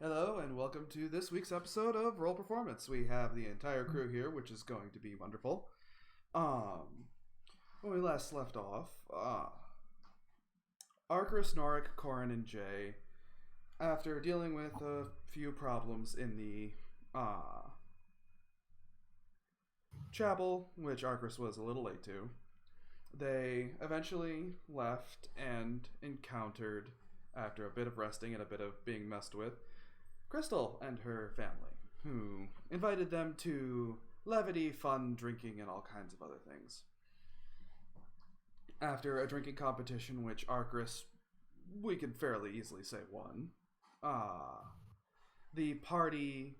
Hello and welcome to this week's episode of Roll Performance. We have the entire crew here, which is going to be wonderful. When we last left off, Arcris, Norik, Corin, and Jay, after dealing with a few problems in the chapel, which Arcris was a little late to, they eventually left and encountered, after a bit of resting and a bit of being messed with, Crystal and her family, who invited them to levity, fun, drinking, and all kinds of other things. After a drinking competition, which Arcris, we can fairly easily say, won, the party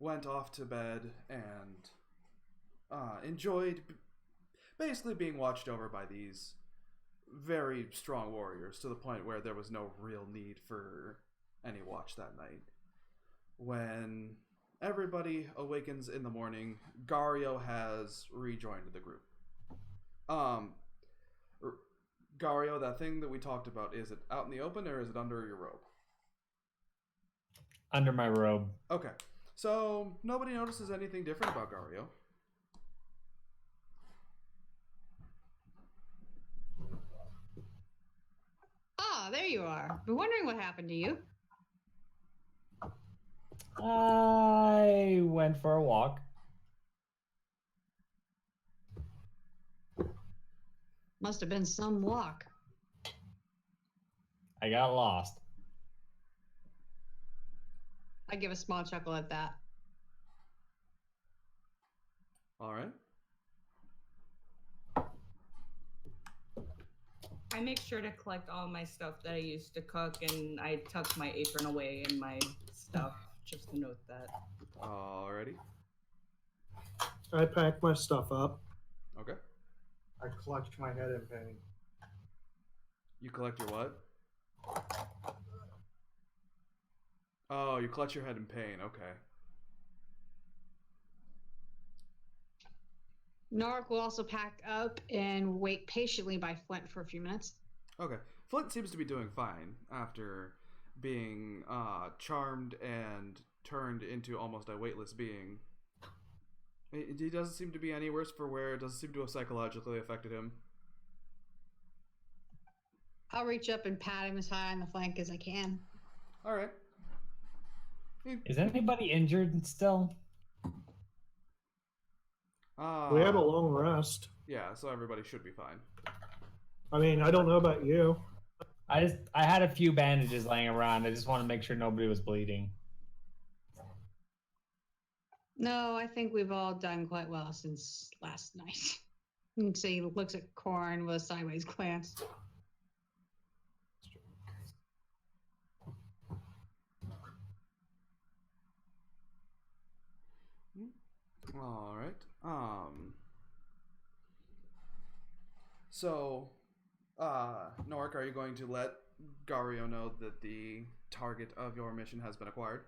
went off to bed and enjoyed basically being watched over by these very strong warriors, to the point where there was no real need for any watch that night. When everybody awakens in the morning, Gario has rejoined the group. Gario, that thing that we talked about, is it out in the open or is it under your robe? Under my robe. Okay, so nobody notices anything different about Gario. Ah, there you are. Been wondering what happened to you. I went for a walk. Must have been some walk. I got lost. I give a small chuckle at that. All right. I make sure to collect all my stuff that I used to cook, and I tuck my apron away in my stuff, just to note that. Alrighty. I pack my stuff up. Okay. I clutch my head in pain. You collect your what? Oh, you clutch your head in pain. Okay. Norik will also pack up and wait patiently by Flint for a few minutes. Okay. Flint seems to be doing fine after being charmed and turned into almost a weightless being. He doesn't seem to be any worse for wear. It doesn't seem to have psychologically affected him. I'll reach up and pat him as high on the flank as I can. All right. Is anybody injured still? We had a long rest. Yeah, so everybody should be fine. I mean, I don't know about you. I had a few bandages laying around. I just want to make sure nobody was bleeding. No, I think we've all done quite well since last night. You can see he looks at Corin with a sideways glance. All right. So, Norik, are you going to let Gario know that the target of your mission has been acquired?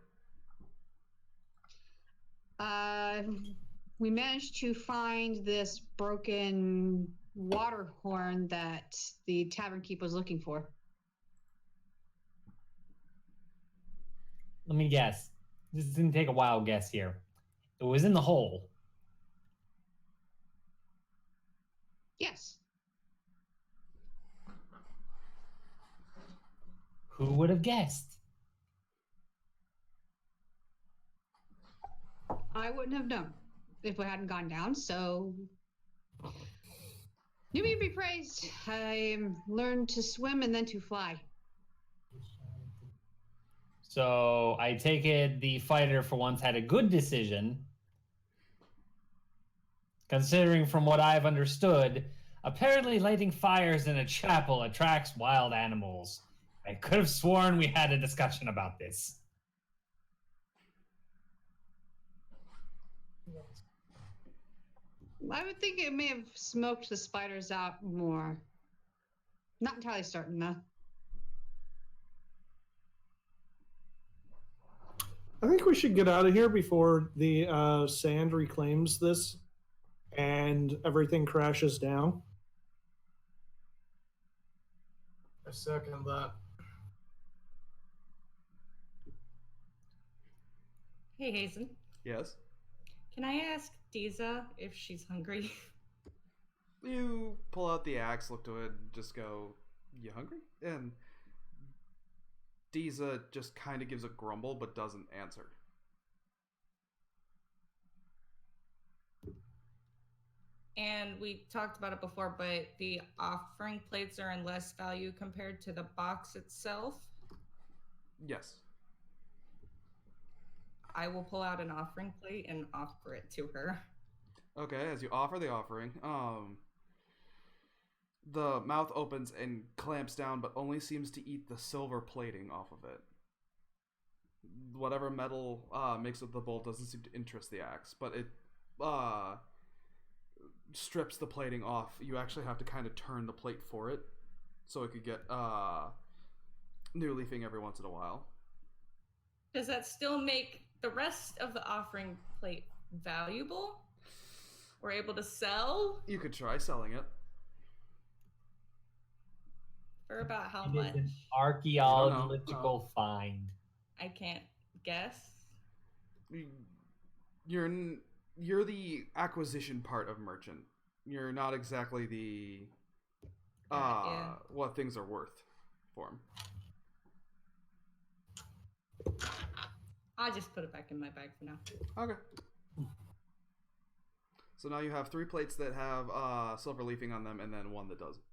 We managed to find this broken water horn that the tavern keep was looking for. Let me guess. This is going to take a wild guess here. It was in the hole. Yes. Who would have guessed? I wouldn't have known if it hadn't gone down, so you may be praised. I learned to swim and then to fly. So I take it the fighter for once had a good decision. Considering from what I've understood, apparently lighting fires in a chapel attracts wild animals. I could have sworn we had a discussion about this. I would think it may have smoked the spiders out more. Not entirely certain, though. I think we should get out of here before the sand reclaims this and everything crashes down. I second that. Hey, Hazen. Yes. Can I ask Diza if she's hungry? You pull out the axe, look to it, and just go, "You hungry?" And Diza just kind of gives a grumble, but doesn't answer. And we talked about it before, but the offering plates are in less value compared to the box itself. Yes. I will pull out an offering plate and offer it to her. Okay, as you offer the offering, the mouth opens and clamps down, but only seems to eat the silver plating off of it. Whatever metal mixed with the bowl doesn't seem to interest the axe, but it strips the plating off. You actually have to kind of turn the plate for it, so it could get new leafing every once in a while. Does that still make the rest of the offering plate valuable? We're able to sell You could try selling it. for about how It much? is an archaeological find. I can't guess. You're the acquisition part of merchant. You're not exactly the Yeah. what things are worth for him. I'll just put it back in my bag for now. Okay. So now you have 3 plates that have silver leafing on them, and then 1 that doesn't.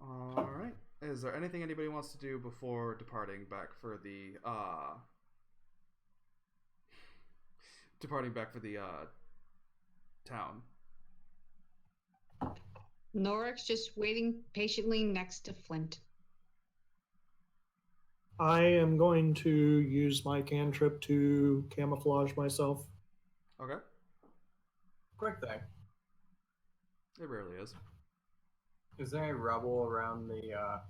All right. Is there anything anybody wants to do before departing back for the town? Norik's just waiting patiently next to Flint. I am going to use my cantrip to camouflage myself. Okay. Quick thing. It rarely is. Is there any rubble around the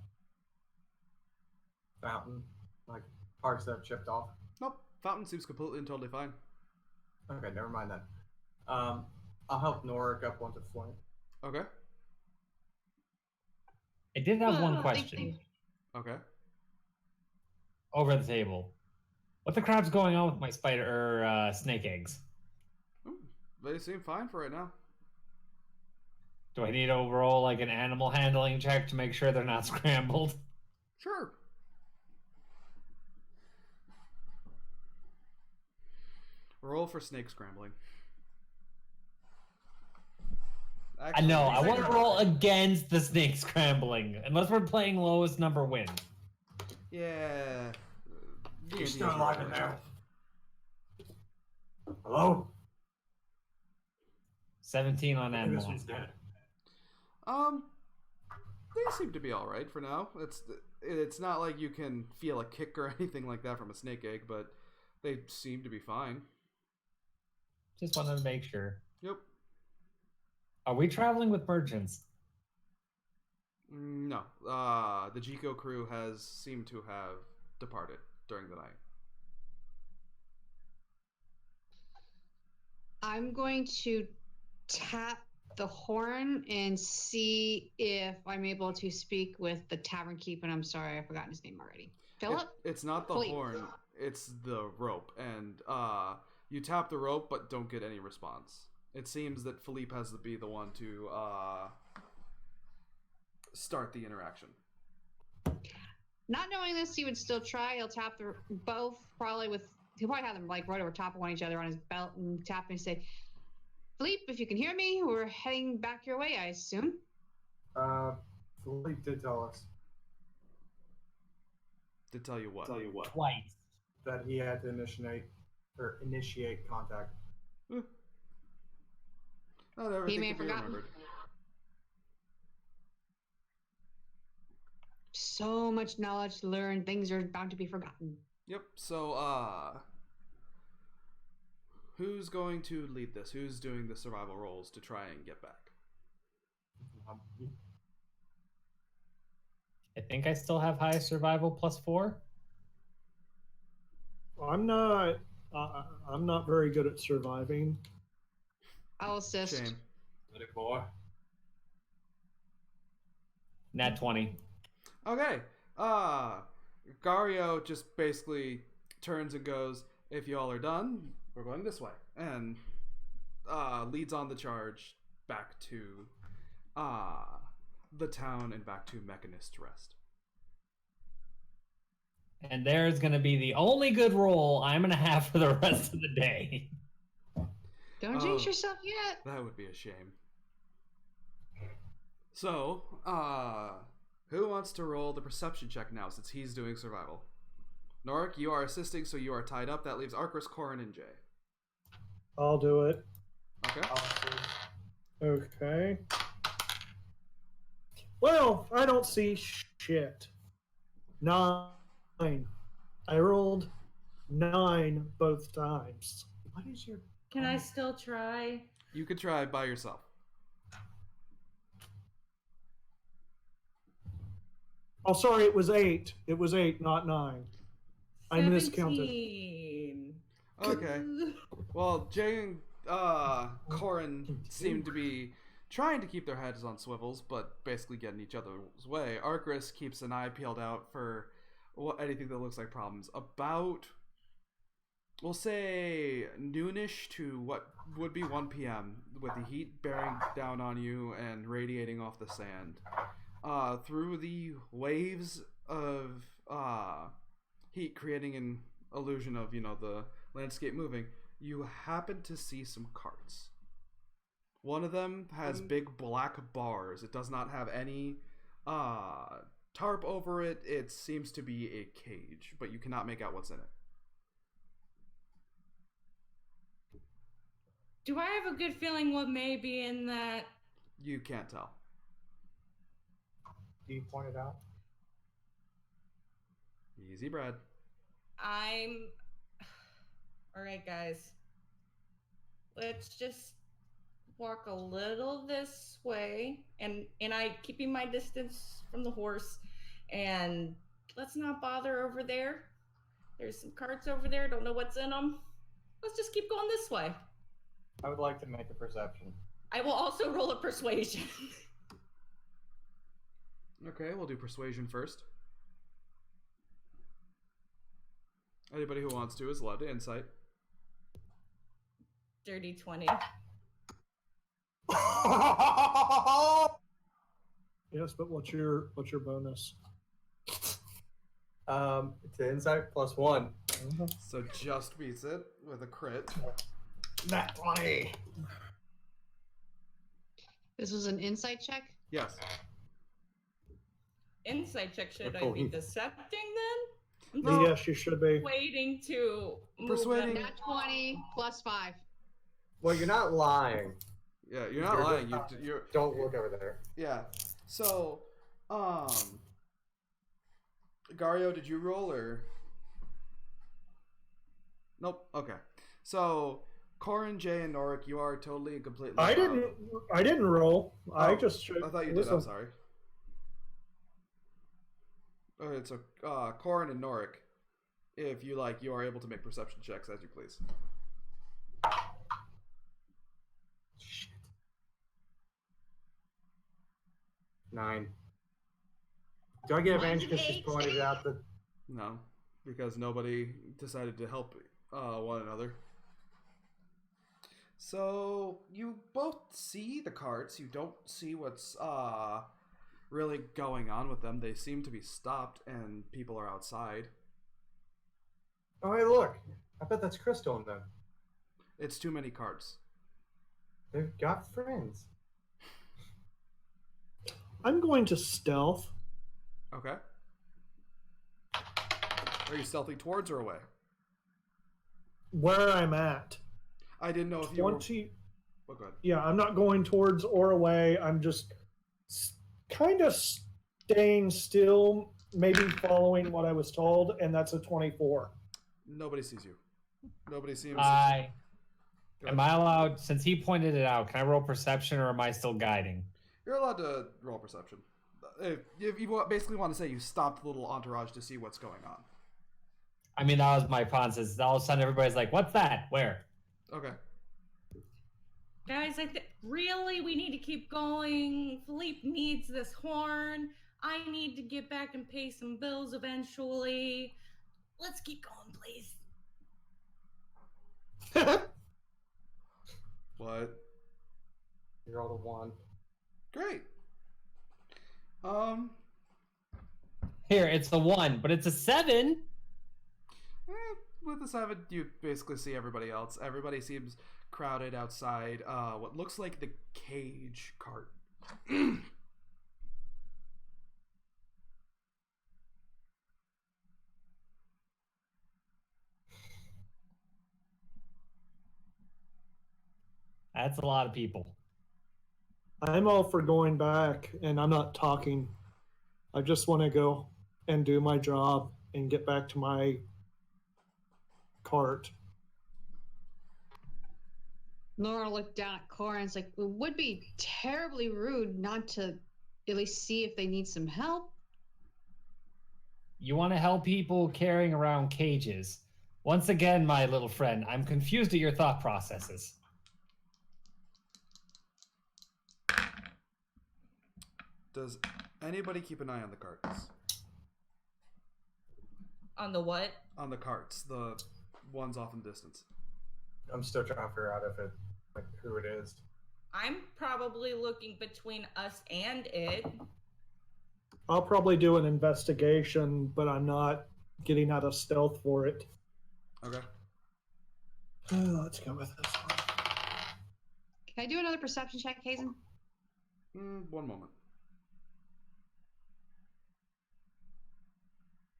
fountain? Like parts that have chipped off? Nope. Fountain seems completely and totally fine. Okay, never mind then. I'll help Norik up onto Flint. Okay. I did have one Thank question you. Okay. over the table. What the crap's going on with my spider or snake eggs? Ooh, they seem fine for right now. Do I need to roll like an animal handling check to make sure they're not scrambled? Sure. Roll for snake scrambling. I know. I Actually, want to roll against the snake scrambling, unless we're playing lowest number win. Yeah. You're still alive in there. Hello? 17 on I think animal. this one's dead. They seem to be all right for now. It's not like you can feel a kick or anything like that from a snake egg, but they seem to be fine. Just wanted to make sure. Yep. Are we traveling with merchants? No. The Jico crew has seemed to have departed during the night. I'm going to tap the horn and see if I'm able to speak with the tavern keep. And I'm sorry, I've forgotten his name already. Philip? It's not the Philippe. horn, it's the rope. And you tap the rope but don't get any response. It seems that Philippe has to be the one to start the interaction. Not knowing this, he would still try. He'll tap the both, probably with. He'll probably have them like right over top of one each other on his belt and tap and say, Philippe, if you can hear me, we're heading back your way, I assume. Philippe did tell us To tell you what? Twice. that he had to initiate contact. Not everything may can have be forgotten. remembered. So much knowledge to learn. Things are bound to be forgotten. Yep. So, who's going to lead this? Who's doing the survival rolls to try and get back? I think I still have high survival +4. I'm not very good at surviving. I'll assist. Shame. Let it boy. Nat 20. Okay. Gario just basically turns and goes, if y'all are done, we're going this way. And leads on the charge back to the town and back to Mechanist Rest. And there's going to be the only good roll I'm going to have for the rest of the day. Don't jinx yourself yet. That would be a shame. So, who wants to roll the perception check now since he's doing survival? Norik, you are assisting, so you are tied up. That leaves Arcris, Corin, and Jay. I'll do it. Okay. Okay. Well, I don't see shit. 9. I rolled 9 both times. What is your... Can I still try? You could try by yourself. Oh, sorry, it was 8. It was 8, not 9. I miscounted. 17. Okay. Well, Jay and Corin seem to be trying to keep their heads on swivels, but basically getting each other's way. Arcris keeps an eye peeled out for anything that looks like problems. About, we'll say, noonish to what would be 1 p.m. with the heat bearing down on you and radiating off the sand. Through the waves of heat creating an illusion of, the landscape moving, you happen to see some carts. One of them has big black bars. It does not have any tarp over it. It seems to be a cage, but you cannot make out what's in it. Do I have a good feeling what may be in that? You can't tell. Do you point it out? Easy, Brad. Alright, guys. Let's just walk a little this way, and I keeping my distance from the horse, and let's not bother over there. There's some carts over there, don't know what's in them. Let's just keep going this way. I would like to make a perception. I will also roll a persuasion. Okay, we'll do persuasion first. Anybody who wants to is allowed to insight. Dirty 20. Yes, but what's your bonus? It's an insight +1. So just beats it with a crit. Nat 20. This was an insight check. Yes. Insight check, should I Oh, be he- decepting then? No. Yes, you should be. Waiting to move Persuading. them. Nat 20 plus 5. Well, you're not lying. Yeah, you're not lying. You're Don't look over there. yeah. So, Gario, did you roll or? Nope. Okay. So, Corin, Jay, and Norik, you are totally and completely. I didn't roll. I Oh, just. I thought you did. I'm sorry. Okay, so Corin and Norik, if you like, you are able to make perception checks as you please. Shit. 9. Do I get Mine's advantage an because she's 8. pointed out that... No, because nobody decided to help one another. So you both see the carts. You don't see what's really going on with them. They seem to be stopped, and people are outside. Oh, hey, look. I bet that's Crystal in them. It's too many carts. They've got friends. I'm going to stealth. Okay. Are you stealthing towards or away? Where I'm at. I didn't know if you were... 20. Oh, go ahead. Yeah, I'm not going towards or away. I'm just kind of staying still, maybe following what I was told, and that's a 24. Nobody sees you. Nobody seems... Am I allowed, since he pointed it out, can I roll perception or am I still guiding? You're allowed to roll perception. If you basically want to say you stopped the little entourage to see what's going on. I mean, that was my pawn. Since all of a sudden everybody's like, what's that? Where? Okay. Guys, really, we need to keep going. Philippe needs this horn. I need to get back and pay some bills eventually. Let's keep going, please. What? You're all the one. Great. Here, it's the 1, but it's a 7. With the 7, you basically see everybody else. Everybody seems crowded outside what looks like the cage cart. That's a lot of people. I'm all for going back, and I'm not talking. I just want to go and do my job and get back to my cart. Nora looked down at Cora and it's like, it would be terribly rude not to at least see if they need some help. You want to help people carrying around cages. Once again, my little friend, I'm confused at your thought processes. Does anybody keep an eye on the carts? On the what? On the carts, the ones off in the distance. I'm still trying to figure out if it, like, who it is. I'm probably looking between us and it. I'll probably do an investigation, but I'm not getting out of stealth for it. Okay. Let's go with this one. Can I do another perception check, Hazen? One moment.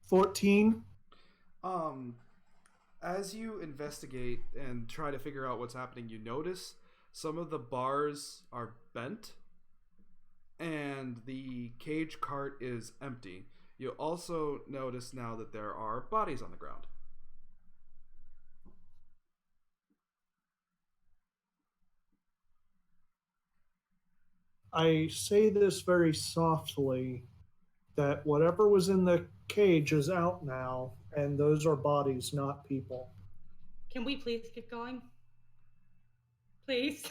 14. As you investigate and try to figure out what's happening, you notice some of the bars are bent and the cage cart is empty. You also notice now that there are bodies on the ground. I say this very softly that whatever was in the cage is out now, and those are bodies, not people. Can we please get going? Please.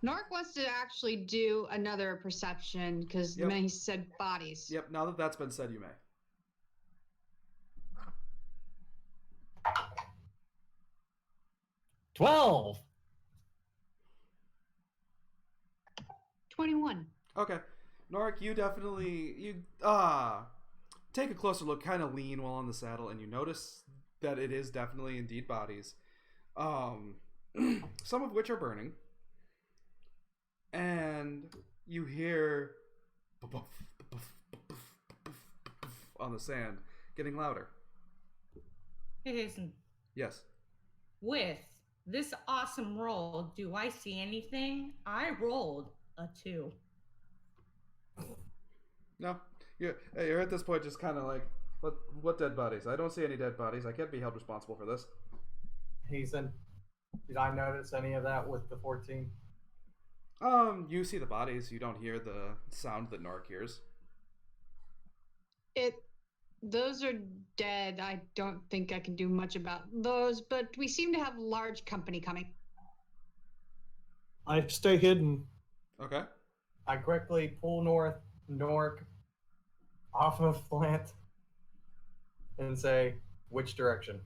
Nork wants to actually do another perception because the Yep. minute he said bodies. Yep, now that that's been said, you may. $12. 21. Okay. Norik, you definitely take a closer look, kind of lean while on the saddle, and you notice that it is definitely indeed bodies. Some of which are burning. And you hear on the sand getting louder. Hey, Hazen. Yes. With this awesome roll, do I see anything? I rolled a 2. No. You're at this point just kind of like, what dead bodies? I don't see any dead bodies. I can't be held responsible for this. Hazen, did I notice any of that with the 14? You see the bodies. You don't hear the sound that Nork hears. Those are dead. I don't think I can do much about those, but we seem to have large company coming. I stay hidden. Okay. I quickly pull Nork off of Flint and say, which direction?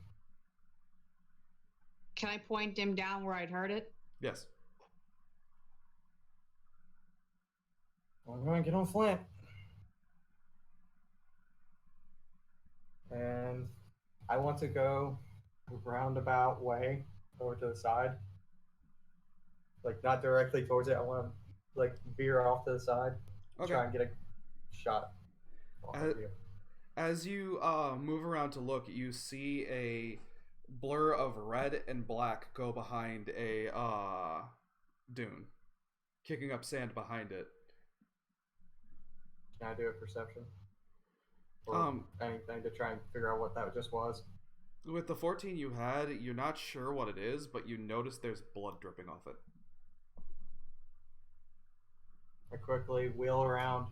Can I point him down where I'd heard it? Yes. I'm going to get on Flint. And I want to go a roundabout way over to the side. Like, not directly towards it. I want to, like, veer off to the side. Okay. Try and get a shot. off of you. As you move around to look, you see a blur of red and black go behind a dune, kicking up sand behind it. Can I do a perception? Or anything to try and figure out what that just was? With the 14 you had, you're not sure what it is, but you notice there's blood dripping off it. I quickly wheel around,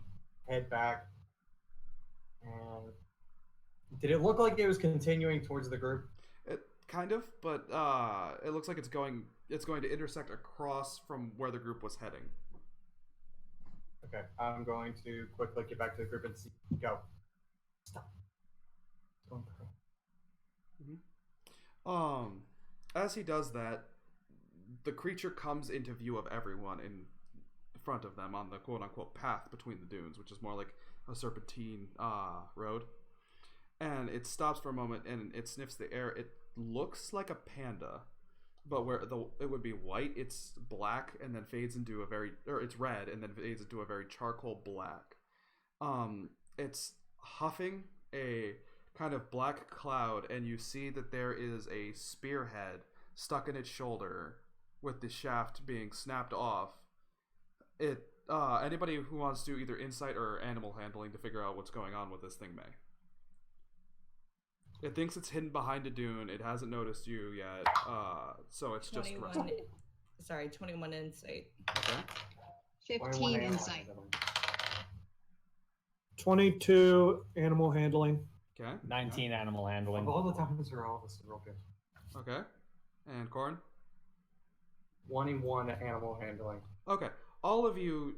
head back, and did it look like it was continuing towards the group? It kind of, but it looks like it's going to intersect across from where the group was heading. Okay, I'm going to quickly get back to the group and see. Go. Stop. Don't go. As he does that, the creature comes into view of everyone in front of them on the quote-unquote path between the dunes, which is more like a serpentine road. And it stops for a moment and it sniffs the air. It looks like a panda, but where it would be white, it's black and then fades into it's red and then fades into a very charcoal black. It's huffing a kind of black cloud, and you see that there is a spearhead stuck in its shoulder with the shaft being snapped off. Anybody who wants to either insight or animal handling to figure out what's going on with this thing may. It thinks it's hidden behind a dune. It hasn't noticed you yet, so it's 21. just... Sorry, 21 insight. Okay. 15 insight. 22 animal handling. Okay. 19 animal handling. Of all the times are all this is real good. Okay. And Corin? 21 animal handling. Okay. All of you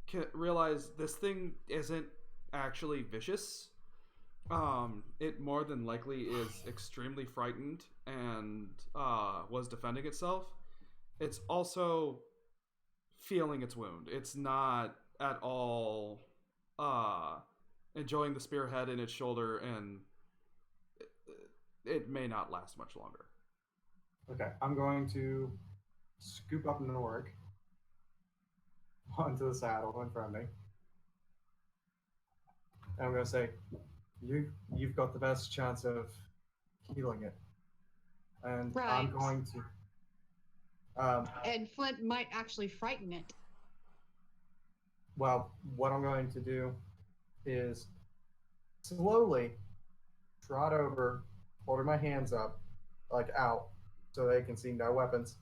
can realize this thing isn't actually vicious. It more than likely is extremely frightened and was defending itself. It's also feeling its wound. It's not at all enjoying the spearhead in its shoulder, and it may not last much longer. Okay, I'm going to scoop up Norik onto the saddle in front of me. And I'm going to say, you've got the best chance of healing it. And Right. I'm going to... And Flint might actually frighten it. well, what I'm going to do is slowly trot over, holding my hands up, like out, so they can see no weapons.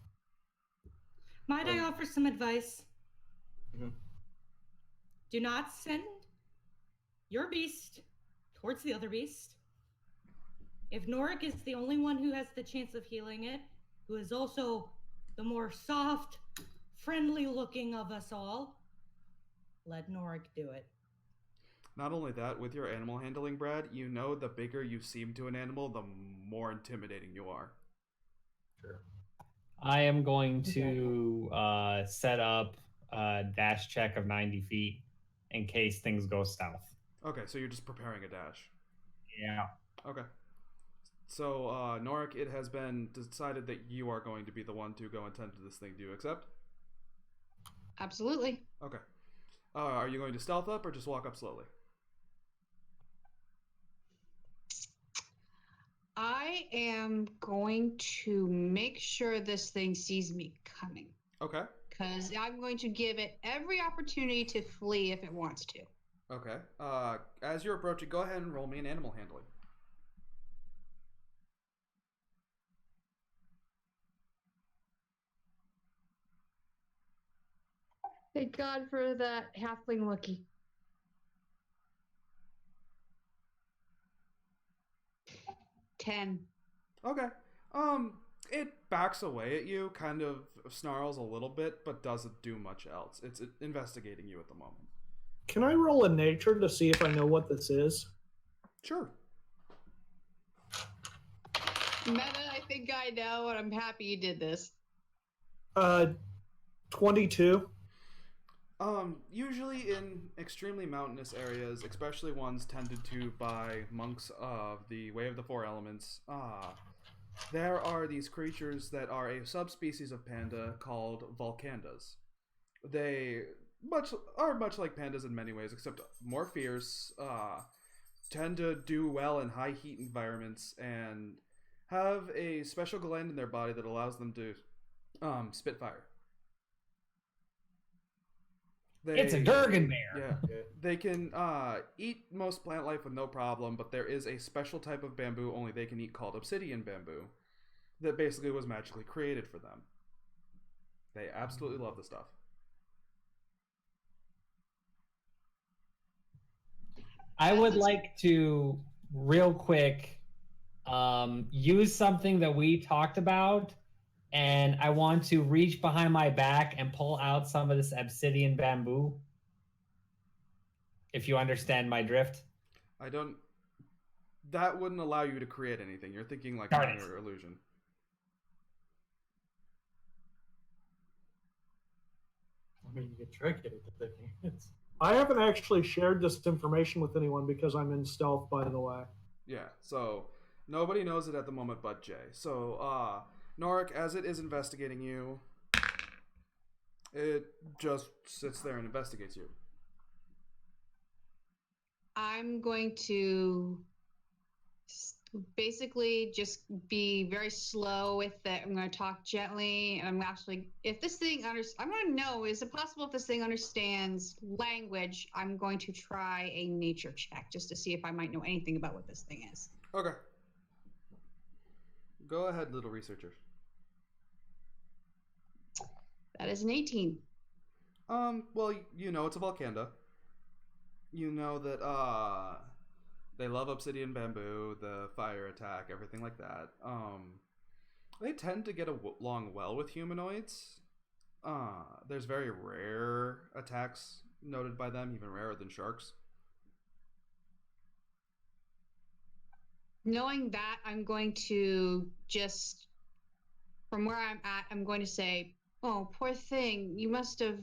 Might I offer some advice? Mhm. Do not send your beast towards the other beast. If Norik is the only one who has the chance of healing it, who is also the more soft, friendly looking of us all, let Norik do it. Not only that, with your animal handling, Brad, you know the bigger you seem to an animal, the more intimidating you are. Sure. I am going to set up a dash check of 90 feet in case things go south. Okay, so you're just preparing a dash. Yeah. Okay. So, Norik, it has been decided that you are going to be the one to go and tend to this thing. Do you accept? Absolutely. Okay. Are you going to stealth up or just walk up slowly? I am going to make sure this thing sees me coming. Okay. Because I'm going to give it every opportunity to flee if it wants to. Okay. As you're approaching, go ahead and roll me an animal handling. Thank God for that halfling lucky. Ten. Okay. It backs away at you, kind of snarls a little bit, but doesn't do much else. It's investigating you at the moment. Can I roll a nature to see if I know what this is? Sure. Meta, I think I know, and I'm happy you did this. 22. Usually in extremely mountainous areas, especially ones tended to by monks of the Way of the Four Elements, there are these creatures that are a subspecies of panda called Volcandas. They are much like pandas in many ways, except more fierce, tend to do well in high heat environments, and have a special gland in their body that allows them to spit fire. It's a Durgan bear. Yeah, they can eat most plant life with no problem, but there is a special type of bamboo only they can eat called obsidian bamboo that basically was magically created for them. They absolutely love the stuff. I would like to, real quick, use something that we talked about, and I want to reach behind my back and pull out some of this obsidian bamboo. if you understand my drift. I don't. That wouldn't allow you to create anything. You're thinking like Darn it. minor illusion. I mean, you get tricked into thinking it's. I haven't actually shared this information with anyone because I'm in stealth, by the way. Yeah, so nobody knows it at the moment but Jay. So, Norik, as it is investigating you, it just sits there and investigates you. I'm going to basically just be very slow with it. I'm going to talk gently, and I'm actually, if this thing I'm going to know, is it possible if this thing understands language? I'm going to try a nature check just to see if I might know anything about what this thing is. Okay. Go ahead, little researcher. That is an 18. Well, you know it's a Volcanda. You know that, they love obsidian bamboo, the fire attack, everything like that. They tend to get along well with humanoids. There's very rare attacks noted by them, even rarer than sharks. Knowing that, I'm going to just, from where I'm at, I'm going to say, oh, poor thing, you must have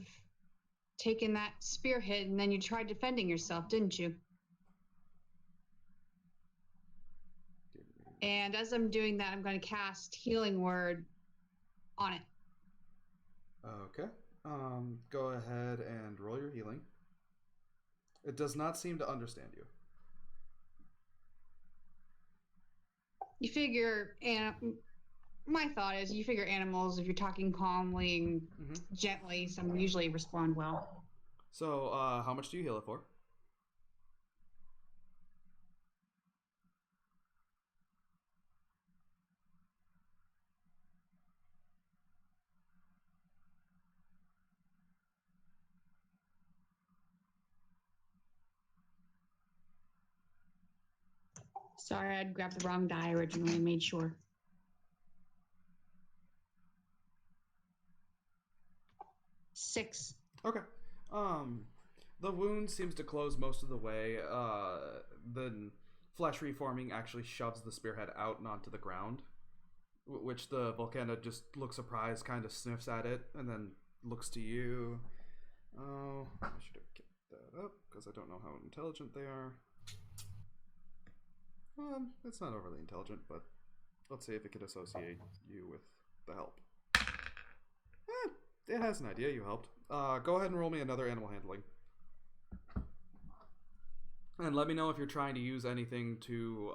taken that spear hit and then you tried defending yourself, didn't you? And as I'm doing that, I'm going to cast Healing Word on it. Okay. Go ahead and roll your healing. It does not seem to understand you. You figure, and my thought is, you figure animals, if you're talking calmly and gently, some usually respond well. So, how much do you heal it for? Sorry, I'd grabbed the wrong die originally and made sure. Six. Okay. The wound seems to close most of the way. The flesh reforming actually shoves the spearhead out and onto the ground, which the Volcana just looks surprised, kind of sniffs at it, and then looks to you. Oh, I should have kept that up because I don't know how intelligent they are. It's not overly intelligent, but let's see if it could associate you with the help. It has an idea you helped. Go ahead and roll me another animal handling. And let me know if you're trying to use anything to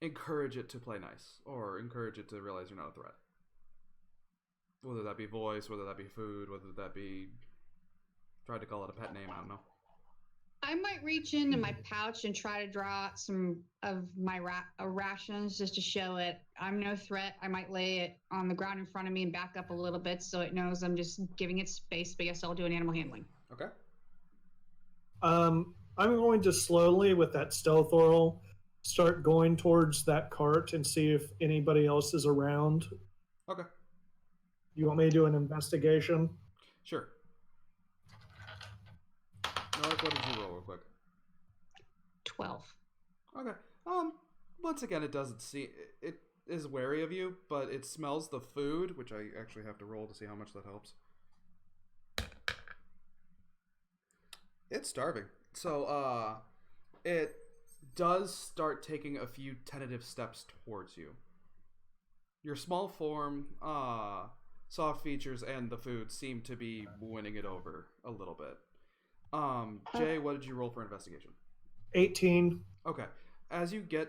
encourage it to play nice, or encourage it to realize you're not a threat. Whether that be voice, whether that be food, whether that be... tried to call it a pet name, I don't know. I might reach into my pouch and try to draw out some of my rations just to show it I'm no threat. I might lay it on the ground in front of me and back up a little bit so it knows I'm just giving it space, but yes, I'll do an animal handling. Okay. I'm going to slowly, with that stealth oral, start going towards that cart and see if anybody else is around. Okay. You want me to do an investigation? Sure. Norik, what did you roll real quick? 12. Okay. Once again, it doesn't see... It is wary of you, but it smells the food, which I actually have to roll to see how much that helps. It's starving. So, it does start taking a few tentative steps towards you. Your small form, soft features, and the food seem to be winning it over a little bit. Jay, what did you roll for investigation? 18. Okay. As you get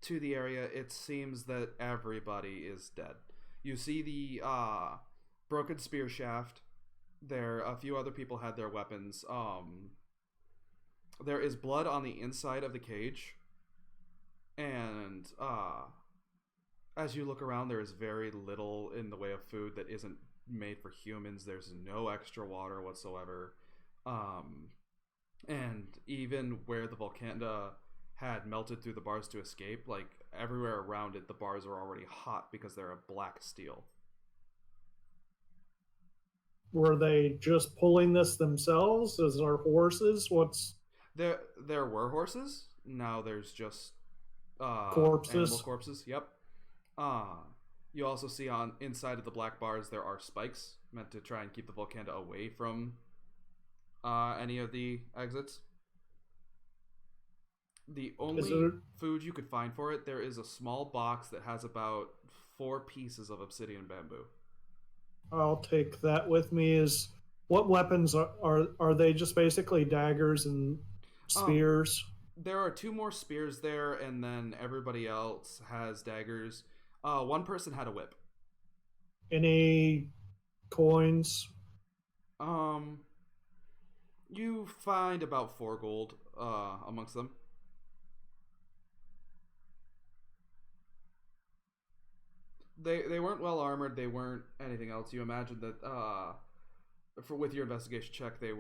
to the area, it seems that everybody is dead. You see the broken spear shaft. There, a few other people had their weapons. There is blood on the inside of the cage. And as you look around, there is very little in the way of food that isn't made for humans. There's no extra water whatsoever. And even where the Volcanda had melted through the bars to escape, like everywhere around it, the bars are already hot because they're a black steel. were they just pulling this themselves? Is there horses? What's There were horses. Now there's just Corpses. animal corpses. Yep. You also see on inside of the black bars there are spikes meant to try and keep the Volcanda away from any of the exits. The only there- food you could find for it, there is a small box that has about 4 pieces of obsidian bamboo. I'll take that with me. Is what weapons are they? Just basically daggers and spears? There are 2 more spears there, and then everybody else has daggers. One person had a whip. Any coins? You find about 4 gold amongst them. They weren't well armored. They weren't anything else. You imagine that with your investigation check, they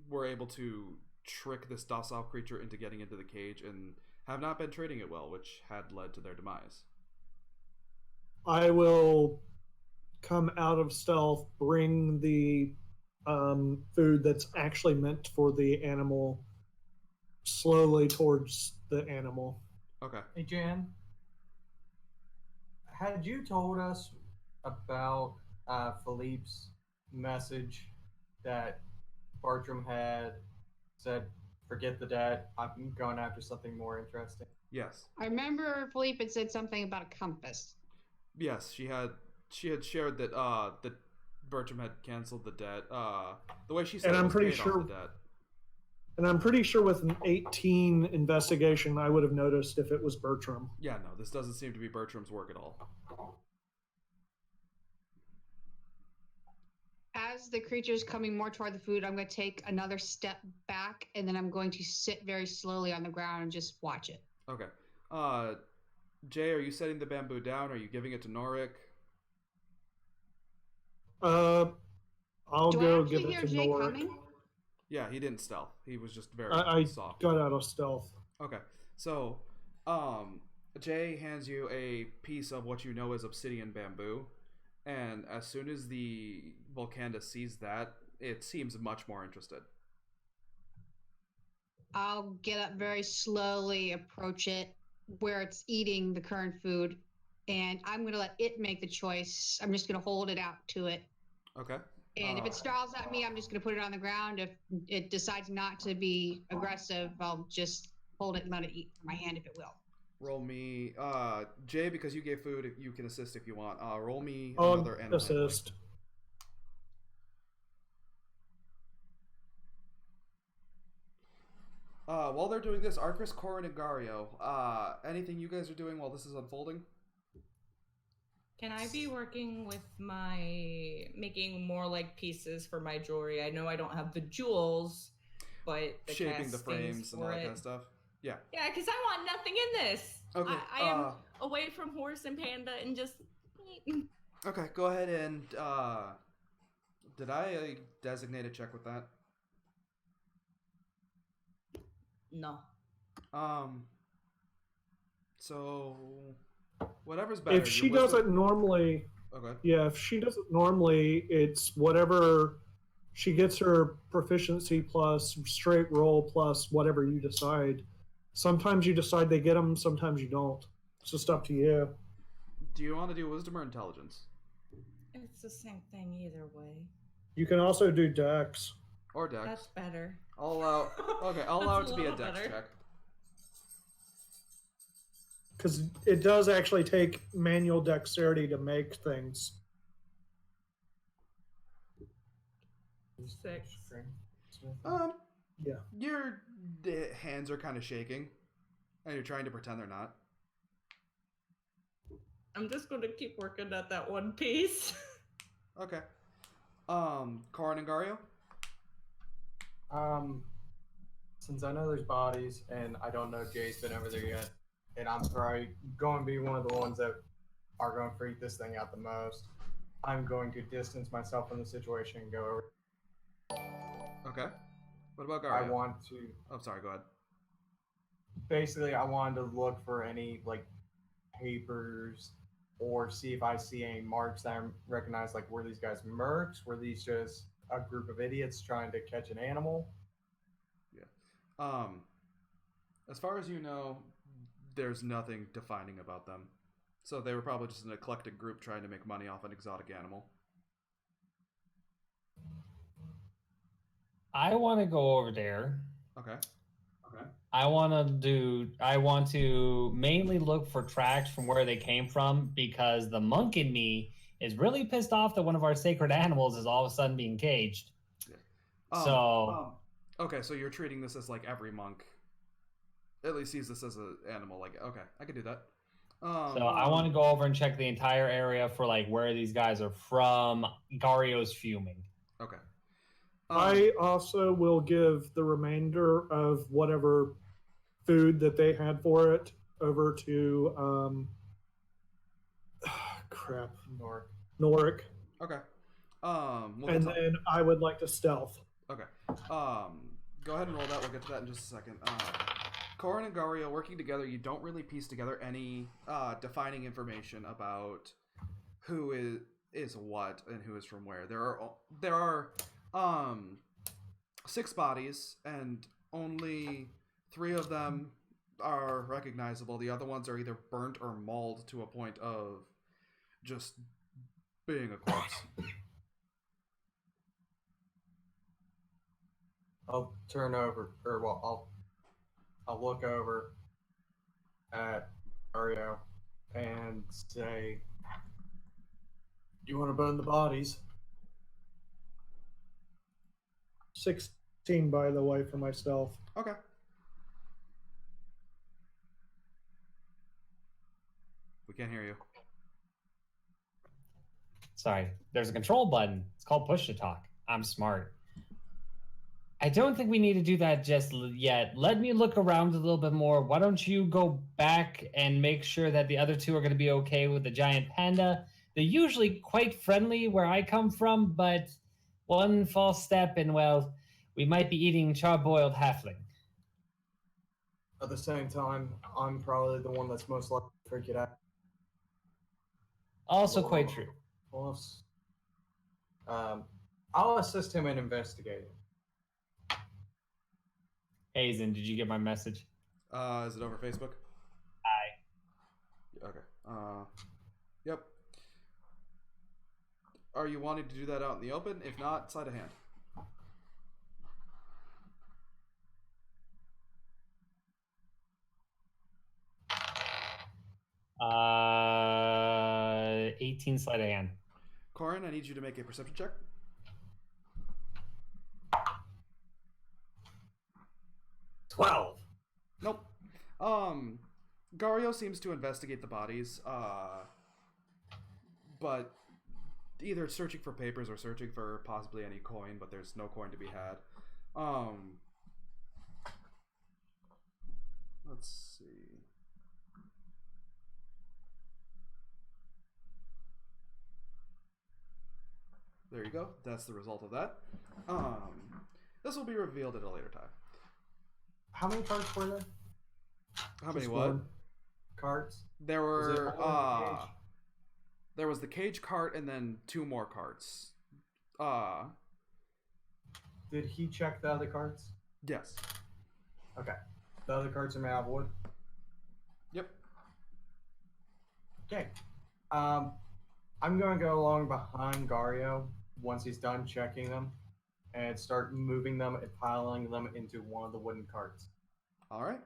were able to trick this docile creature into getting into the cage and have not been trading it well, which had led to their demise. I will come out of stealth, bring the food that's actually meant for the animal slowly towards the animal. Okay. Hey, Jan, had you told us about Philippe's message that Bartram had said, "Forget the debt. I'm going after something more interesting"? Yes. I remember Philippe had said something about a compass. Yes, she had shared that that Bertram had canceled the debt. The way she said And it I'm was pretty paid off sure- the debt. And I'm pretty sure with an 18 investigation, I would have noticed if it was Bertram. Yeah, no, this doesn't seem to be Bertram's work at all. As the creature's coming more toward the food, I'm going to take another step back, and then I'm going to sit very slowly on the ground and just watch it. Okay. Jay, are you setting the bamboo down? Are you giving it to Norik? I'll Do I go actually give hear it to Jay Norik. coming? Yeah, he didn't stealth. He was just very I soft. got out of stealth. Okay. So, Jay hands you a piece of what you know as obsidian bamboo, and as soon as the Volcanda sees that, it seems much more interested. I'll get up very slowly, approach it where it's eating the current food, and I'm going to let it make the choice. I'm just going to hold it out to it. Okay. And if it snarls at me, I'm just going to put it on the ground. If it decides not to be aggressive, I'll just hold it and let it eat from my hand if it will. Roll me, Jay, because you gave food, you can assist if you want. Roll me I'll another animal handling. assist. While they're doing this, Arcris, Corin, and Gario, anything you guys are doing while this is unfolding? Can I be working with making more like pieces for my jewelry? I know I don't have the jewels, but the Shaping the castings frames and all for that it. kind of stuff? Yeah. Yeah, because I want nothing in this. Okay, I am away from horse and panda and just. Okay, go ahead and, did I designate a check with that? No. So, whatever's better. If she your does wisdom- it normally, Okay. yeah, if she does it normally, it's whatever she gets her proficiency plus straight roll plus whatever you decide. Sometimes you decide they get them, sometimes you don't. It's just up to you. Do you want to do wisdom or intelligence? It's the same thing either way. You can also do dex. Or dex? That's better. I'll allow. Okay, I'll That's allow a it to be a little dex better. check. Because it does actually take manual dexterity to make things. 6. Yeah. Your hands are kind of shaking, and you're trying to pretend they're not. I'm just going to keep working at that one piece. Okay. Corin and Gario? Since I know there's bodies and I don't know Jay's been over there yet, and I'm probably going to be one of the ones that are going to freak this thing out the most, I'm going to distance myself from the situation and go over. Okay. What about Gario? I want to Oh, sorry. Go ahead. basically I wanted to look for any like papers or see if I see any marks that I recognize. Like, were these guys mercs? Were these just a group of idiots trying to catch an animal. As far as you know, there's nothing defining about them. So they were probably just an eclectic group trying to make money off an exotic animal. I want to go over there. Okay. I want to mainly look for tracks from where they came from, because the monk in me is really pissed off that one of our sacred animals is all of a sudden being caged. Okay, so you're treating this as like every monk at least sees this as an animal. Like, okay, I could do that. So I want to go over and check the entire area for like where these guys are from. Gario's fuming. Okay. I also will give the remainder of whatever food that they had for it over to Noric. Okay. And then I would like to stealth. Okay. Go ahead and roll that. We'll get to that in just a second. Corin and Gario working together, you don't really piece together any defining information about who is what and who is from where. There are 6 bodies, and only 3 of them are recognizable. The other ones are either burnt or mauled to a point of just being a corpse. I'll turn over, or well, I'll look over at Ario and say, "You want to burn the bodies?" 16, by the way, for my stealth. Okay. We can't hear you. Sorry, there's a control button. It's called push to talk. I'm smart. I don't think we need to do that just yet. Let me look around a little bit more. Why don't you go back and make sure that the other 2 are going to be okay with the giant panda? They're usually quite friendly where I come from, but one false step and, well, we might be eating charbroiled halfling. At the same time, I'm probably the one that's most likely to freak it out. Also quite true. Plus, I'll assist him in investigating. Hazen, did you get my message? Is it over Facebook? Aye. Okay. Yep. Are you wanting to do that out in the open? If not, sleight of hand. Uh, 18 sleight of hand. Corin, I need you to make a perception check. 12. Nope. Gario seems to investigate the bodies, but either searching for papers or searching for possibly any coin, but there's no coin to be had. Let's see. There you go. That's the result of that. This will be revealed at a later time. How many carts were there? How many Just what? one. Carts? There Was it were all in the cage? there was the cage cart and then 2 more carts. Did he check the other carts? Yes. Okay. The other carts are made out of wood? Yep. Okay. I'm going to go along behind Gario once he's done checking them and start moving them and piling them into one of the wooden carts. All right.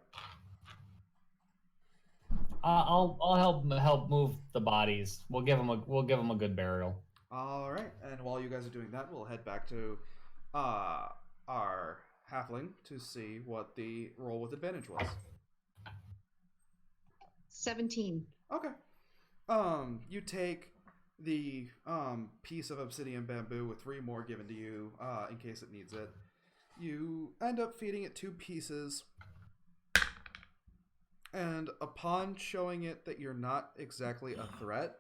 I'll help move the bodies. We'll give them a good burial. All right. And while you guys are doing that, we'll head back to our halfling to see what the roll with advantage was. 17. Okay. You take the piece of obsidian bamboo with 3 more given to you in case it needs it. You end up feeding it 2 pieces, and upon showing it that you're not exactly a threat,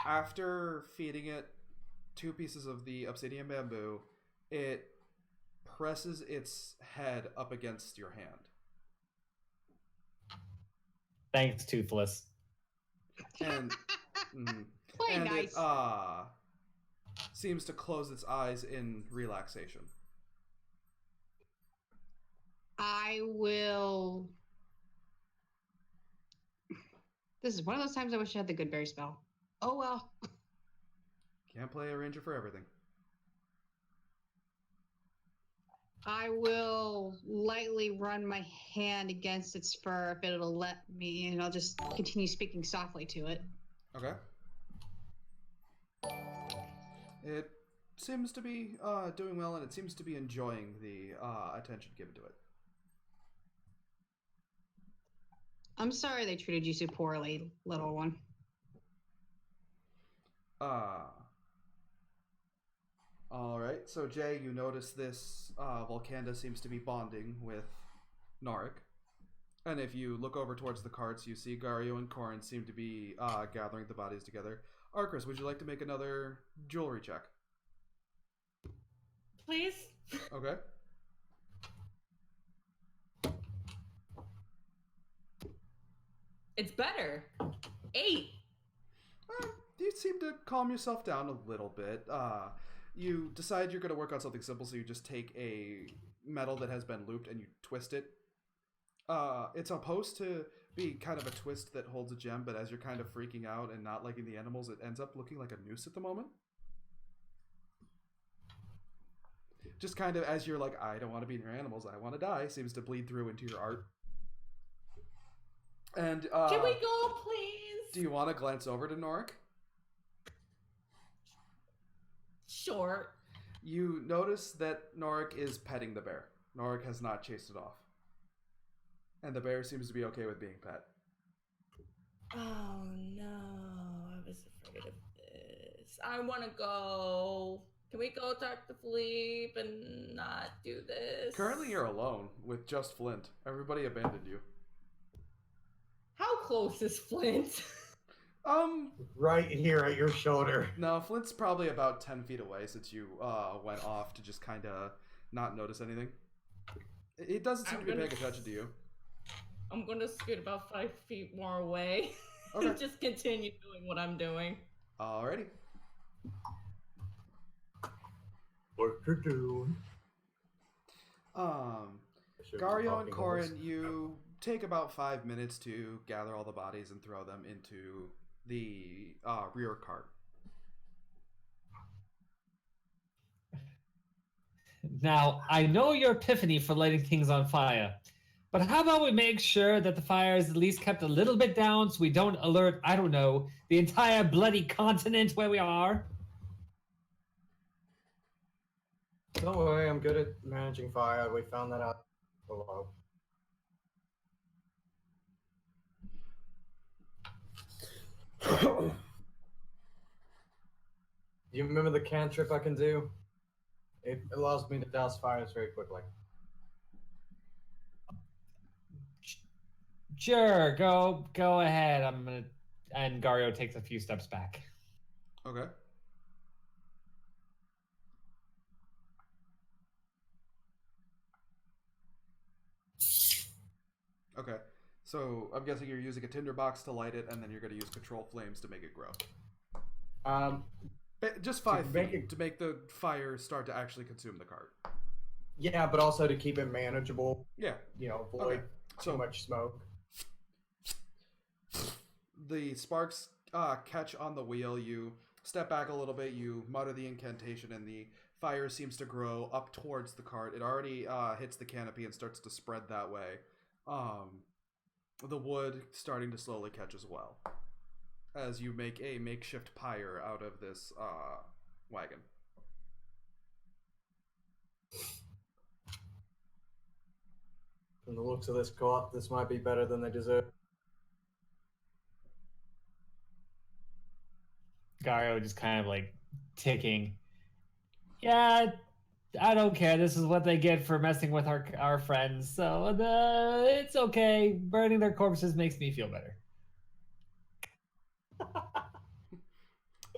after feeding it 2 pieces of the obsidian bamboo, it presses its head up against your hand. Thanks, Toothless. And Play and nice. it seems to close its eyes in relaxation. I will. This is one of those times I wish I had the good berry spell. Oh well. Can't play a ranger for everything. I will lightly run my hand against its fur if it'll let me, and I'll just continue speaking softly to it. Okay. It seems to be doing well, and it seems to be enjoying the attention given to it. I'm sorry they treated you so poorly, little one. Alright, so Jay, you notice this Volcanda seems to be bonding with Norik. And if you look over towards the carts, you see Gario and Corin seem to be gathering the bodies together. Arcris, would you like to make another jewelry check? Please. Okay. It's better. 8. You seem to calm yourself down a little bit. You decide you're going to work on something simple, so you just take a metal that has been looped and you twist it. It's supposed to be kind of a twist that holds a gem, but as you're kind of freaking out and not liking the animals, it ends up looking like a noose at the moment. Just kind of as you're like, I don't want to be near animals, I want to die, seems to bleed through into your art. And Can we go, please? do you want to glance over to Norik? Sure. You notice that Norik is petting the bear. Norik has not chased it off. And the bear seems to be okay with being pet. Oh no, I was afraid of this. I want to go. Can we go talk to Philippe and not do this? Currently you're alone with just Flint. Everybody abandoned you. How close is Flint? Right here at your shoulder. No, Flint's probably about 10 feet away since you went off to just kind of not notice anything. It doesn't seem to be paying attention to you. I'm going to scoot about 5 feet more away. Okay. And just continue doing what I'm doing. Alrighty. What you doing? Gario and Corin, you take about 5 minutes to gather all the bodies and throw them into the rear cart. Now, I know your epiphany for lighting things on fire, but how about we make sure that the fire is at least kept a little bit down so we don't alert, I don't know, the entire bloody continent where we are? Don't worry, I'm good at managing fire. We found that out below. You remember the cantrip I can do? It allows me to douse fires very quickly. Sure, go ahead. I'm gonna. And Gario takes a few steps back. Okay. Okay. So I'm guessing you're using a tinderbox to light it, and then you're going to use control flames to make it grow. Just 5 make feet to make the fire start to actually consume the cart. Yeah, but also to keep it manageable. Yeah. You know, avoid So- too much smoke. The sparks catch on the wheel. You step back a little bit. You mutter the incantation, and the fire seems to grow up towards the cart. It already hits the canopy and starts to spread that way. The wood starting to slowly catch as well, as you make a makeshift pyre out of this wagon. From the looks of this co-op, this might be better than they deserve. Gario just kind of like ticking. Yeah, I don't care. This is what they get for messing with our friends. So it's okay. Burning their corpses makes me feel better.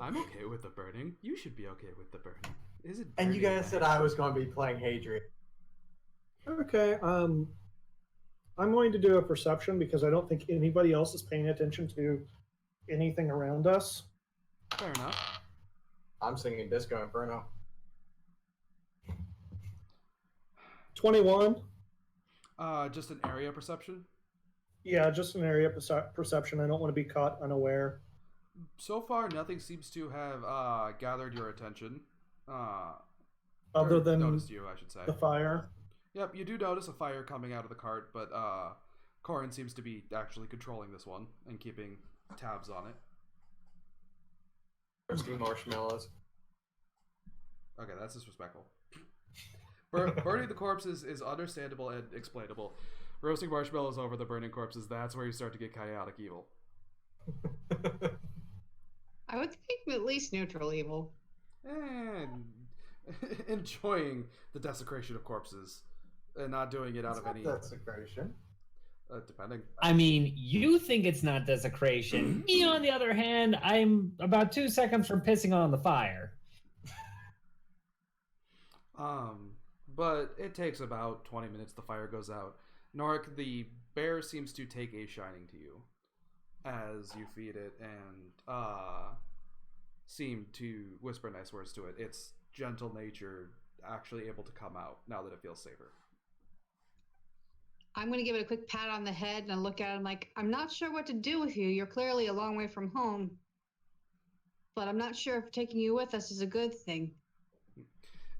I'm okay with the burning. You should be okay with the burning. Is it? And you burning guys said bad? I was going to be playing Hadrian. Okay, I'm going to do a perception because I don't think anybody else is paying attention to anything around us. Fair enough. I'm singing Disco Inferno. 21. Just an area perception. Yeah, just an area perception. I don't want to be caught unaware. So far, nothing seems to have gathered your attention. Other Or than noticed you, I should say. the fire. Yep, you do notice a fire coming out of the cart, but Corin seems to be actually controlling this one and keeping tabs on it. Roasting marshmallows. Okay, that's disrespectful. Burning the corpses is understandable and explainable. Roasting marshmallows over the burning corpses, that's where you start to get chaotic evil. I would think at least neutral evil. And enjoying the desecration of corpses and not doing it out It's of not any desecration. depending. I mean, you think it's not desecration. Me, on the other hand, I'm about 2 seconds from pissing on the fire. But it takes about 20 minutes. The fire goes out. Norik, the bear seems to take a shining to you as you feed it and seem to whisper nice words to it. Its gentle nature actually able to come out now that it feels safer. I'm going to give it a quick pat on the head and look at him like, I'm not sure what to do with you. You're clearly a long way from home. But I'm not sure if taking you with us is a good thing.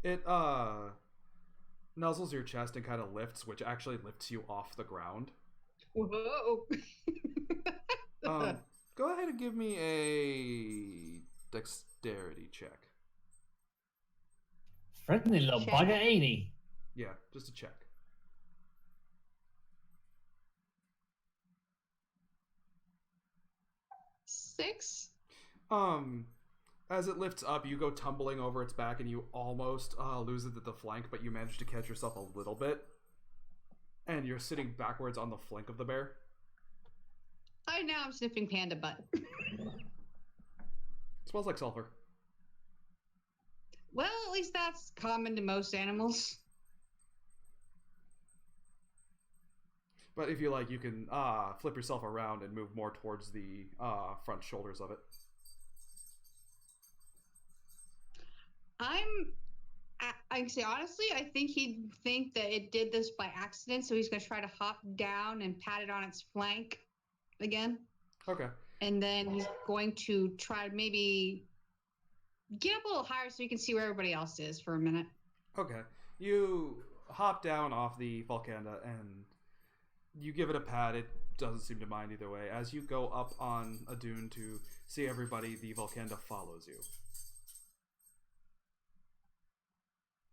It nuzzles your chest and kind of lifts, which actually lifts you off the ground. Whoa. Go ahead and give me a dexterity check. Friendly little Check. bugger, ain't he? Yeah, just a check. Six? As it lifts up, you go tumbling over its back and you almost lose it at the flank, but you manage to catch yourself a little bit. And you're sitting backwards on the flank of the bear. Now I'm sniffing panda butt. Smells like sulfur. Well, at least that's common to most animals. But if you like, you can flip yourself around and move more towards the front shoulders of it. I can say honestly, I think he'd think that it did this by accident, so he's going to try to hop down and pat it on its flank again. Okay. And then he's going to try to maybe get up a little higher so you can see where everybody else is for a minute. Okay. You hop down off the Volcanda and you give it a pat. It doesn't seem to mind either way. As you go up on a dune to see everybody, the Volcanda follows you.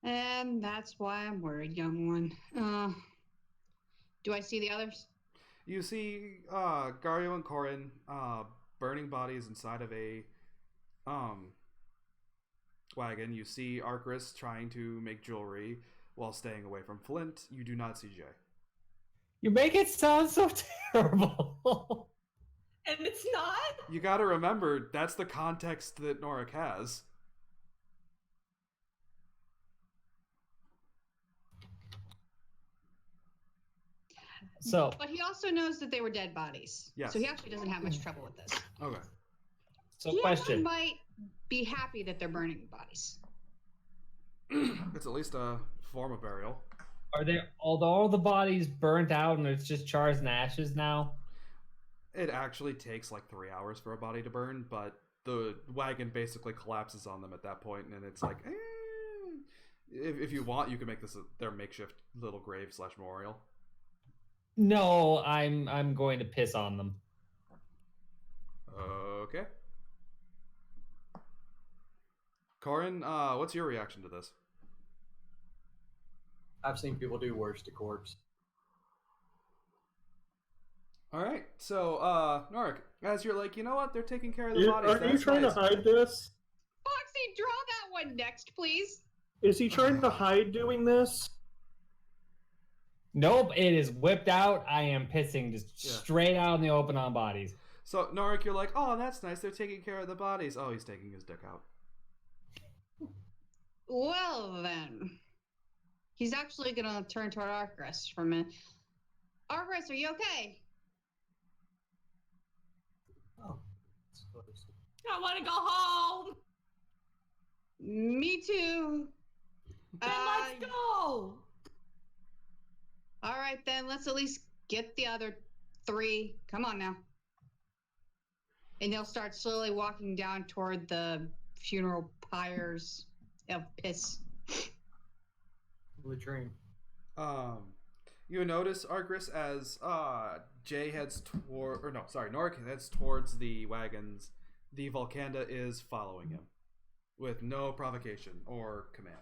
And that's why I'm worried, young one. Do I see the others? You see Gario and Corin burning bodies inside of a wagon. You see Arcris trying to make jewelry while staying away from Flint. You do not see Jay. You make it sound so terrible. And it's not? You gotta remember, that's the context that Norik has. So, But he also knows that they were dead bodies. Yes. So he actually doesn't have much trouble with this. Okay. He question. might be happy that they're burning bodies. It's at least a form of burial. Are there, although all the bodies burnt out and it's just chars and ashes now? It actually takes like 3 hours for a body to burn, but the wagon basically collapses on them at that point, and it's like, if you want, you can make this their makeshift little grave / memorial. No, I'm going to piss on them. Okay. Corin, what's your reaction to this? I've seen people do worse to corpse. All right, so Norik, as you're like, you know what, they're taking care of the bodies. Are you That's trying nice. to hide this? Foxy, draw that one next, please. Is he trying to hide doing this? Nope, it is whipped out. I am pissing just Yeah. straight out in the open on bodies. So Norik, you're like, oh, that's nice. They're taking care of the bodies. Oh, he's taking his dick out. Well, then. He's actually going to turn toward Arcris for a minute. Arcris, are you okay? Oh, it's close. I want to go home. Me too. Then let's go. All right, then let's at least get the other 3. Come on now. And they'll start slowly walking down toward the funeral pyres of piss. Latrine. You notice Arcris as Jay heads toward, or no, sorry, Norik heads towards the wagons. The Volcanda is following him with no provocation or command.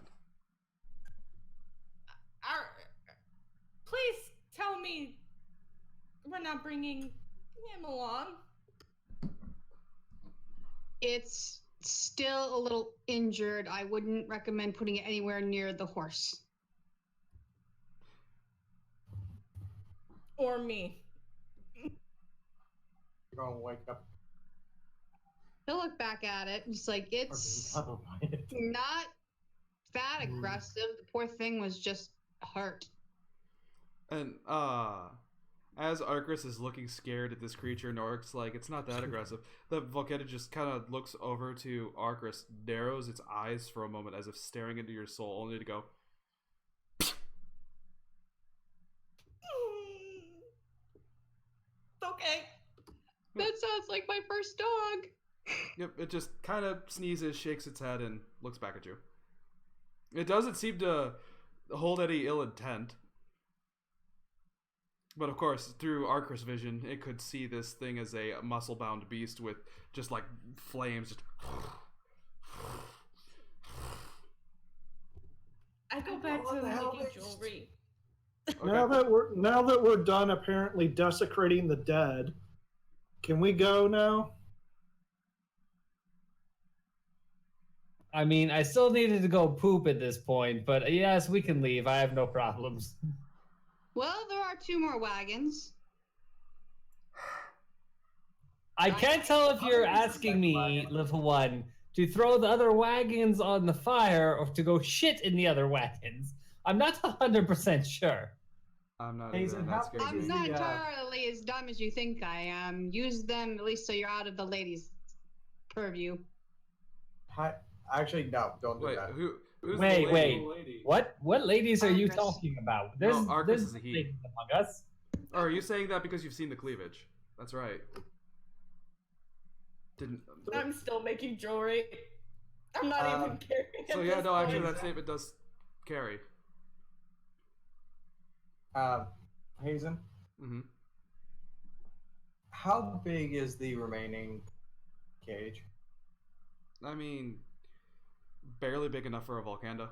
Please tell me we're not bringing him along. It's still a little injured. I wouldn't recommend putting it anywhere near the horse. Or me. You're gonna wake up. He'll look back at it. He's like, it's Or be it. not that aggressive. The poor thing was just hurt. And as Arcris is looking scared at this creature, Norik's like, it's not that aggressive. The Volcanda just kind of looks over to Arcris, narrows its eyes for a moment as if staring into your soul, only to go, Okay. That sounds like my first dog. yep, it just kind of sneezes, shakes its head, and looks back at you. It doesn't seem to hold any ill intent. But of course, through Arcris vision, it could see this thing as a muscle-bound beast with just like flames. Just... I go back What to the hell making is- jewelry. Okay. Now that we're done apparently desecrating the dead, can we go now? I mean, I still needed to go poop at this point, but yes, we can leave. I have no problems. Well, there are 2 more wagons. I can't tell if you're asking me, little one, to throw the other wagons on the fire or to go shit in the other wagons. I'm not 100% sure. I'm not Hazen, even how that scared. big I'm is not the, entirely as dumb as you think I am. Use them at least so you're out of the ladies' purview. Hi. Actually, no, don't do Wait, that. who's Wait, the lady? wait. What ladies are you Arcris. talking about? Arcris There's is a he. ladies among us. Or are you saying that because you've seen the cleavage? That's right. Didn't. I'm still making jewelry. I'm not even caring. So at yeah, this no, actually, point. that statement does carry. Hazen, Mm-hmm. how big is the remaining cage? I mean, barely big enough for a Volcanda.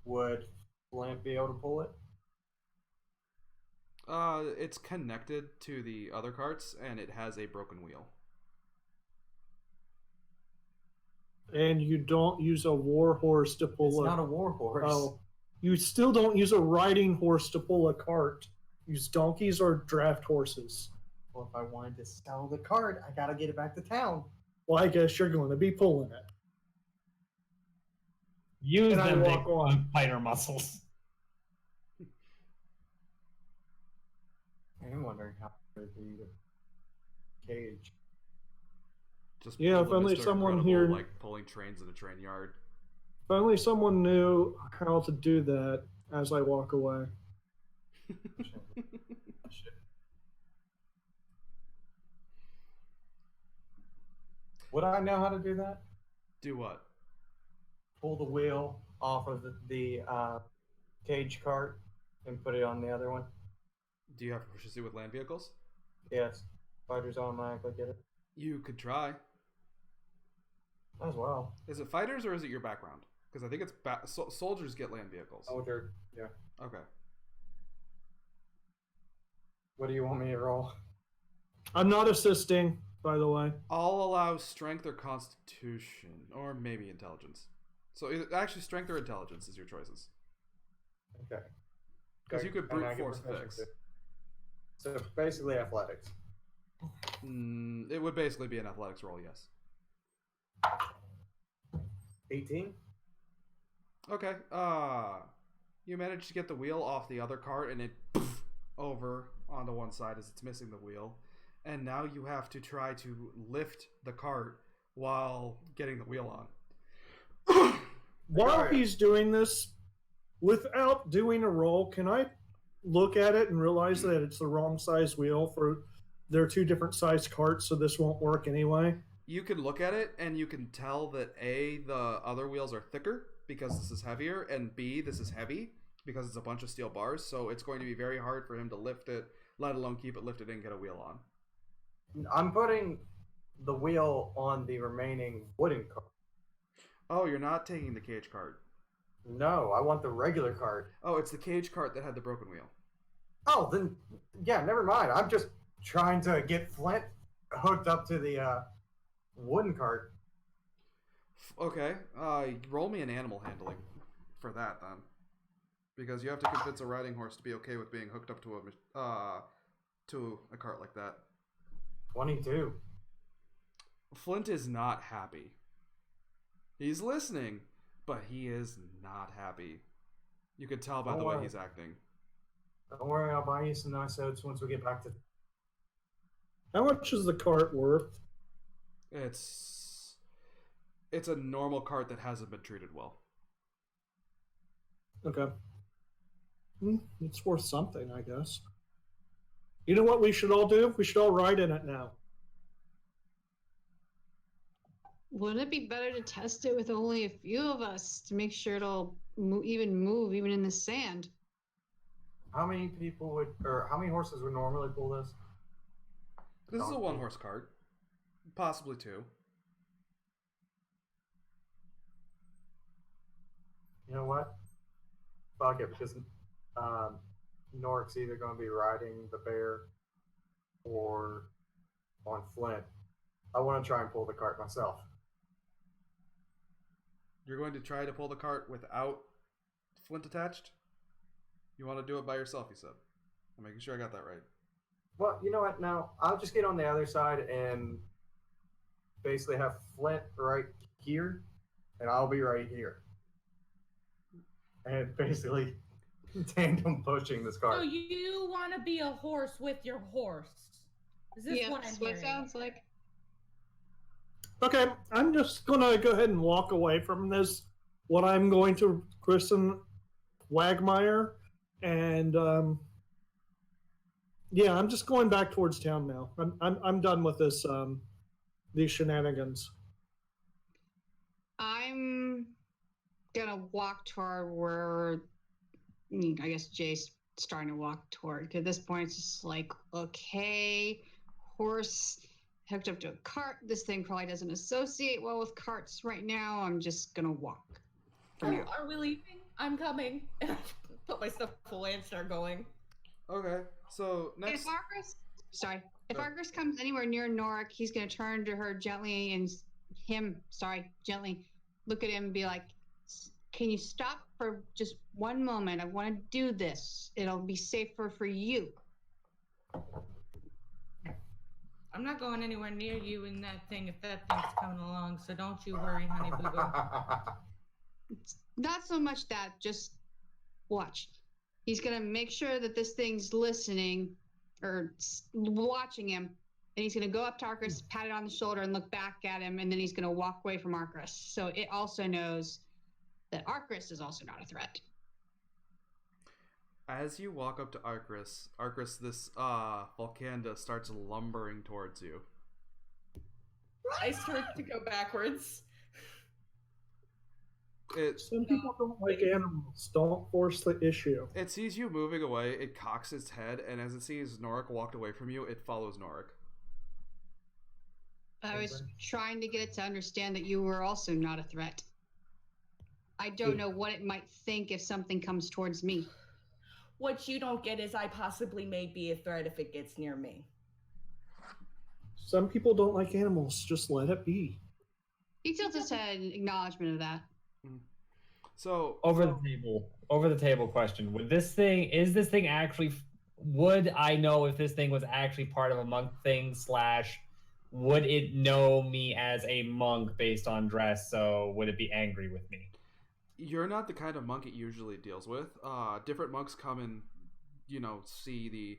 Would Flint be able to pull it? It's connected to the other carts, and it has a broken wheel. And you don't use a war horse to It's pull not a war horse. Oh, you still don't use a riding horse to pull a cart. Use donkeys or draft horses. Well, if I wanted to sell the cart, I gotta get it back to town. Well, I guess you're going to be pulling it. Use And I them walk big on. fighter muscles. I'm wondering how big the cage. Just Yeah, pull if the only Mr. someone Incredible, here- like pulling trains in a train yard. If only someone knew how to do that as I walk away. Would I know how to do that? Do what? Pull the wheel off of the cage cart and put it on the other one? Do you have proficiency with land vehicles? Yes. Fighters automatically get it. You could try. As well. Is it fighters or is it your background? Because I think it's soldiers get land vehicles. Soldier. Yeah. Okay. What do you want me to roll? I'm not assisting, by the way. I'll allow strength or constitution, or maybe intelligence. So actually, strength or intelligence is your choices. Okay. Because you could And I brute get force fix. proficiency. So basically athletics. It would basically be an athletics roll, yes. 18? Okay. You managed to get the wheel off the other cart, and it over onto one side as it's missing the wheel. And now you have to try to lift the cart while getting the wheel on. While Alright. he's doing this, without doing a roll, can I look at it and realize that it's the wrong size wheel for they're two different size carts, so this won't work anyway? You can look at it and you can tell that A, the other wheels are thicker because this is heavier, and B, this is heavy because it's a bunch of steel bars, so it's going to be very hard for him to lift it, let alone keep it lifted and get a wheel on. I'm putting the wheel on the remaining wooden cart. Oh, you're not taking the cage cart. No, I want the regular cart. Oh, it's the cage cart that had the broken wheel. Oh, then yeah, never mind. I'm just trying to get Flint hooked up to the wooden cart. Okay, roll me an animal handling for that then, because you have to convince a riding horse to be okay with being hooked up to a cart like that. 22. Flint is not happy. He's listening, but he is not happy. You can tell by the way he's acting. Don't worry, I'll buy you some nice oats once we get back to. How much is the cart worth? It's a normal cart that hasn't been treated well. Okay. It's worth something, I guess. You know what we should all do? We should all ride in it now. Wouldn't it be better to test it with only a few of us to make sure it'll move even in the sand? How many people would, or how many horses would normally pull this? This is a one-horse cart. Possibly two. You know what? Fuck it, because Norik's either going to be riding the bear or on Flint. I want to try and pull the cart myself. You're going to try to pull the cart without Flint attached? You want to do it by yourself, you said. I'm making sure I got that right. Well, you know what? Now, I'll just get on the other side and basically have Flint right here, and I'll be right here. And basically tandem pushing this cart. So you want to be a horse with your horse? Is this what I'm That's what it hearing? sounds like. Okay, I'm just gonna go ahead and walk away from this. What I'm going to christen Wagmire, and yeah, I'm just going back towards town now. I'm done with this these shenanigans. I'm gonna walk toward where I guess Jay's starting to walk toward. At this point, it's just like, okay, horse hooked up to a cart. This thing probably doesn't associate well with carts right now. I'm just gonna walk. From here. Are we leaving? I'm coming. And I put my stuff away and start going. Okay, so next... If Argus comes anywhere near Norik, he's gonna turn to her gently and gently look at him and be like, "Can you stop for just one moment? I want to do this. It'll be safer for you." I'm not going anywhere near you in that thing if that thing's coming along, so don't you worry, honey boo boo. It's not so much that, just watch. He's gonna make sure that this thing's listening or watching him, and he's gonna go up to Arcus, pat it on the shoulder, and look back at him, and then he's gonna walk away from Arcus. So it also knows that Arcus is also not a threat. As you walk up to Arcus, this Volcanda starts lumbering towards you. I start to go backwards. Some people don't like animals. Don't force the issue. It sees you moving away, it cocks its head, and as it sees Norik walked away from you, it follows Norik. I was trying to get it to understand that you were also not a threat. I don't know what it might think if something comes towards me. What you don't get is I possibly may be a threat if it gets near me. Some people don't like animals. Just let it be. He tilts his head in acknowledgement of that. So Over the table question. Would this thing actually, would I know if this thing was actually part of a monk thing / would it know me as a monk based on dress? So would it be angry with me? you're not the kind of monk it usually deals with. Different monks come and, see the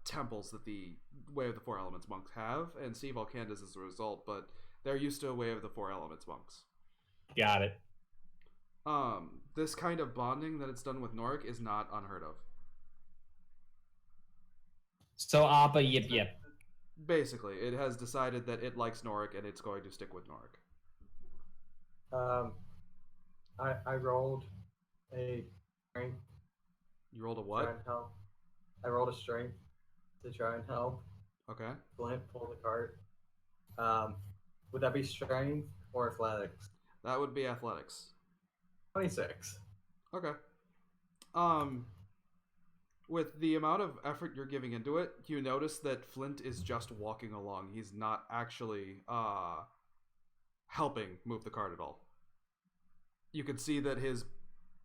temples that the Way of the Four Elements monks have, and see Volcandas as a result, but they're used to a Way of the Four Elements monks. Got it. This kind of bonding that it's done with Norik is not unheard of. So Appa, yip yip. Basically, it has decided that it likes Norik and it's going to stick with Norik. I rolled a strength You rolled a to try what? and help. I rolled a strength to try and help Okay. Flint pull the cart. Would that be strength or athletics? That would be athletics. 26. Okay. With the amount of effort you're giving into it, you notice that Flint is just walking along. He's not actually helping move the cart at all. You can see that his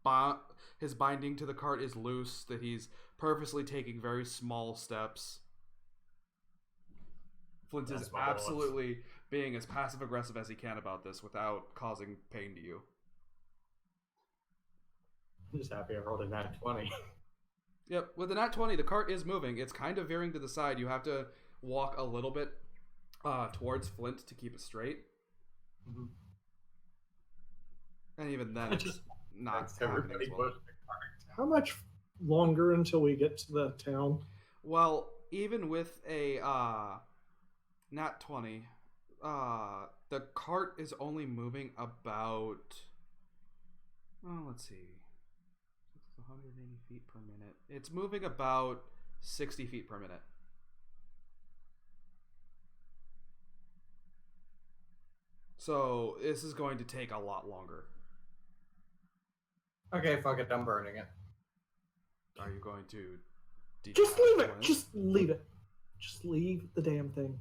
binding to the cart is loose, that he's purposely taking very small steps. Flint is That's marvelous. absolutely being as passive aggressive as he can about this without causing pain to you. I'm just happy I rolled a nat 20. Yep, with the nat 20, the cart is moving. It's kind of veering to the side. You have to walk a little bit towards Flint to keep it straight. Mhm. And even then, it's just not Thanks, happening everybody as well. pushed the cart. How much longer until we get to the town? Well, even with a nat 20, the cart is only moving about... Oh, let's see. 180 feet per minute. It's moving about 60 feet per minute. So this is going to take a lot longer. Okay, fuck it, I'm burning it. Are you going to Just detach leave it. Flint? Just leave it. Just leave the damn thing.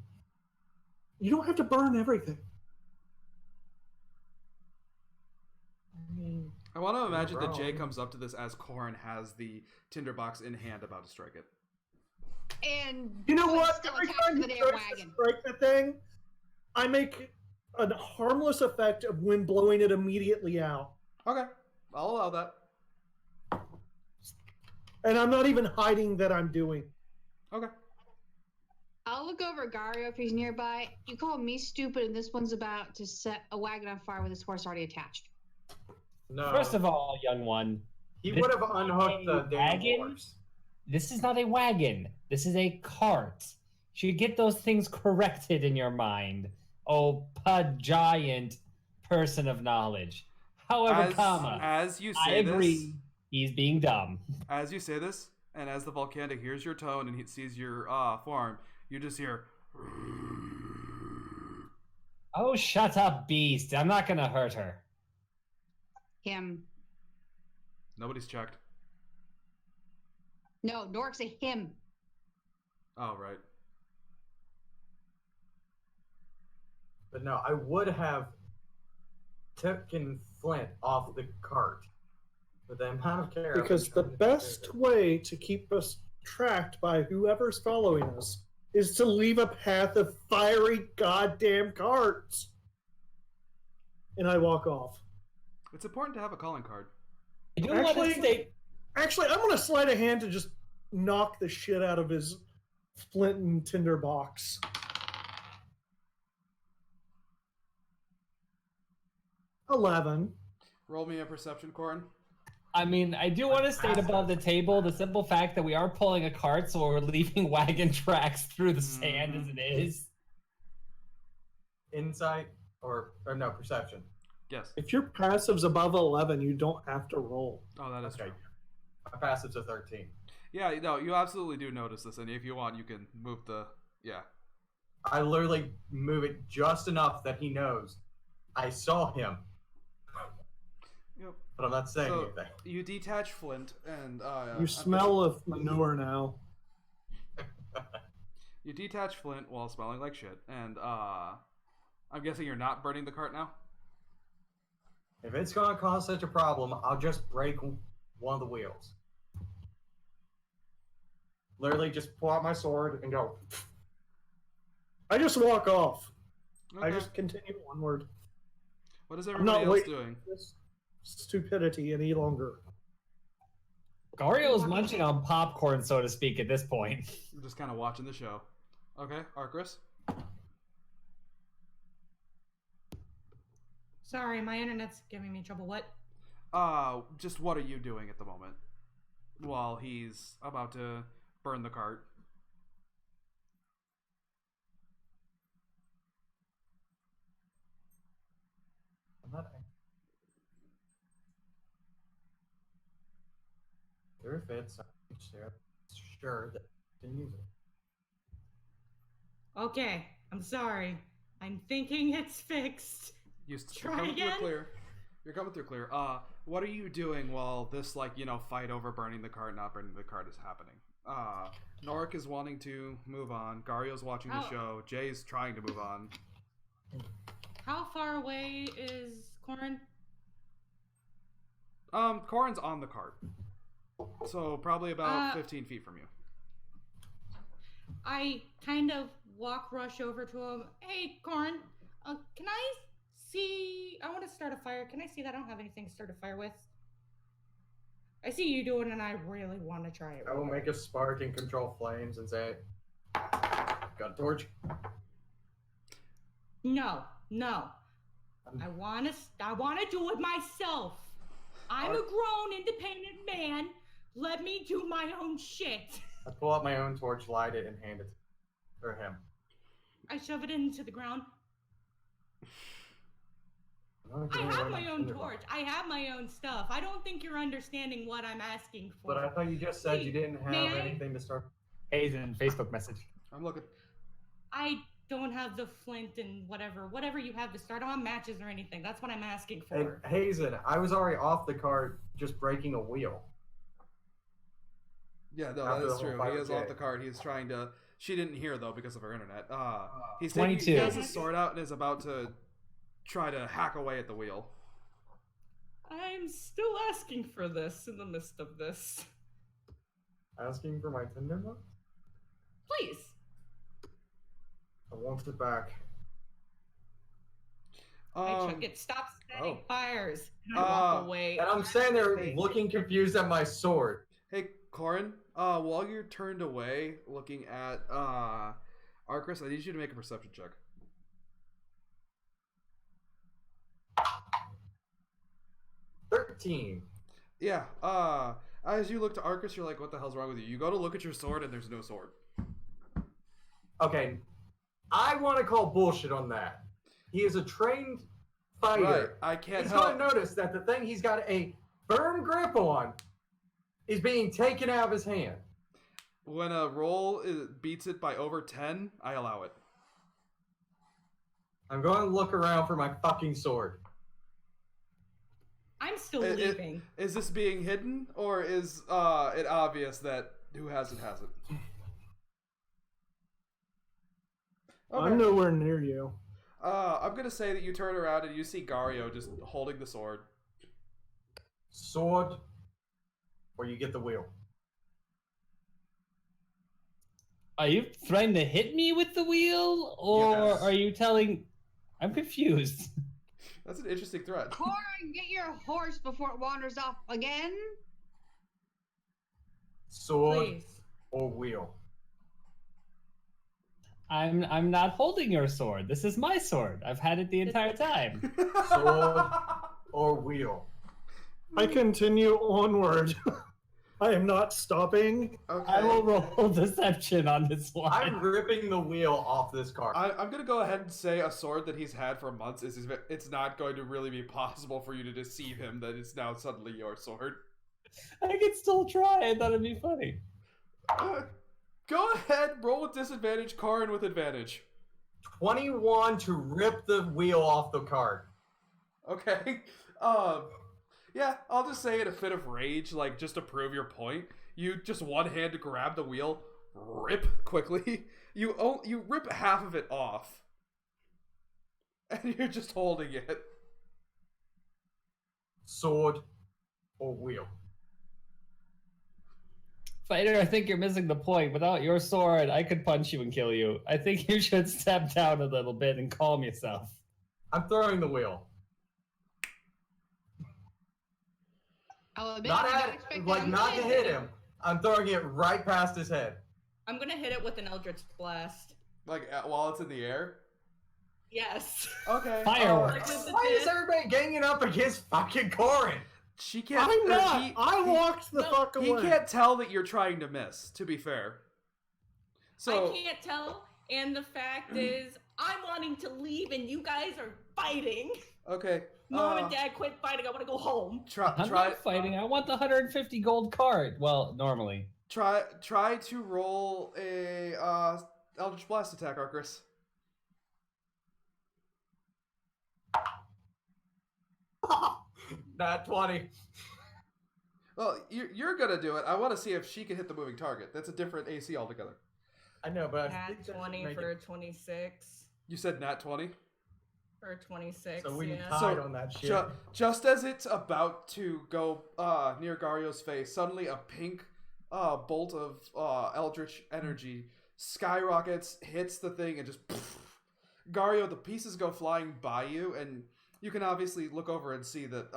You don't have to burn everything. I mean, I want to imagine that Jay wrong. comes up to this as Corrin has the tinderbox in hand about to strike it. And you know Flint's what? Still Every attached time to you the try damn to wagon. strike the thing, I make a harmless effect of when blowing it immediately out. Okay, I'll allow that. And I'm not even hiding that I'm doing. Okay. I'll look over at Gario if he's nearby. You call me stupid, and this one's about to set a wagon on fire with his horse already attached. No. First of all, young one, he this would have is unhooked the a damn wagon? horse. this is not a wagon. This is a cart. You should get those things corrected in your mind. Oh, giant person of knowledge. However, As you I say agree. this, He's being dumb. as you say this, and as the Volcanic hears your tone and he sees your form, you just hear. Oh, shut up, beast. I'm not gonna hurt her. Him. Nobody's checked. No, Norik's a him. Oh, right. But no, I would have taken Flint off the cart. But the amount of care. I've Because been the trying to best do- way to keep us tracked by whoever's following us is to leave a path of fiery goddamn carts. And I walk off. It's important to have a calling card. I do want to state. Actually, I'm gonna slide a hand to just knock the shit out of his flint and tinder box. $11. Roll me a perception, Corrin. I mean, I do want to state above the table the simple fact that we are pulling a cart, so we're leaving wagon tracks through the sand as it is. Insight or no perception. Yes. If your passive's above 11, you don't have to roll. Oh, that is Okay. true. My passive's a 13. Yeah, no, you absolutely do notice this, and if you want, you can move the. Yeah. I literally move it just enough that he knows I saw him, Yep. but I'm not saying So anything. you detach Flint, and You smell of manure now. You detach Flint while smelling like shit, and I'm guessing you're not burning the cart now. If it's gonna cause such a problem, I'll just break one of the wheels. Literally, just pull out my sword and go. I just walk off. I Okay. just continue onward. What is I'm everybody not else waiting doing? for this stupidity any longer. Gario's munching on popcorn, so to speak, at this point. I'm just kind of watching the show. Okay, Arcris. Sorry, my internet's giving me trouble. What? Just what are you doing at the moment? While he's about to burn the cart. I'm not. If it's sure that you can use it. Okay, I'm sorry. I'm thinking it's fixed. You're Try coming through again? clear. You're coming through clear. What are you doing while this, fight over burning the cart, not burning the cart is happening? Norik is wanting to move on. Gario's watching the Oh. show. Jay's trying to move on. How far away is Corin? Corin's on the cart. So probably about 15 feet from you. I kind of rush over to him. Hey, Corin, can I see? I want to start a fire. Can I see that? I don't have anything to start a fire with. I see you doing, and I really want to try it. I will make a spark and control flames and say, "Got a torch." No. I want to do it myself. I'm a grown, independent man. Let me do my own shit. I pull out my own torch, light it, and hand it to him. I shove it into the ground. I'm I not have doing my it own in the torch. I have my own stuff. I don't think you're understanding what I'm asking for. But I thought you just said you didn't have May I? anything to start. Hazen, Facebook message. I'm looking. I don't have the flint and whatever you have to start. I don't have matches or anything. That's what I'm asking for. And Hazen, I was already off the cart just breaking a wheel. Yeah, no, After that the is whole true. fight He with is off Jay. the cart. He's trying to. She didn't hear though because of her internet. He's 22. taking. He has his sword out and is about to try to hack away at the wheel. I'm still asking for this in the midst of this. Asking for my tinderbox? Please. I want it back. I chuck it. Stop setting oh. fires. And I walk away. And I'm standing there looking confused at my sword. Hey, Corin. While you're turned away, looking at Arcris, I need you to make a perception check. $13. Yeah. As you look to Arcris, you're like, "What the hell's wrong with you?" You go to look at your sword, and there's no sword. Okay, I want to call bullshit on that. He is a trained fighter. Right. I can't He's help. going to notice that the thing he's got a firm grip on is being taken out of his hand. When a roll beats it by over 10, I allow it. I'm going to look around for my fucking sword. I'm still It- leaving. Is this being hidden, or is it obvious that who has it has it? Okay. I'm nowhere near you. I'm gonna say that you turn around and you see Gario just holding the sword. Sword, or you get the wheel. Are you trying to hit me with the wheel, or Yes. are you telling? I'm confused. That's an interesting threat. Corin, get your horse before it wanders off again. Sword Please. or wheel. I'm not holding your sword. This is my sword. I've had it the entire time. Sword or wheel. I continue onward. I am not stopping. Okay. I will roll deception on this one. I'm ripping the wheel off this car. I'm gonna go ahead and say a sword that he's had for months it's not going to really be possible for you to deceive him that it's now suddenly your sword. I could still try. I thought it'd be funny. Go ahead, roll with disadvantage, Karin with advantage. 21 to rip the wheel off the cart. Okay. Yeah, I'll just say in a fit of rage, like just to prove your point, you just one hand to grab the wheel, rip quickly. You rip half of it off, and you're just holding it. Sword or wheel. Fighter, I think you're missing the point. Without your sword, I could punch you and kill you. I think you should step down a little bit and calm yourself. I'm throwing the wheel. I'll admit, Not I don't at, expect like that not to hit him. I'm throwing it right past his head. I'm gonna hit it with an Eldritch Blast. Like while it's in the air. Yes. Okay. Fireworks. Why is everybody ganging up against fucking Corin? She can't. I'm or not. I walked the No, fuck He away. can't tell that you're trying to miss. To be fair. So I can't tell, and the fact is, I'm wanting to leave, and you guys are fighting. okay. Mom and Dad quit fighting. I want to go home. Try I'm try not fighting. I want the 150 gold card. Well, normally. try to roll a Eldritch Blast attack, Arcris. Not 20. Well, you're gonna do it. I want to see if she can hit the moving target. That's a different AC altogether. I know, but I Nat think that should 20 make for it- 26. You said nat 20. For 26. So we yeah. tied on that shit. Just as it's about to go near Gario's face, suddenly a pink bolt of eldritch energy skyrockets, hits the thing, and just Gario, the pieces go flying by you, and you can obviously look over and see that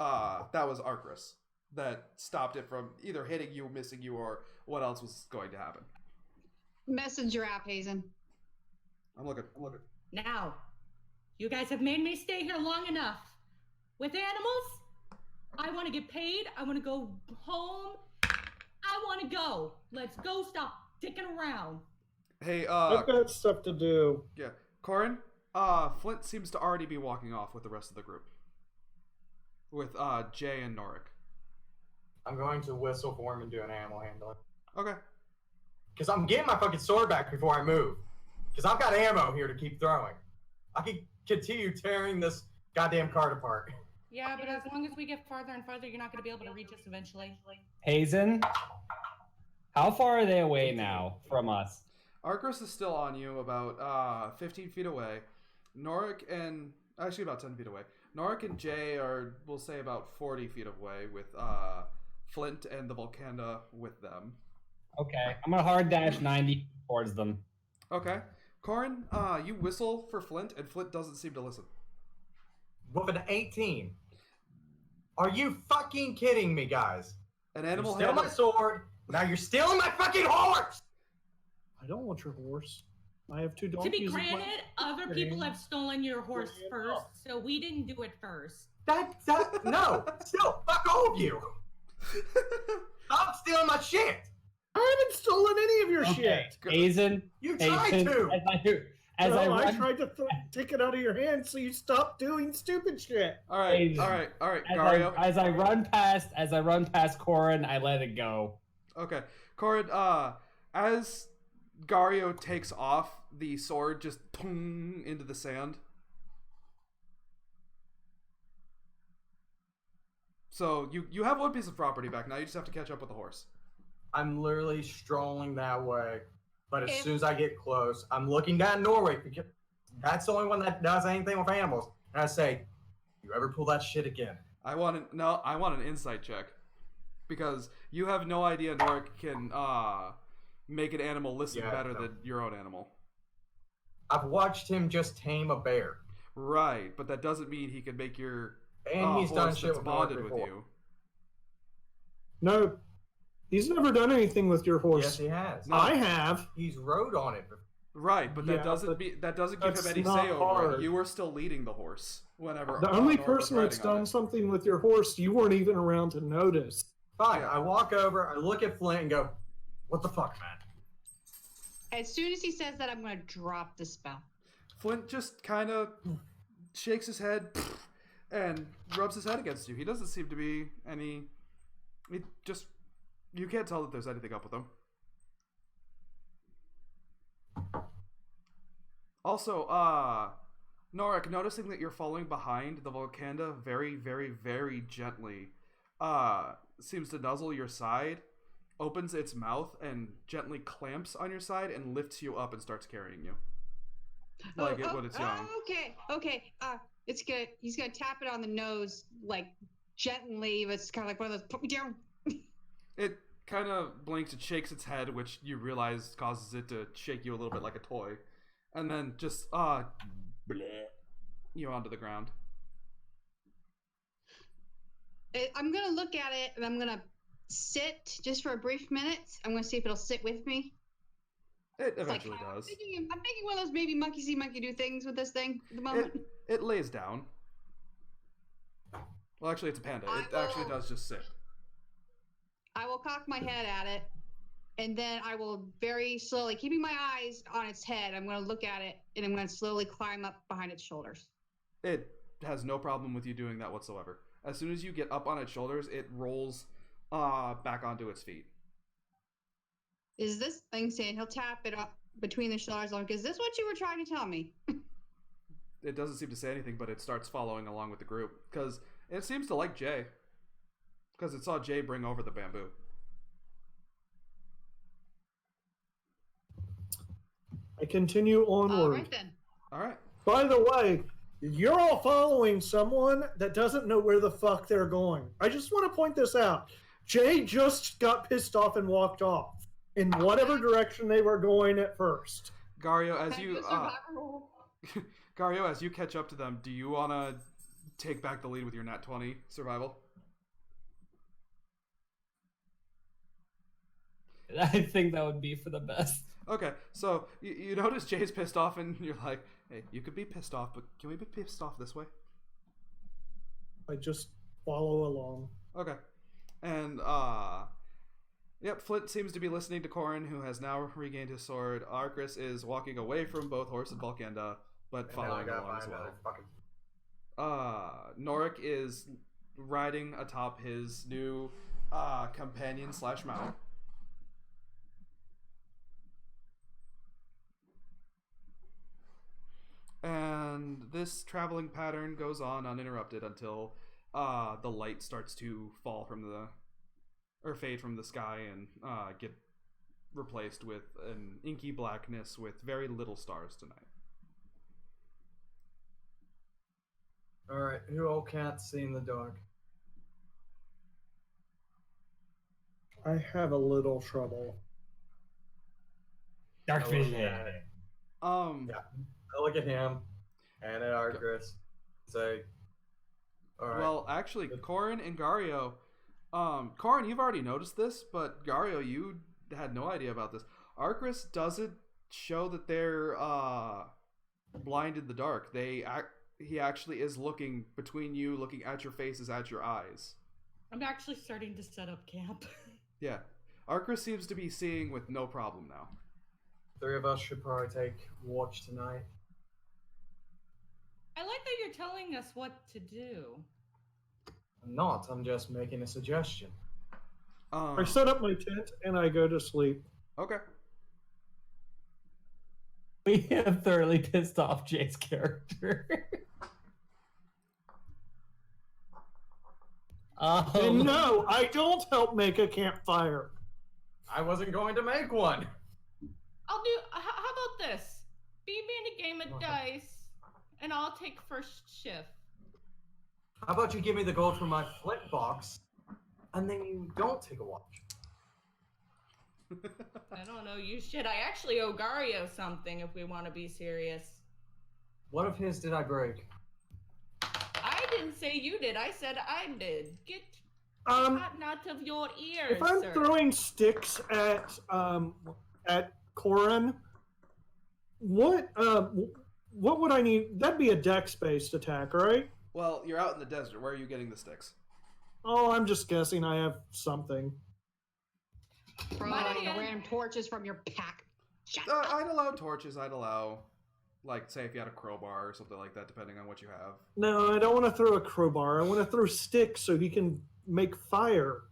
that was Arcris that stopped it from either hitting you, missing you, or what else was going to happen. Messenger app, Hazen. I'm looking. Now, you guys have made me stay here long enough. With animals, I want to get paid. I want to go home. I want to go. Let's go. Stop dicking around. Hey, I've got stuff to do. yeah, Corin. Flint seems to already be walking off with the rest of the group, with Jay and Norik. I'm going to whistle for him and do an animal handling. Okay. Because I'm getting my fucking sword back before I move. Because I've got ammo here to keep throwing. I can continue tearing this goddamn card apart. Yeah, but as long as we get farther and farther, you're not going to be able to reach us eventually. Hazen, how far are they away now from us? Arcris is still on you, about 15 feet away. Norik and actually about 10 feet away. Norik and Jay are, we'll say, about 40 feet away, with Flint and the Volcanda with them. Okay, I'm gonna hard dash 90 towards them. Okay, Corin, you whistle for Flint, and Flint doesn't seem to listen. With an 18. Are you fucking kidding me, guys? An You animal steal handler. my sword. Now you're stealing my fucking horse. I don't want your horse. I have two To donkeys. be in my- granted, other people have stolen your horse first, so we didn't do it first. No. Still, fuck all of you. Stop stealing my shit. I haven't stolen any of your Okay, shit. Hazen, You tried Hazen, to. as I No, I run, tried to take it out of your hand so you stop doing stupid shit. All right, Hazen. all right, as Gario. as I run past Corin, I let it go. Okay, Corin. As Gario takes off, the sword just pung into the sand. So you have one piece of property back now. You just have to catch up with the horse. I'm literally strolling that way. But as If- soon as I get close, I'm looking down Norway because that's the only one that does anything with animals. And I say, you ever pull that shit again? I want an insight check, because you have no idea Norik can make an animal listen Yeah, better no. than your own animal. I've watched him just tame a bear. Right, but that doesn't mean he can make your And he's done horse shit that's with bonded Norway with before. you. No, he's never done anything with your horse. Yes, he has. No. I have. He's rode on it before. Right, but that Yeah, doesn't but give him any not say over hard. it. You were still leading the horse whenever. The only Norik was person that's riding on done it. something with your horse, you weren't even around to notice. Fine. Yeah. I walk over, I look at Flint and go, what the fuck, man? As soon as he says that, I'm going to drop the spell. Flint just kind of shakes his head and rubs his head against you. He doesn't seem to be any. You can't tell that there's anything up with him. Also, Norik, noticing that you're falling behind, the Volcanda very, very, very gently seems to nuzzle your side, opens its mouth, and gently clamps on your side and lifts you up and starts carrying you. Like it when it's young. Okay. It's good. He's gonna tap it on the nose, like gently. But it's kind of like one of those. Put me down. It kind of blinks, it shakes its head, which you realize causes it to shake you a little bit like a toy. And then just, bleh, you onto the ground. I'm gonna look at it and I'm gonna sit just for a brief minute. I'm gonna see if it'll sit with me. It It's like, eventually does. I'm thinking one of those maybe monkey see, monkey do things with this thing at the moment. It lays down. Well, actually, it's a panda. It actually does just sit. I will cock my head at it, and then I will very slowly, keeping my eyes on its head, I'm going to look at it, and I'm going to slowly climb up behind its shoulders. It has no problem with you doing that whatsoever. As soon as you get up on its shoulders, it rolls back onto its feet. Is this thing saying he'll tap it up between the shoulders? Like, is this what you were trying to tell me? It doesn't seem to say anything, but it starts following along with the group because it seems to like Jay. Because it saw Jay bring over the bamboo. I continue onward. All right then. All right. By the way, you're all following someone that doesn't know where the fuck they're going. I just want to point this out. Jay just got pissed off and walked off in whatever direction they were going at first. Gario, as Can I you do a survivor roll? Gario, as you catch up to them, do you want to take back the lead with your nat 20 survival? I think that would be for the best. Okay, so you notice Jay's pissed off, and you're like, "Hey, you could be pissed off, but can we be pissed off this way?" I just follow along. Okay, and yep, Flint seems to be listening to Corin, who has now regained his sword. Arcris is walking away from both Horse and Volkenda, but And now I following gotta along as find well. another fucking. Norik is riding atop his new companion / mount. And this traveling pattern goes on uninterrupted until the light starts to fall from or fade from the sky and get replaced with an inky blackness with very little stars tonight. Alright, who all can't see in the dark? I have a little trouble. Dark Oh, vision. yeah. Yeah. I look at him and at Arcris. Say, alright. Well, actually, Corin and Gario. Corin, you've already noticed this, but Gario, you had no idea about this. Arcris doesn't show that they're blind in the dark. He actually is looking between you, looking at your faces, at your eyes. I'm actually starting to set up camp. Yeah. Arcris seems to be seeing with no problem now. 3 of us should probably take watch tonight. I like that you're telling us what to do. I'm not, I'm just making a suggestion. I set up my tent and I go to sleep. Okay. We have thoroughly pissed off Jay's character. And no, I don't help make a campfire. I wasn't going to make one! I'll do. How about this? Beat me in a game of dice, and I'll take first shift. How about you give me the gold for my flint box, and then you don't take a watch? I don't know. You should. I actually owe Gario something if we want to be serious. What of his did I break? I didn't say you did. I said I did. Get cotton out of your ears, If I'm sir. throwing sticks at Corin, what would I need? That'd be a dex-based attack, right? Well, you're out in the desert. Where are you getting the sticks? Oh, I'm just guessing. I have something. Throwing idea. random torches from your pack. Shut I'd allow torches. I'd allow, like, say if you had a crowbar or something like that, depending on what you have. No, I don't want to throw a crowbar. I want to throw sticks so he can make fire.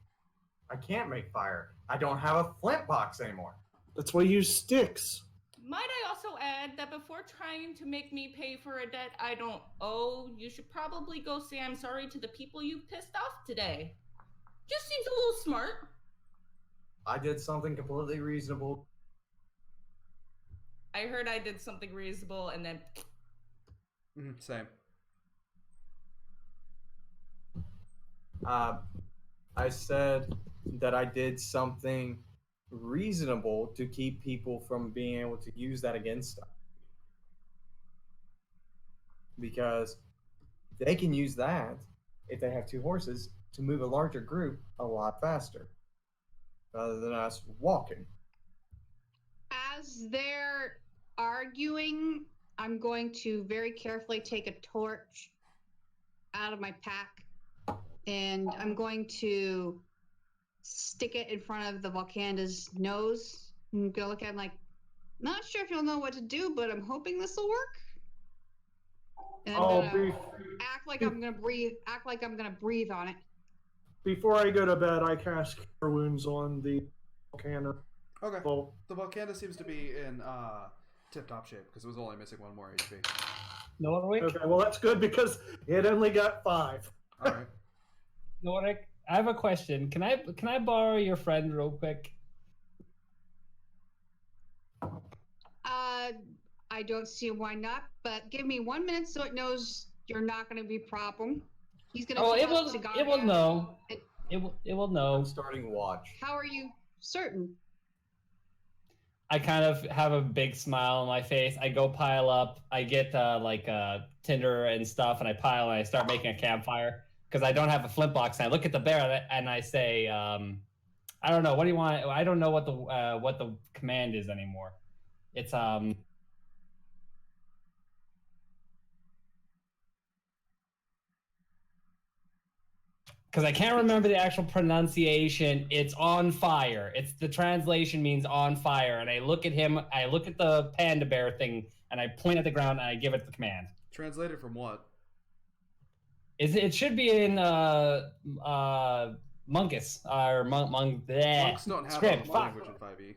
I can't make fire. I don't have a flint box anymore. That's why you use sticks. Might I also add that before trying to make me pay for a debt I don't owe, you should probably go say I'm sorry to the people you pissed off today. Just seems a little smart. I did something completely reasonable. I heard I did something reasonable and then Same. I said that I did something reasonable to keep people from being able to use that against us. Because they can use that, if they have 2 horses, to move a larger group a lot faster. Rather than us walking. As they're arguing, I'm going to very carefully take a torch out of my pack, and I'm going to stick it in front of the Volcanda's nose. I'm gonna look at him like, not sure if you'll know what to do, but I'm hoping this will work. And I'm Oh, gonna act like I'm gonna breathe. Act like I'm gonna breathe on it. before I go to bed, I cast Cure Wounds on the volcano. Okay. Well, The Volcanda seems to be in tip-top shape because it was only missing 1 more HP. Norwick, okay, well that's good because it only got 5. All right. Norwick, I have a question. Can I borrow your friend real quick? I don't see why not, but give me 1 minute so it knows you're not going to be a problem. He's going to. Oh, it tell will. Tagaya- It will know. It will know. I'm starting watch. How are you certain? I kind of have a big smile on my face. I go pile up. I get tinder and stuff, and I pile and I start making a campfire because I don't have a flint box. And I look at the bear and I say, I don't know. What do you want? I don't know what the command is anymore. It's because I can't remember the actual pronunciation. It's on fire. It's the translation means on fire. And I look at him, I look at the panda bear thing, and I point at the ground and I give it the command. Translated from what? It should be in Monkus or Monks don't have script. a Fuck. language in 5e.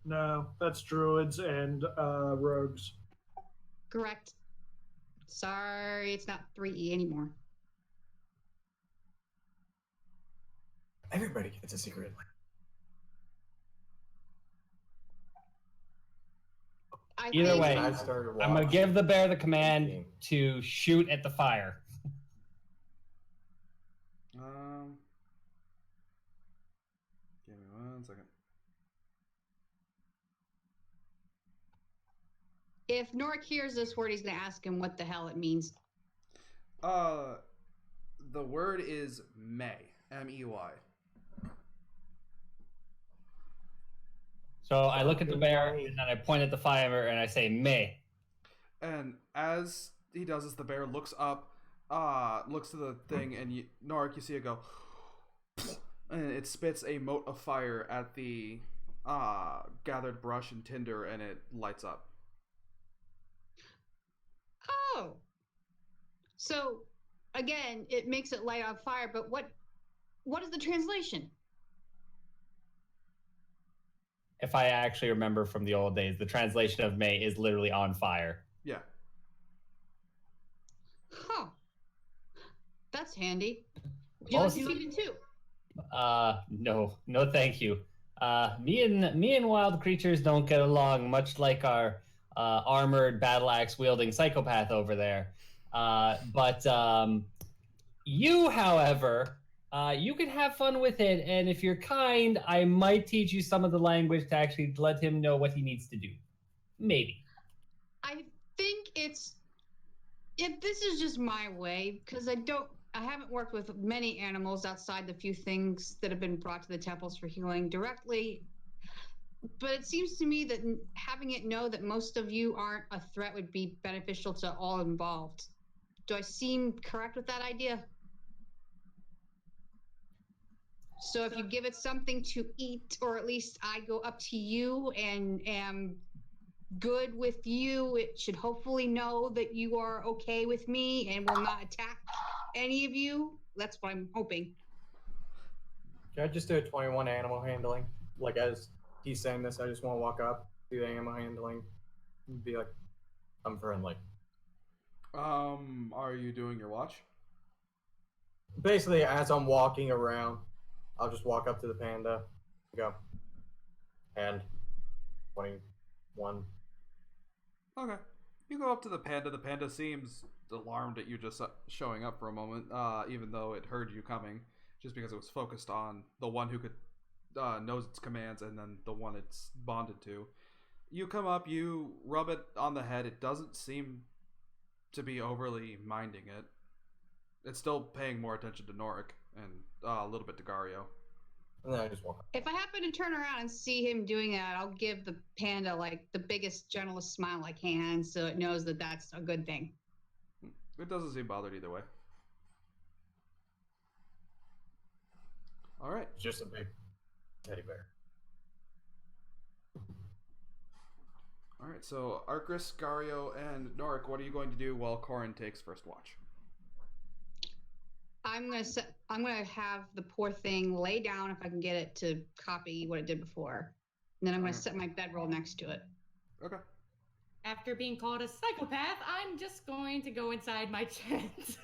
No, that's druids and rogues. Correct. Sorry, it's not 3E anymore. Everybody gets a secret. Either way, I started watch. I'm gonna give the bear the command to shoot at the fire. Give me 1 second. If Norik hears this word, he's going to ask him what the hell it means. The word is May. M-E-Y. So I look at the bear and then I point at the fire and I say, "May." And as he does this, the bear looks up, looks to the thing, and Norik, you see it go, and it spits a mote of fire at the gathered brush and tinder, and it lights up. Oh. So, again, it makes it light on fire, but what is the translation? If I actually remember from the old days, the translation of May is literally on fire. Yeah. Huh. That's handy. Would you like to feed it too? No, thank you. Me and wild creatures don't get along, much like our armored battle axe wielding psychopath over there. But you, however, you can have fun with it, and if you're kind, I might teach you some of the language to actually let him know what he needs to do. Maybe. I think this is just my way, because I haven't worked with many animals outside the few things that have been brought to the temples for healing directly. But it seems to me that having it know that most of you aren't a threat would be beneficial to all involved. Do I seem correct with that idea? So if you give it something to eat, or at least I go up to you and am good with you, it should hopefully know that you are okay with me and will not attack any of you. That's what I'm hoping. Can I just do a 21 animal handling? Like, as he's saying this, I just want to walk up, do the animal handling, and be like, I'm friendly. Are you doing your watch? Basically, as I'm walking around, I'll just walk up to the panda, go, and 21. Okay. You go up to the panda. The panda seems alarmed at you just showing up for a moment, even though it heard you coming, just because it was focused on the one who could knows its commands and then the one it's bonded to. You come up, you rub it on the head. It doesn't seem to be overly minding it. It's still paying more attention to Norik and a little bit to Gario. And then I just walk up. If I happen to turn around and see him doing that, I'll give the panda like the biggest, gentlest smile I can, so it knows that that's a good thing. It doesn't seem bothered either way. All right. It's just a big teddy bear. All right. So Arcris, Gario, and Norik, what are you going to do while Corin takes first watch? I'm gonna have the poor thing lay down if I can get it to copy what it did before. And then I'm gonna Okay. set my bedroll next to it. Okay. After being called a psychopath, I'm just going to go inside my tent.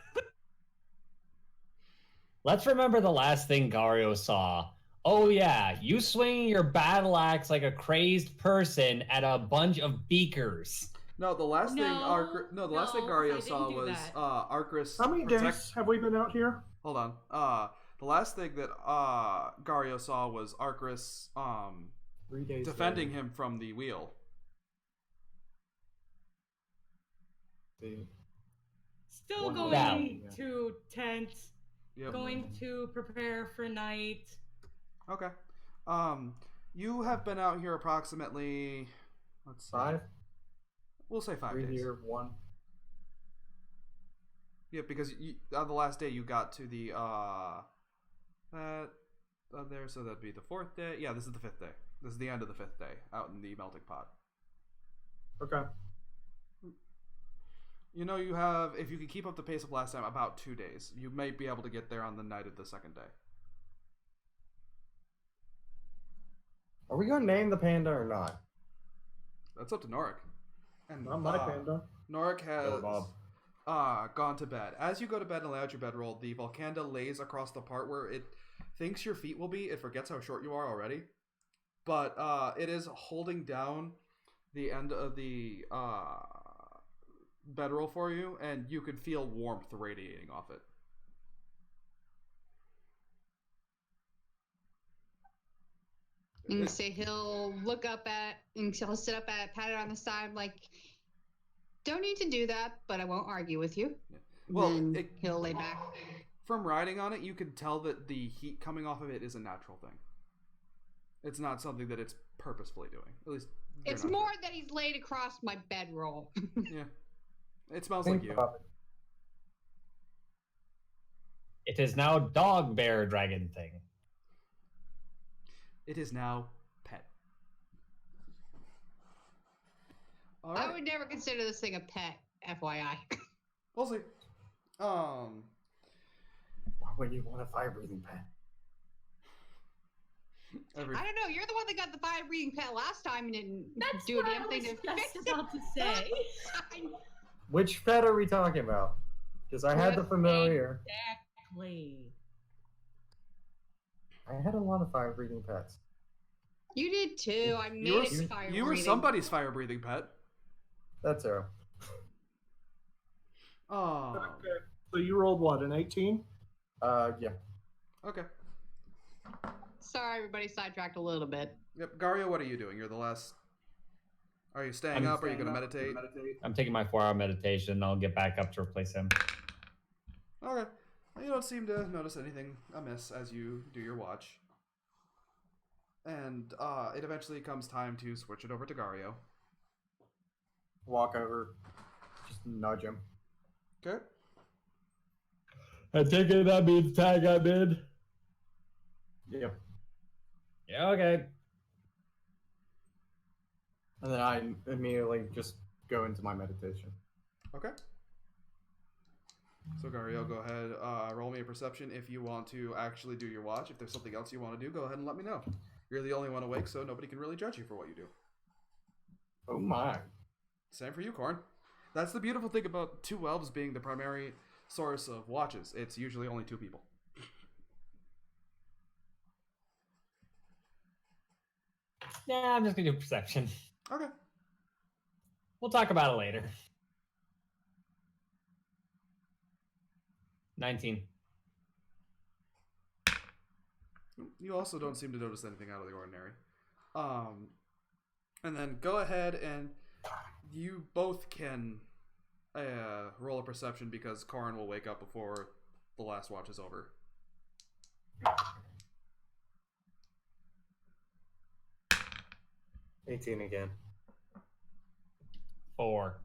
Let's remember the last thing Gario saw. Oh yeah, you swinging your battle axe like a crazed person at a bunch of beakers. No, the last thing No, the last thing no, Gario I saw didn't do was that. Arcris. How many days have we been out here? Hold on. The last thing that Gario saw was Arcris 3 days. defending him from the wheel. The Still One going down. to tent, Yep. going to prepare for night. Okay. You have been out here approximately, let's see. 5. We'll say 5 3 days. here, 1. Yeah, because on the last day you got to the there, so that'd be the 4th day. Yeah, this is the 5th day. This is the end of the 5th day out in the melting pot. Okay. You know, you have, if you can keep up the pace of last time, about 2 days. You might be able to get there on the night of the 2nd day. Are we going to name the panda or not? That's up to Norik. And Not my panda. Norik has Bob. gone to bed. As you go to bed and lay out your bedroll, the Volcanda lays across the part where it thinks your feet will be. It forgets how short you are already. But it is holding down the end of the bedroll for you, and you can feel warmth radiating off it. And say he'll look up at, and he'll sit up at, pat it on the side, like, don't need to do that, but I won't argue with you. Yeah. Well, Then he'll lay back. from riding on it, you can tell that the heat coming off of it is a natural thing. It's not something that it's purposefully doing. At least you're It's not more that he's laid across my bedroll. sure. Yeah, it smells like you. It is now dog bear dragon thing. It is now pet. All I right, would never consider this thing a pet, FYI. we'll see. Why would you want a fire-breathing pet? Every I don't know. You're the one that got the fire breathing pet last time and didn't That's do a what I damn thing was to just fix it. about to say. Which pet are we talking about? Because I had the familiar. Exactly. I had a lot of fire-breathing pets. You did too. I made you were, it fire you were breathing. somebody's fire breathing pet. That's Arrow. Oh, Okay. So you rolled what, an 18? Yeah. okay. Sorry, everybody sidetracked a little bit. Yep, Gario, what are you doing? You're the last. Are you staying I'm up? Are you going to meditate? I'm taking my 4-hour meditation. I'll get back up to replace him. Okay. You don't seem to notice anything amiss as you do your watch. And it eventually comes time to switch it over to Gario. Walk over. Just nudge him. Okay. I take it that means tag I'm in. Yep. Yeah, okay. And then I immediately just go into my meditation. Okay. So Gario, go ahead. Roll me a perception if you want to actually do your watch. If there's something else you want to do, go ahead and let me know. You're the only one awake, so nobody can really judge you for what you do. Oh my. Same for you, Corn. That's the beautiful thing about two elves being the primary source of watches. It's usually only two people. Yeah, I'm just gonna do perception. Okay. We'll talk about it later. 19. You also don't seem to notice anything out of the ordinary. And then go ahead and you both can roll a perception because Corin will wake up before the last watch is over. 18 again. 4.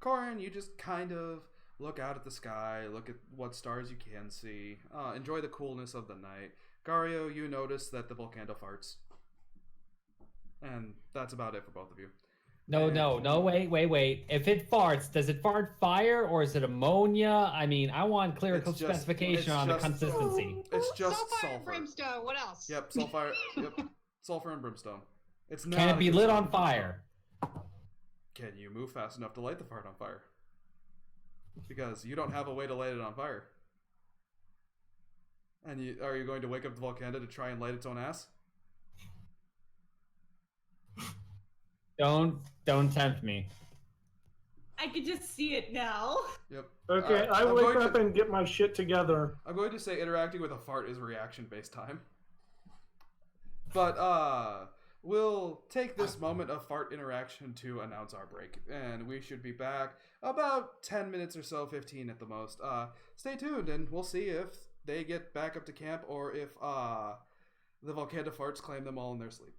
Corin, you just kind of look out at the sky, look at what stars you can see, enjoy the coolness of the night. Gario, you notice that the Volcando farts. And that's about it for both of you. No, wait. If it farts, does it fart fire or is it ammonia? I mean, I want clerical It's just- specification it's on the just- consistency. It's just Sulfur and sulfur. brimstone. What else? Yep, sulfur. Yep, sulfur and brimstone. It's not Can it a be good lit sulfur on and brimstone. fire? Can you move fast enough to light the fart on fire? Because you don't have a way to light it on fire. And are you going to wake up the Volcanda to try and light its own ass? Don't tempt me. I could just see it now. Yep. Okay, Alright, I I'm wake going up to- and get my shit together. I'm going to say interacting with a fart is reaction-based time. But, we'll take this moment of fart interaction to announce our break. And we should be back about 10 minutes or so, 15 at the most. Stay tuned, and we'll see if they get back up to camp or if, the Volcanda farts claim them all in their sleep.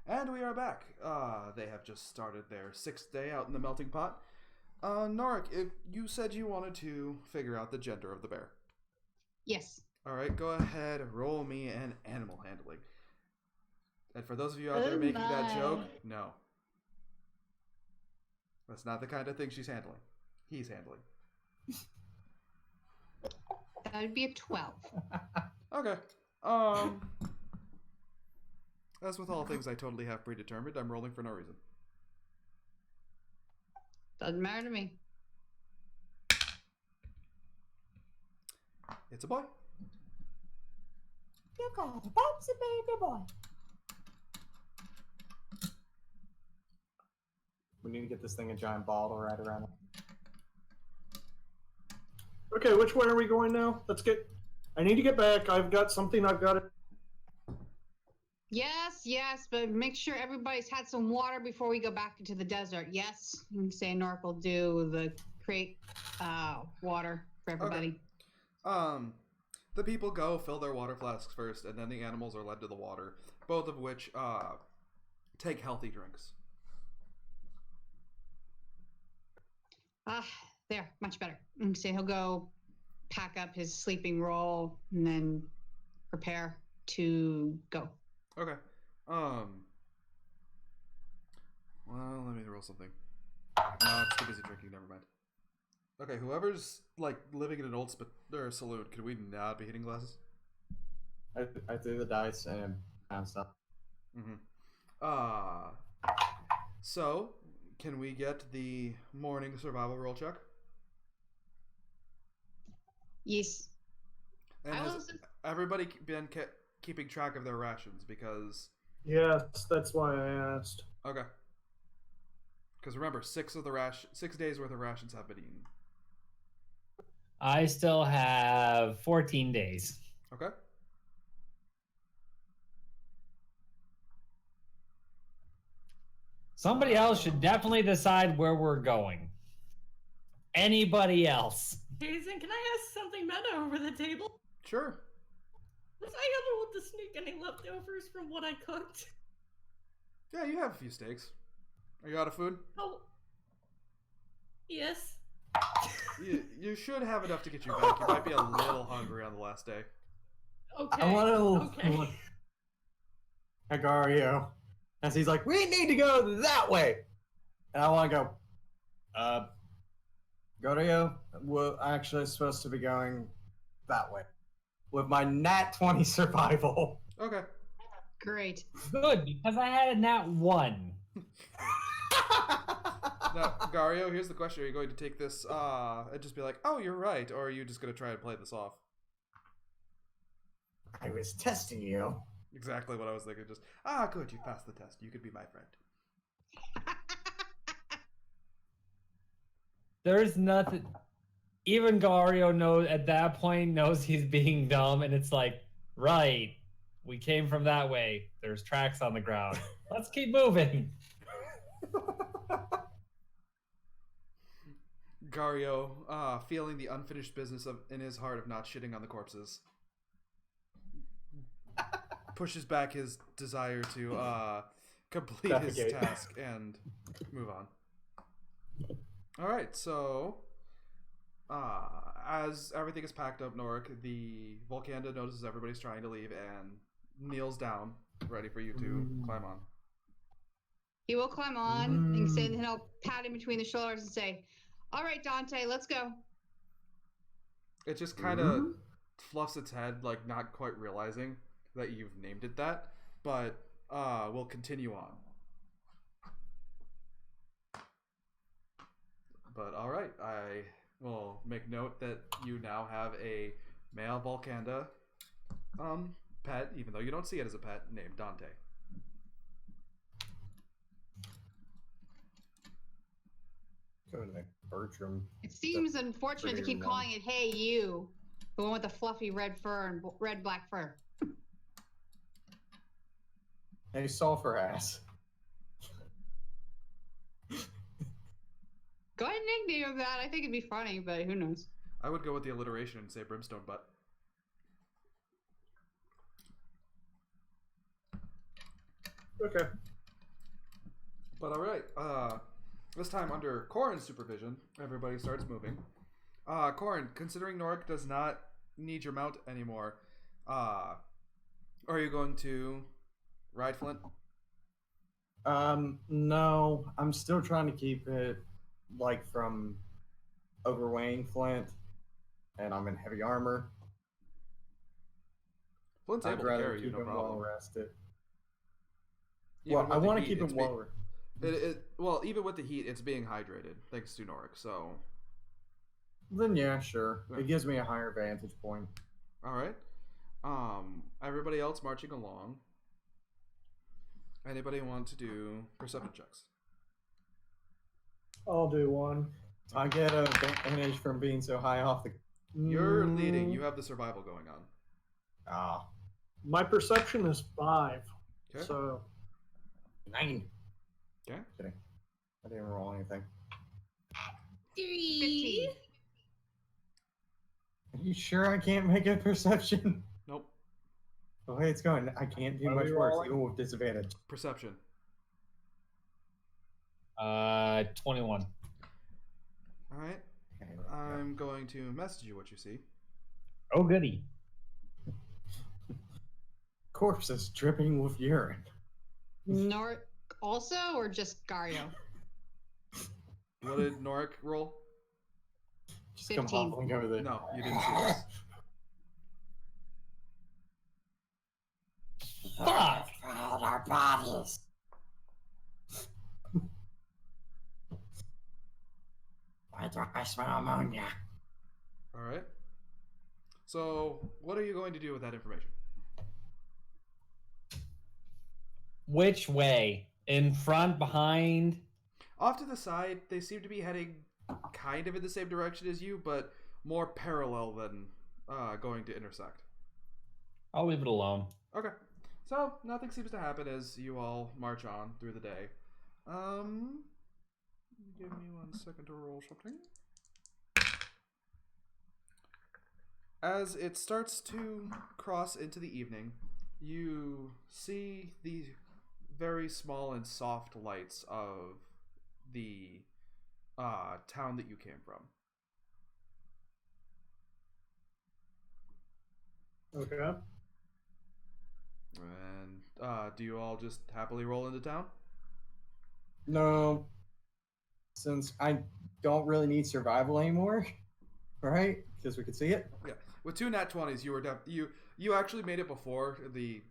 And we are back. They have just started their 6th day out in the melting pot. Norik, if you said you wanted to figure out the gender of the bear. Yes. Alright, go ahead, roll me an animal handling. And for those of you out there Oh making that my. joke, no. That's not the kind of thing she's handling. He's handling. That would be a 12. Okay. As with all things I totally have predetermined, I'm rolling for no reason. Doesn't matter to me. It's a boy. You got a bouncy baby boy. We need to get this thing a giant ball to ride around. Okay, which way are we going now? Let's get. I need to get back. I've got something I've got to. Yes, but make sure everybody's had some water before we go back into the desert. Yes, you can say Nork will do the create water for everybody. The people go fill their water flasks first, and then the animals are led to the water, both of which take healthy drinks. There, much better. You can say he'll go pack up his sleeping roll and then prepare to go. Okay. Well, let me roll something. No, it's too busy drinking. Never mind. Okay, whoever's like living in an old saloon, could we not be hitting glasses? I threw the dice and found stuff. So can we get the morning survival roll check? Yes. And I has was- everybody been keeping track of their rations? Because Yes, that's why I asked. okay. Because remember, 6 days worth of rations have been eaten. I still have 14 days. Okay. Somebody else should definitely decide where we're going. Anybody else? Jason, can I ask something meta over the table? Sure. Was I able to sneak any leftovers from what I cooked? Yeah, you have a few steaks. Are you out of food? Oh. Yes. You should have enough to get you back. You might be a little hungry on the last day. Okay. I want to. Okay. Agario. And he's like, we need to go that way. And I want to go, Gorio, we're actually supposed to be going that way. With my nat 20 survival. Okay. Great. Good, because I had a nat 1. Now, Gario, here's the question. Are you going to take this and just be like, oh, you're right? Or are you just going to try and play this off? I was testing you. Exactly what I was thinking. Just, good, you passed the test. You could be my friend. There's nothing. Even Gario knows at that point knows he's being dumb, and it's like, right, we came from that way. There's tracks on the ground. Let's keep moving. Gario, feeling the unfinished business in his heart of not shitting on the corpses, pushes back his desire to complete his Defecate. task and move on. All right, so as everything is packed up, Norik, the Volcanda notices everybody's trying to leave and kneels down, ready for you to climb on. He will climb on and say, and then he'll pat him between the shoulders and say, all right, Dante, let's go. It just kind of fluffs its head, like not quite realizing that you've named it that, but we'll continue on. But all right, I will make note that you now have a male Volcanda pet, even though you don't see it as a pet, named Dante. Go to the Bertram. It seems unfortunate to pretty keep dumb. calling it Hey You, the one with the fluffy red fur and red black fur. Hey, sulfur ass. Go ahead and nickname him that. I think it'd be funny, but who knows? I would go with the alliteration and say Brimstone Butt. Okay. But all right. This time under Corin's supervision, everybody starts moving. Corin, considering Norik does not need your mount anymore, are you going to ride Flint? No, I'm still trying to keep it like from overweighing Flint, and I'm in heavy armor. Flint's I'd able to rather carry you, keep no him well problem. rested. Even Well, I with the want to heat, keep him it's well. well, even with the heat, it's being hydrated thanks to Norik. So, Then yeah, sure. Yeah. It gives me a higher vantage point. all right. Everybody else marching along. Anybody want to do perception checks? I'll do one. I get a advantage from being so high off the. You're leading. You have the survival going on. Ah, My perception is 5. Okay. So 9. Okay. Kidding. I didn't roll anything. 15. Are you sure I can't make a perception? Nope. The way it's going, I can't do Are much we worse, rolling? even with disadvantage. Perception. 21. All right. Okay, I'm going to message you what you see. Oh, goody. Corpses dripping with urine. Norik also, or just Gario? What did Norik roll? Just come 15. hobbling over there. No, you didn't see this. Fuck! Found our bodies. Why do I smell ammonia? All right. So, what are you going to do with that information? Which way? In front, behind? Off to the side, they seem to be heading kind of in the same direction as you, but more parallel than going to intersect. I'll leave it alone. Okay. So, nothing seems to happen as you all march on through the day. Give me 1 second to roll something. As it starts to cross into the evening, you see the very small and soft lights of the town that you came from. okay. And do you all just happily roll into town? No, since I don't really need survival anymore, right? Because we could see it. Yeah. With 2 nat 20s, you were you actually made it before the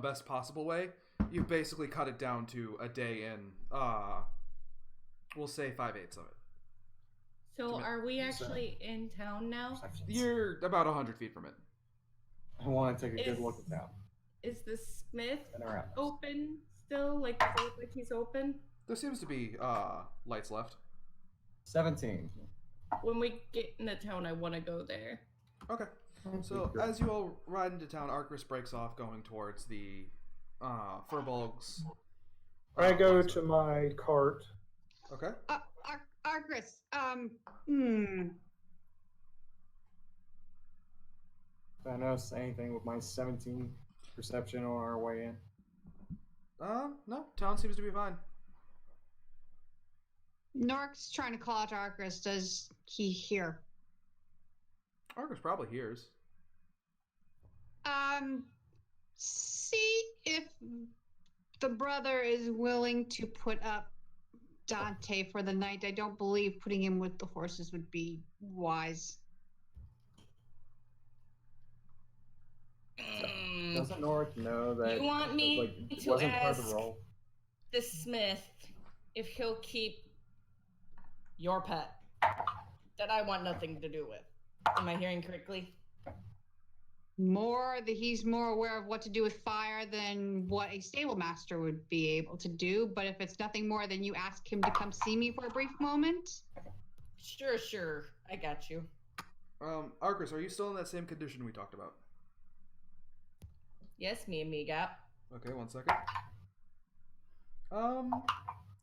best possible way. You basically cut it down to a day in we'll say 5/8 of it. So are we actually in town now? You're about 100 feet from it. I want to take a good Is- look at that. Is the smith And around. open still? Like, does it look like he's open? There seems to be lights left. 17. When we get into town, I want to go there. Okay. So as you all ride into town, Arcris breaks off going towards the Furbolg's. I go to my cart. Okay. Argris, Do I notice anything with my 17 perception on our way in? No. Town seems to be fine. Norik's trying to call out to Argris. Does he hear? Arcris probably hears. See if the brother is willing to put up Dante for the night. I don't believe putting him with the horses would be wise. Doesn't Norik know that? You want me like, it to wasn't part of ask the role? the smith if he'll keep your pet that I want nothing to do with? Am I hearing correctly? He's more aware of what to do with fire than what a stable master would be able to do. But if it's nothing more than you ask him to come see me for a brief moment. Sure. I got you. Arcris, are you still in that same condition we talked about? Yes, me and me gap. Okay, 1 second.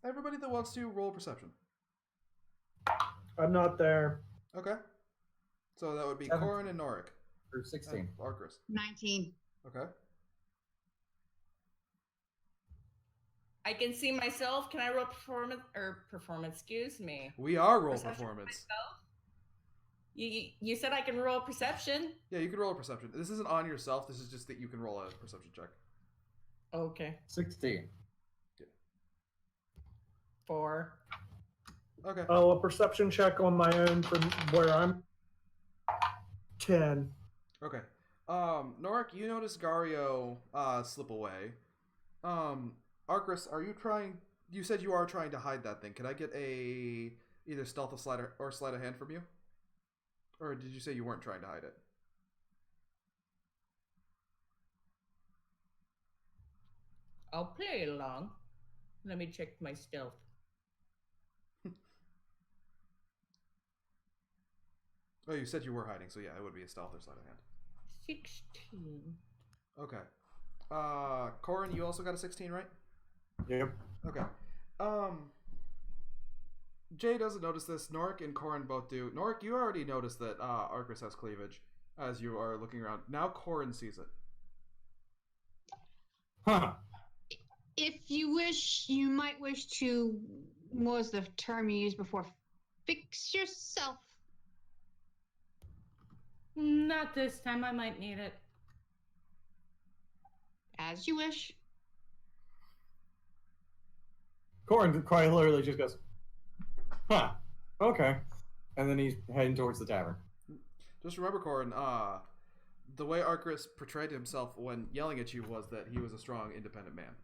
Everybody that wants to roll perception. I'm not there. Okay. So that would be 7. Corin and Norik. Or 16. And Arcris. 19. Okay. I can see myself. Can I roll performance? Excuse me. We are roll Perception performance. myself? You said I can roll perception. Yeah, you can roll a perception. This isn't on yourself. This is just that you can roll a perception check. Okay. 16. 4. Okay. Oh, a perception check on my own from where I'm. 10. Okay. Norik, you notice Gario slip away. Arcris, are you trying? You said you are trying to hide that thing. Can I get a either stealth or sleight of hand from you? Or did you say you weren't trying to hide it? I'll play along. Let me check my stealth. Oh, you said you were hiding, so yeah, it would be a stealth or sleight of hand. 16. Okay. Corin, you also got a 16, right? Yep. Okay. Jay doesn't notice this. Norik and Corin both do. Norik, you already noticed that Arcris has cleavage as you are looking around. Now Corin sees it. Huh. If you wish, you might wish to. What was the term you used before? Fix yourself. Not this time. I might need it. As you wish. Corin quite literally just goes, huh, okay. And then he's heading towards the tavern. Just remember, Corin, the way Arcris portrayed himself when yelling at you was that he was a strong, independent man.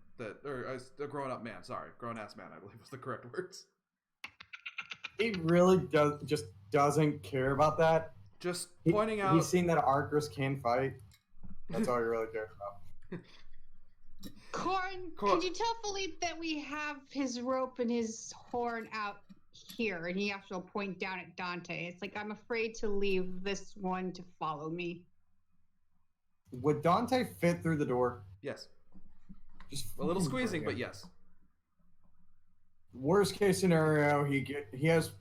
Or a grown-up man, sorry. Grown-ass man, I believe was the correct words. He really doesn't care about that. Just pointing out... He's seen that Arcris can fight. That's all he really cares about. Corin, could you tell Philippe that we have his rope and his horn out here? And he actually will point down at Dante. It's like, I'm afraid to leave this one to follow me. Would Dante fit through the door? Yes. Just A little fucking squeezing, bring but him. yes. Worst case scenario, he has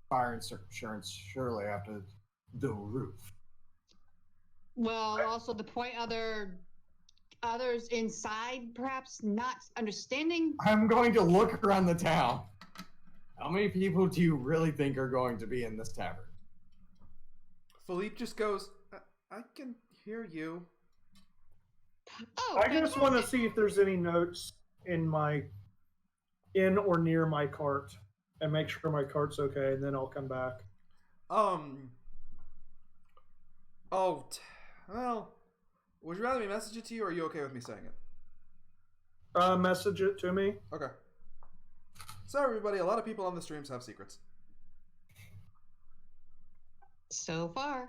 fire insurance surely after the roof. Well, also the point others inside perhaps not understanding. I'm going to look around the town. How many people do you really think are going to be in this tavern? Philippe just goes, I can hear you. Oh, I just want to fantastic. see if there's any notes in or near my cart and make sure my cart's okay, and then I'll come back. Well, would you rather me message it to you, or are you okay with me saying it? Message it to me. Okay. So everybody, a lot of people on the streams have secrets. So far.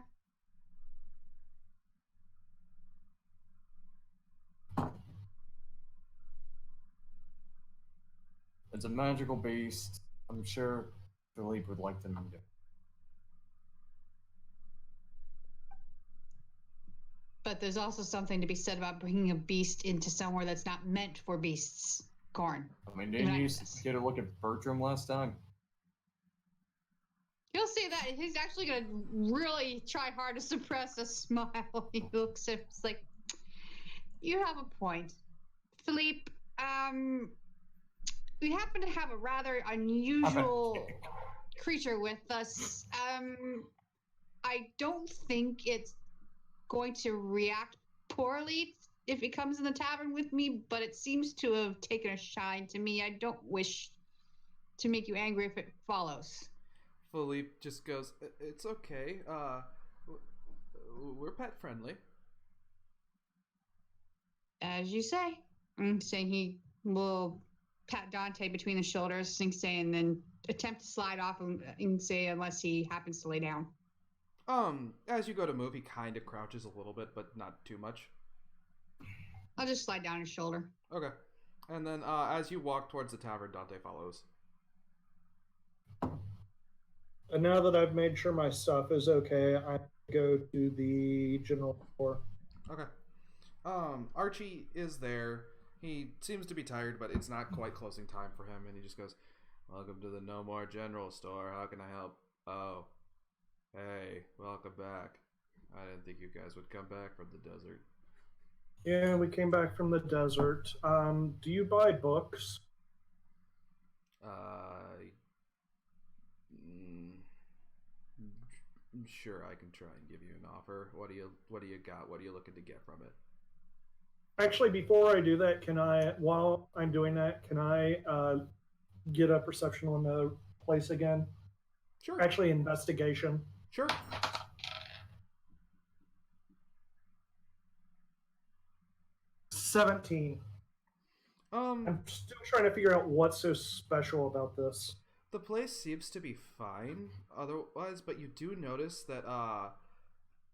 It's a magical beast. I'm sure Philippe would like to meet it. But there's also something to be said about bringing a beast into somewhere that's not meant for beasts. Corn. I mean, didn't you Nice. get a look at Bertram last time? You'll see that he's actually going to really try hard to suppress a smile. He looks at it's like, you have a point. Philippe, we happen to have a rather unusual creature with us. I don't think it's going to react poorly if it comes in the tavern with me, but it seems to have taken a shine to me. I don't wish to make you angry if it follows. Philippe just goes, it's okay. We're pet friendly. As you say. I'm saying he will pat Dante between the shoulders, and then attempt to slide off and say unless he happens to lay down. As you go to move, he kind of crouches a little bit, but not too much. I'll just slide down his shoulder. Okay. And then as you walk towards the tavern, Dante follows. And now that I've made sure my stuff is okay, I go to the general store. Okay. Archie is there. He seems to be tired, but it's not quite closing time for him, and he just goes, "Welcome to the No More General Store. How can I help?" "Oh. Hey, welcome back. I didn't think you guys would come back from the desert." Yeah, we came back from the desert. Do you buy books? Mm, sure, I can try and give you an offer. What do you got? What are you looking to get from it? Actually, before I do that, while I'm doing that, can I get a perception on the place again? Sure. Actually, investigation. Sure. 17. I'm still trying to figure out what's so special about this. The place seems to be fine otherwise, but you do notice that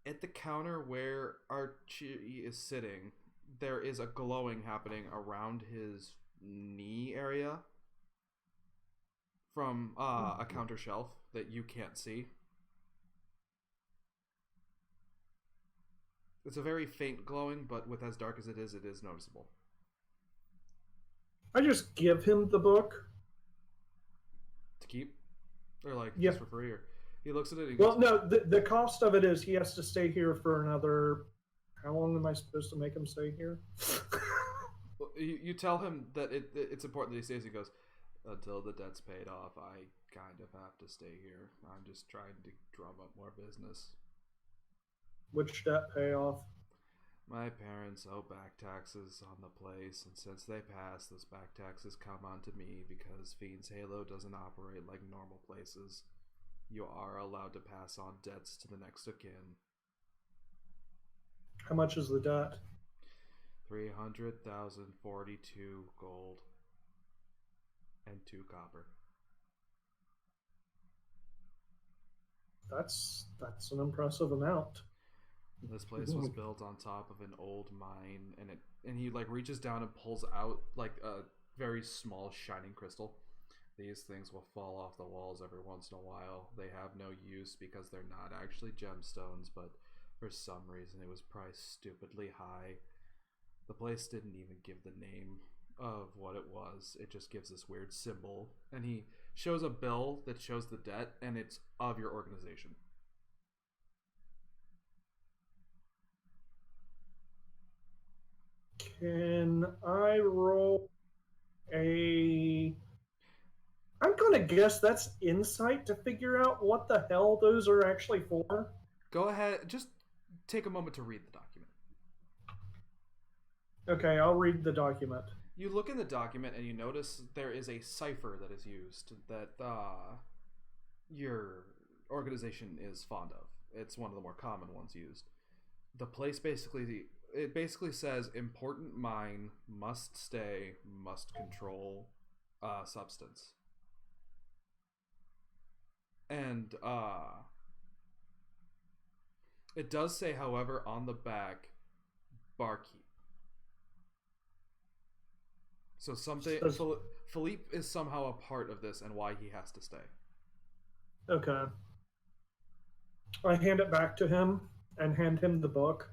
at the counter where Archie is sitting, there is a glowing happening around his knee area from a counter shelf that you can't see. It's a very faint glowing, but with as dark as it is noticeable. I just give him the book. To keep? Or like Yeah. just for free? Or he looks at it and he Well, goes, no, the cost of it is he has to stay here for another. How long am I supposed to make him stay here? well, you tell him that it's important that he stays. He goes, until the debt's paid off, I kind of have to stay here. I'm just trying to drum up more business. Which debt payoff? My parents owe back taxes on the place, and since they passed, those back taxes come onto me because Fiend's Halo doesn't operate like normal places. You are allowed to pass on debts to the next of kin. How much is the debt? 300,042 gold and 2 copper. That's an impressive amount. This place was built on top of an old mine, and he like reaches down and pulls out like a very small shining crystal. These things will fall off the walls every once in a while. They have no use because they're not actually gemstones, but for some reason it was priced stupidly high. The place didn't even give the name of what it was. It just gives this weird symbol, and he shows a bill that shows the debt, and it's of your organization. Can I roll a... I'm going to guess that's insight to figure out what the hell those are actually for. Go ahead, just take a moment to read the document. Okay, I'll read the document. You look in the document and you notice there is a cipher that is used that your organization is fond of. It's one of the more common ones used. The place basically says important mine, must stay, must control substance. And it does say, however, on the back, barkeep. So something Philippe is somehow a part of this and why he has to stay. Okay. I hand it back to him and hand him the book.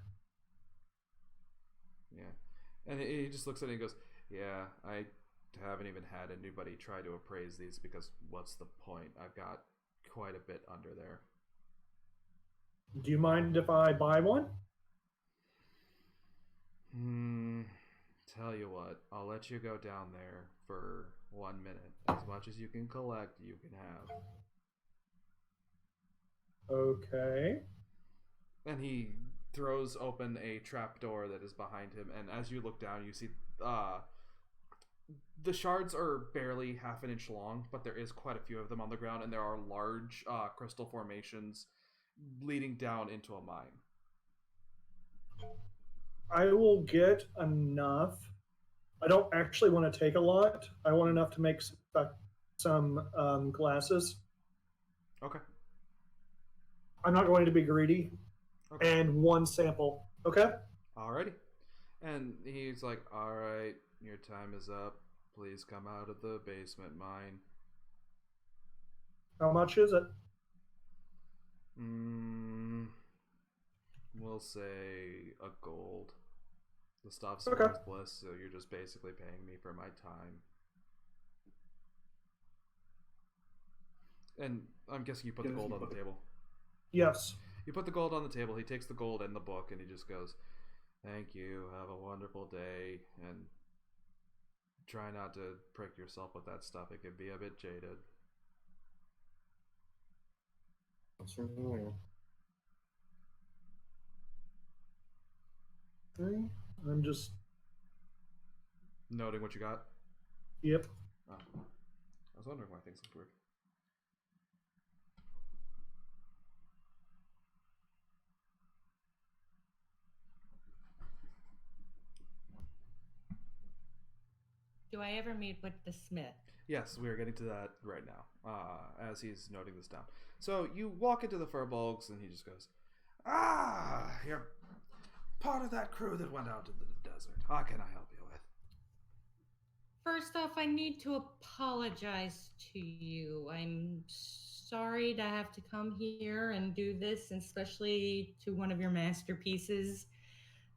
Yeah. And he just looks at it and goes, yeah, I haven't even had anybody try to appraise these because what's the point? I've got quite a bit under there. Do you mind if I buy one? Tell you what, I'll let you go down there for 1 minute. As much as you can collect, you can have. Okay. And he throws open a trapdoor that is behind him, and as you look down, you see the shards are barely half an inch long, but there is quite a few of them on the ground, and there are large crystal formations leading down into a mine. I will get enough. I don't actually want to take a lot. I want enough to make some glasses. Okay. I'm not going to be greedy. Okay. And one sample. Okay? Alrighty. And he's like, alright, your time is up. Please come out of the basement mine. How much is it? We'll say a gold. The stuff's Okay. worthless, so you're just basically paying me for my time. And I'm guessing you put the gold on the table. Yes. You put the gold on the table, he takes the gold and the book, and he just goes, thank you, have a wonderful day, and try not to prick yourself with that stuff. It can be a bit jaded. Okay. I'm just. Noting what you got. Yep. Oh. I was wondering why things look weird. Do I ever meet with the Smith? Yes, we are getting to that right now, as he's noting this down. So you walk into the Furbolgs, and he just goes, "Ah, you're part of that crew that went out to the desert. How can I help you with?" First off, I need to apologize to you. I'm sorry to have to come here and do this, especially to one of your masterpieces.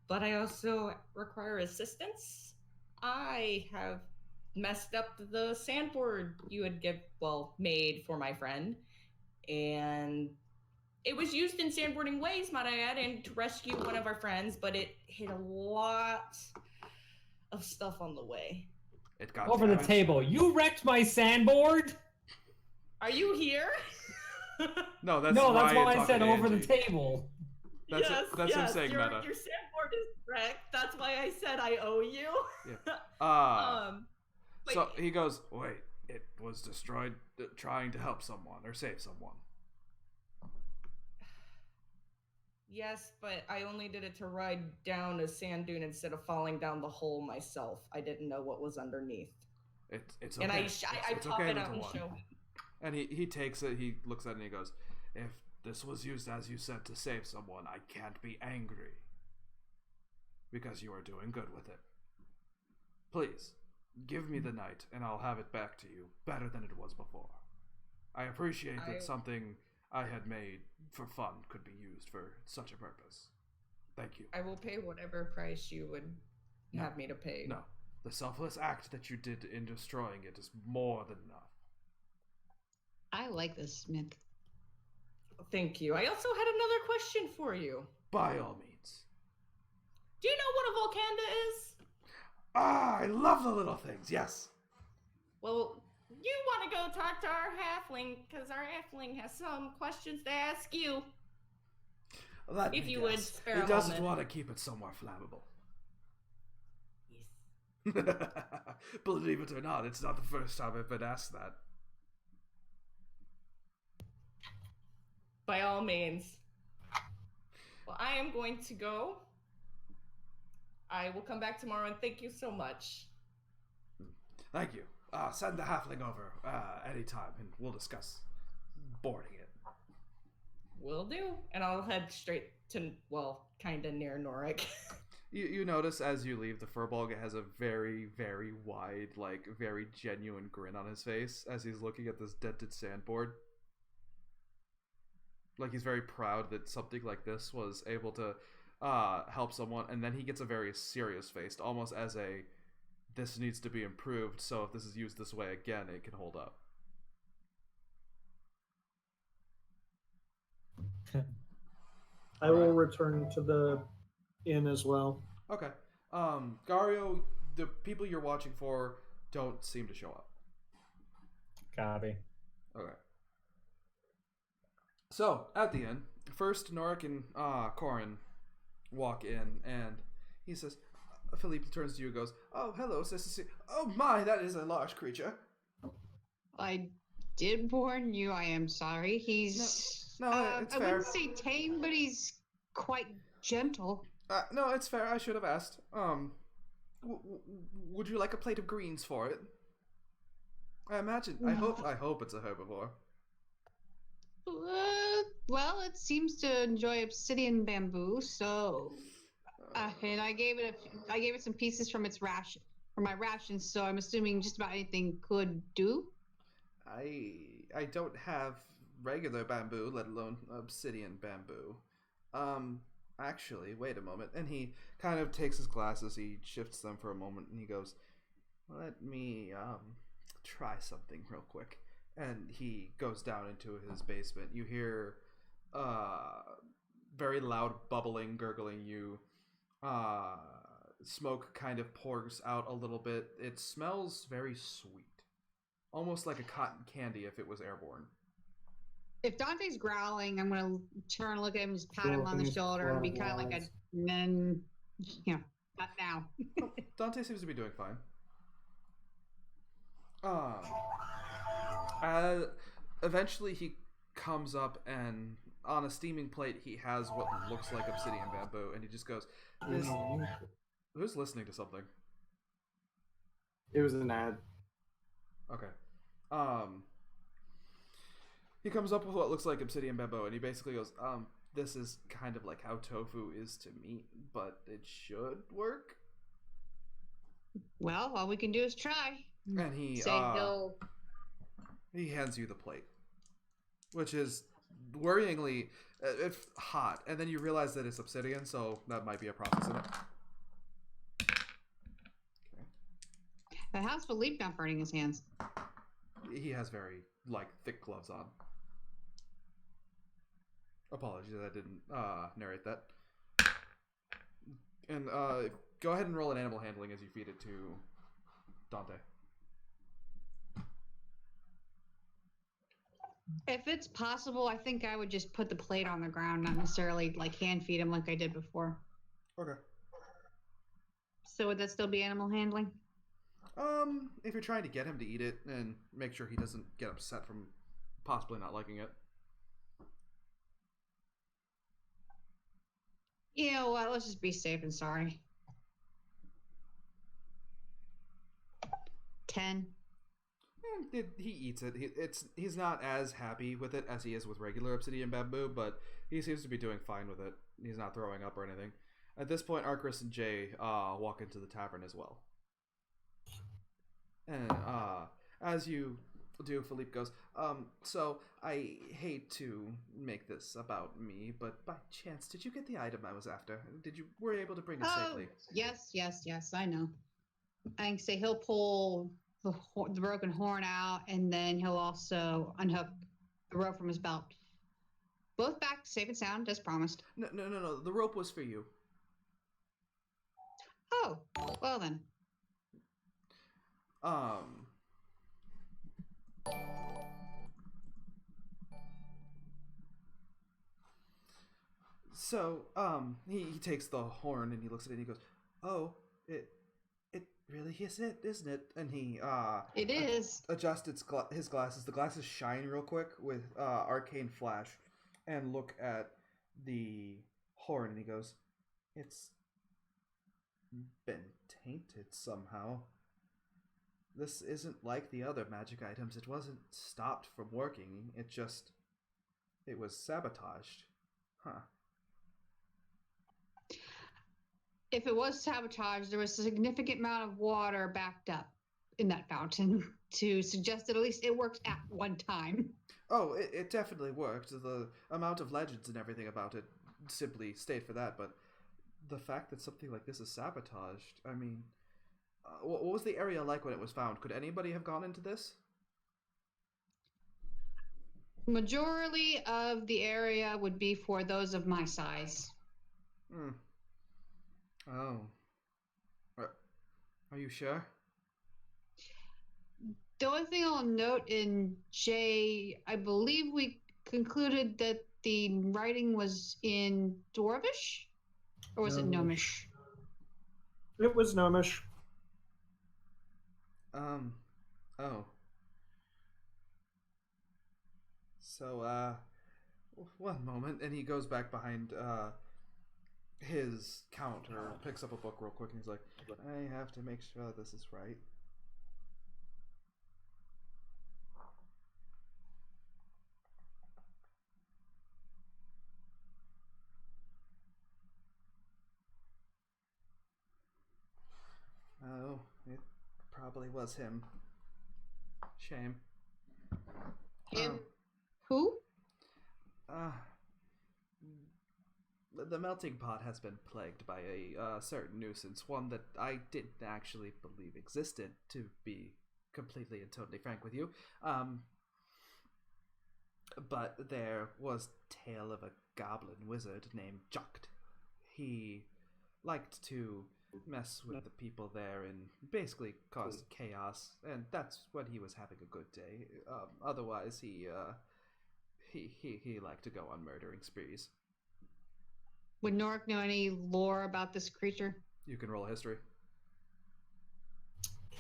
But I also require assistance. I have messed up the sandboard you had made for my friend, and it was used in sandboarding ways, might I add, and to rescue one of our friends, but it hit a lot of stuff on the way. It got Over the damaged. table. You wrecked my sandboard? Are you here? No, that's No, that's Ryan why I talking said to over the Angie. table. That's yes, that's him yes, saying your, meta. Your sandboard is wrecked. That's why I said I owe you. But So he goes, "Wait, it was destroyed trying to help someone or save someone." yes, but I only did it to ride down a sand dune instead of falling down the hole myself. I didn't know what was underneath. It's okay. And I It's pop okay, it out little and one. show him. And he takes it, he looks at it and he goes, "If this was used as you said to save someone, I can't be angry. Because you are doing good with it. Please, give me the night and I'll have it back to you better than it was before. I appreciate that something I had made for fun could be used for such a purpose. Thank you." I will pay whatever price you would have me to pay. No, the selfless act that you did in destroying it is more than enough. I like this Smith. Thank you. I also had another question for you. By all means. Do you know what a volcanda is? Ah, I love the little things, yes. Well, you want to go talk to our halfling, because our halfling has some questions to ask you. Let If me you would guess. spare He a doesn't moment. want to keep it somewhere flammable. Yes. Believe it or not, it's not the first time I've been asked that. By all means. Well, I am going to go. I will come back tomorrow, and thank you so much. Thank you. Send the halfling over anytime, and we'll discuss boarding it. Will do. And I'll head straight to, kind of near Norik. You notice as you leave, the Furbolg has a very, very wide, very genuine grin on his face as he's looking at this dented sandboard. Like, he's very proud that something like this was able to help someone, and then he gets a very serious face, almost as a, this needs to be improved, so if this is used this way again, it can hold up. I will return to the inn as well. Okay. Gario, the people you're watching for don't seem to show up. Copy. Okay. So, at the end, first Norik and Corin walk in, and he says, Philippe turns to you and goes, "Oh, hello, Sister. Oh my, that is a large creature." I did warn you. I am sorry. He's No, it's I fair. wouldn't say tame, but he's quite gentle. No, it's fair. I should have asked. Would you like a plate of greens for it? I imagine. I hope it's a herbivore. Well, it seems to enjoy obsidian bamboo, so and I gave it some pieces from its ration, from my rations. So I'm assuming just about anything could do. I don't have regular bamboo, let alone obsidian bamboo. Actually, wait a moment. And he kind of takes his glasses, he shifts them for a moment, and he goes, "Let me try something real quick." And he goes down into his basement. You hear very loud bubbling, gurgling. You smoke kind of pours out a little bit. It smells very sweet, almost like a cotton candy if it was airborne. If Dante's growling, I'm gonna turn and look at him, just pat him Well, on the he's shoulder, and be kind of like a, growls. then, not now. Dante seems to be doing fine. Eventually he comes up and on a steaming plate he has what looks like obsidian bamboo, and he just goes, "Who's listening to something?" It was an ad. Okay. He comes up with what looks like obsidian bamboo, and he basically goes, "This is kind of like how tofu is to meat, but it should work." Well, all we can do is try. And he Say he'll. he hands you the plate, which is worryingly it's hot, and then you realize that it's obsidian, so that might be a process in it. But how's Philippe not burning his hands? He has very thick gloves on. Apologies, I didn't narrate that. And go ahead and roll an animal handling as you feed it to Dante. If it's possible, I think I would just put the plate on the ground, not necessarily hand feed him like I did before. Okay. So would that still be animal handling? If you're trying to get him to eat it and make sure he doesn't get upset from possibly not liking it. You know what? Let's just be safe and sorry. 10. He eats it. He's not as happy with it as he is with regular obsidian bamboo, but he seems to be doing fine with it. He's not throwing up or anything. At this point, Arcris and Jay walk into the tavern as well. And as you do, Philippe goes, so I hate to make this about me, but by chance, did you get the item I was after? Were you able to bring it safely? Yes, I know. I can say he'll pull the broken horn out, and then he'll also unhook the rope from his belt. Both back safe and sound, as promised. No. The rope was for you. Oh, well then. So, he takes the horn and he looks at it and he goes, "Oh, it really is it, isn't it?" And he It is. adjusts his glasses. The glasses shine real quick with arcane flash, and look at the horn and he goes, "It's been tainted somehow. This isn't like the other magic items. It wasn't stopped from working. It was sabotaged. Huh." If it was sabotage, there was a significant amount of water backed up in that fountain to suggest that at least it worked at one time. Oh, it definitely worked. The amount of legends and everything about it simply state for that, but the fact that something like this is sabotaged, I mean, what was the area like when it was found? Could anybody have gone into this? Majority of the area would be for those of my size. Hmm. Oh. Are you sure? The only thing I'll note in J, I believe we concluded that the writing was in Dwarvish? Or was it Gnomish? It was Gnomish. Oh. So, one moment, and he goes back behind, his counter, picks up a book real quick, and he's like, "I have to make sure this is right." Oh, it probably was him. Shame. Him? Who? The melting pot has been plagued by a certain nuisance, one that I didn't actually believe existed, to be completely and totally frank with you. But there was tale of a goblin wizard named Jukt. He liked to mess with the people there and basically cause chaos. And that's when he was having a good day. Otherwise, he liked to go on murdering sprees. Would Norik know any lore about this creature? You can roll a history.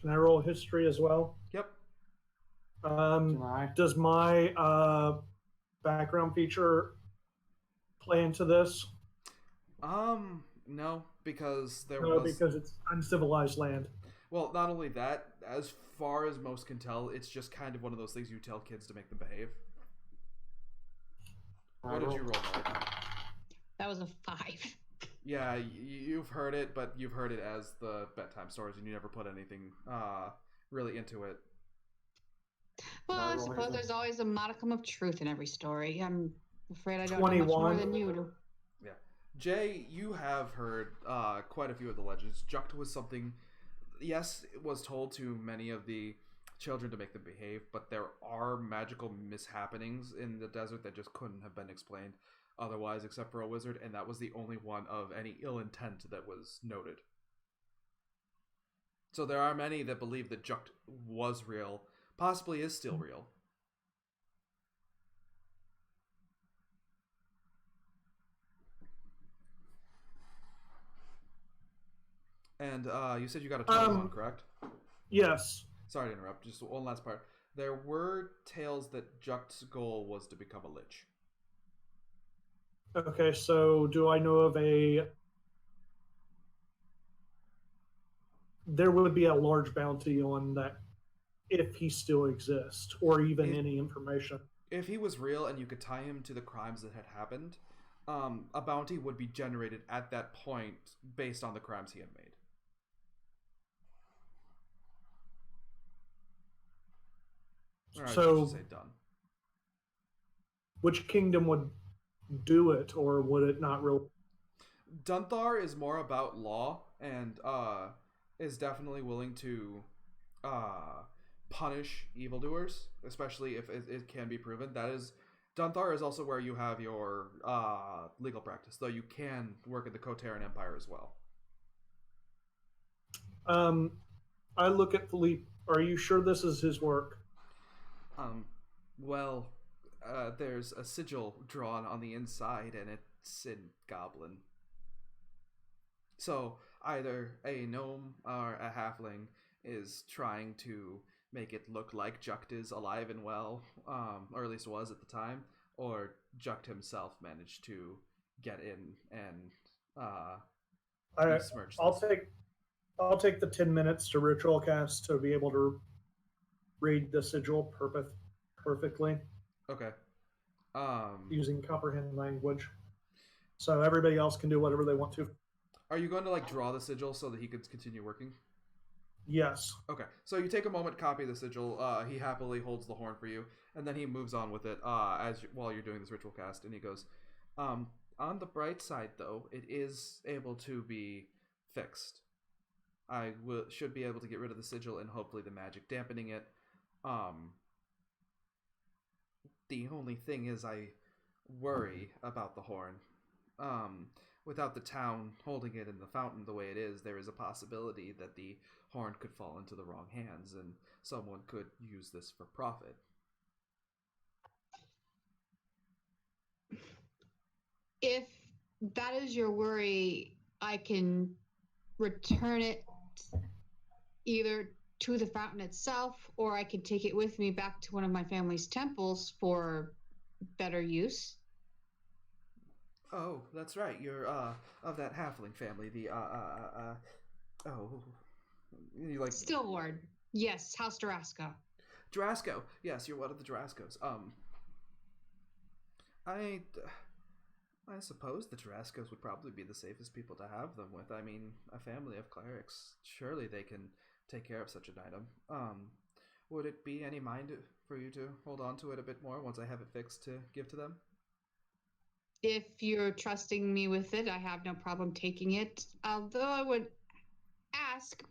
Can I roll history as well? Yep. Can I? Does my background feature play into this? No, because there No, was. because it's uncivilized land. Well, not only that, as far as most can tell, it's just kind of one of those things you tell kids to make them behave. What did you roll, Mike? That was a 5. Yeah, you've heard it, but you've heard it as the bedtime stories, and you never put anything really into it. Well, I roll suppose history? there's always a modicum of truth in every story. I'm afraid I don't know much more 21. than you do. Yeah. Jay, you have heard quite a few of the legends. Jukt was something, yes, it was told to many of the children to make them behave, but there are magical mishappenings in the desert that just couldn't have been explained otherwise except for a wizard, and that was the only one of any ill intent that was noted. So there are many that believe that Jukt was real, possibly is still real. And you said you got a 21, correct? Yes. Sorry to interrupt, just one last part. There were tales that Jukt's goal was to become a lich. Okay, so do I know of a... There would be a large bounty on that if he still exists, or even any information. If he was real and you could tie him to the crimes that had happened, a bounty would be generated at that point based on the crimes he had made. Or I So- should say done. Which kingdom would do it, or would it not really? Dunthar is more about law and is definitely willing to punish evildoers, especially if it can be proven. That is, Dunthar is also where you have your legal practice, though you can work at the Kotaran Empire as well. I look at Philippe. Are you sure this is his work? Well, there's a sigil drawn on the inside, and it's in Goblin. So either a gnome or a halfling is trying to make it look like Jukt is alive and well, or at least was at the time, or Jukt himself managed to get in and besmirch this. I'll take the 10 minutes to ritual cast to be able to read the sigil perfectly Okay. using comprehend language. So everybody else can do whatever they want to. Are you going to like draw the sigil so that he could continue working? Yes. Okay, so you take a moment, copy the sigil. He happily holds the horn for you, and then he moves on with it while you're doing this ritual cast. And he goes, "On the bright side, though, it is able to be fixed. I should be able to get rid of the sigil and hopefully the magic dampening it. The only thing is, I worry about the horn. Without the town holding it in the fountain the way it is, there is a possibility that the horn could fall into the wrong hands and someone could use this for profit." If that is your worry, I can return it either to the fountain itself, or I can take it with me back to one of my family's temples for better use. Oh, that's right. You're of that halfling family. The you like Stillward. Yes, House Durasco. Drasco. Yes, you're one of the Drascos. I suppose the Drascos would probably be the safest people to have them with. I mean, a family of clerics. Surely they can take care of such an item. Would it be any mind for you to hold on to it a bit more once I have it fixed to give to them? If you're trusting me with it, I have no problem taking it. Although I would ask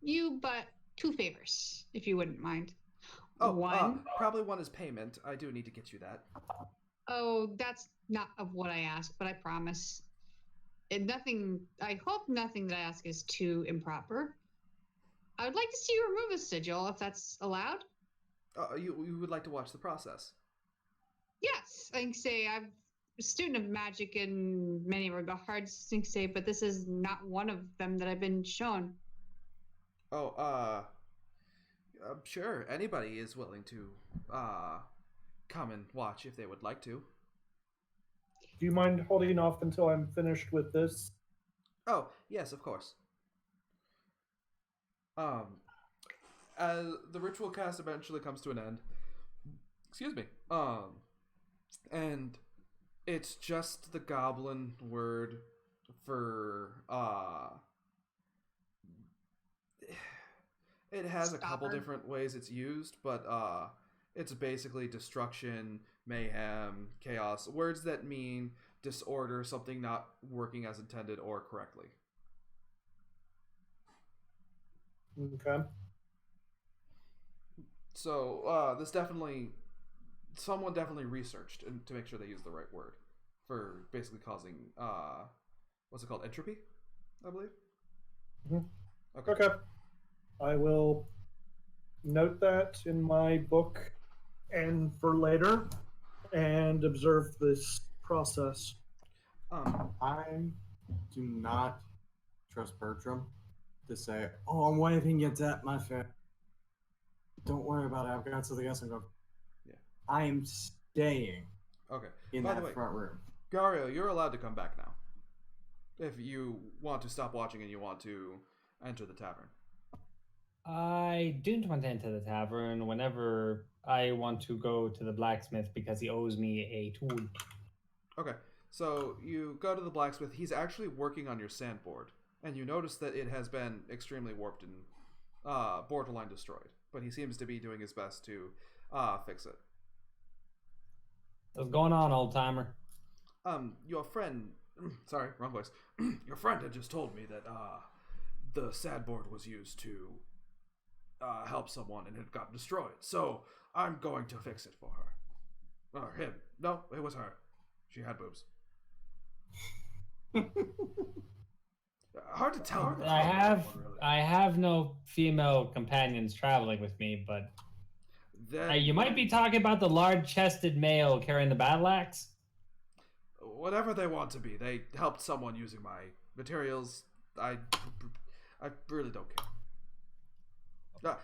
you but 2 favors, if you wouldn't mind. Oh, One. probably one is payment. I do need to get you that. Oh, that's not of what I asked, but I promise. nothing. I hope nothing that I ask is too improper. I would like to see you remove a sigil, if that's allowed. You would like to watch the process? Yes, I can say I'm a student of magic in many regards, I can say, but this is not one of them that I've been shown. Oh, I'm sure anybody is willing to come and watch if they would like to. Do you mind holding off until I'm finished with this? Oh, yes, of course. As the ritual cast eventually comes to an end. Excuse me. And it's just the goblin word for it has a couple Stopper. different ways it's used, but it's basically destruction, mayhem, chaos, words that mean disorder, something not working as intended or correctly. Okay. So someone definitely researched to make sure they use the right word for basically causing what's it called, entropy, I believe. Mhm. Okay. Okay. I will note that in my book and for later and observe this process. I do not trust Bertram to say, "Oh, I'm waving at that, my friend. Don't worry about it. I've got something else I'm going." Yeah. I am staying Okay. in By that the way, front room. Gario, you're allowed to come back now. If you want to stop watching and you want to enter the tavern. I didn't want to enter the tavern whenever I want to go to the blacksmith because he owes me a tool. Okay. So you go to the blacksmith. He's actually working on your sandboard, and you notice that it has been extremely warped and borderline destroyed. But he seems to be doing his best to fix it. What's going on, old timer? Your friend, sorry, wrong voice. Your friend had just told me that the sadboard was used to help someone and it got destroyed. So I'm going to fix it for her. Or him. No, it was her. She had boobs. Hard to tell. I have no female companions traveling with me, but you might be talking about the large-chested male carrying the battle axe. Whatever they want to be, they helped someone using my materials. I really don't care.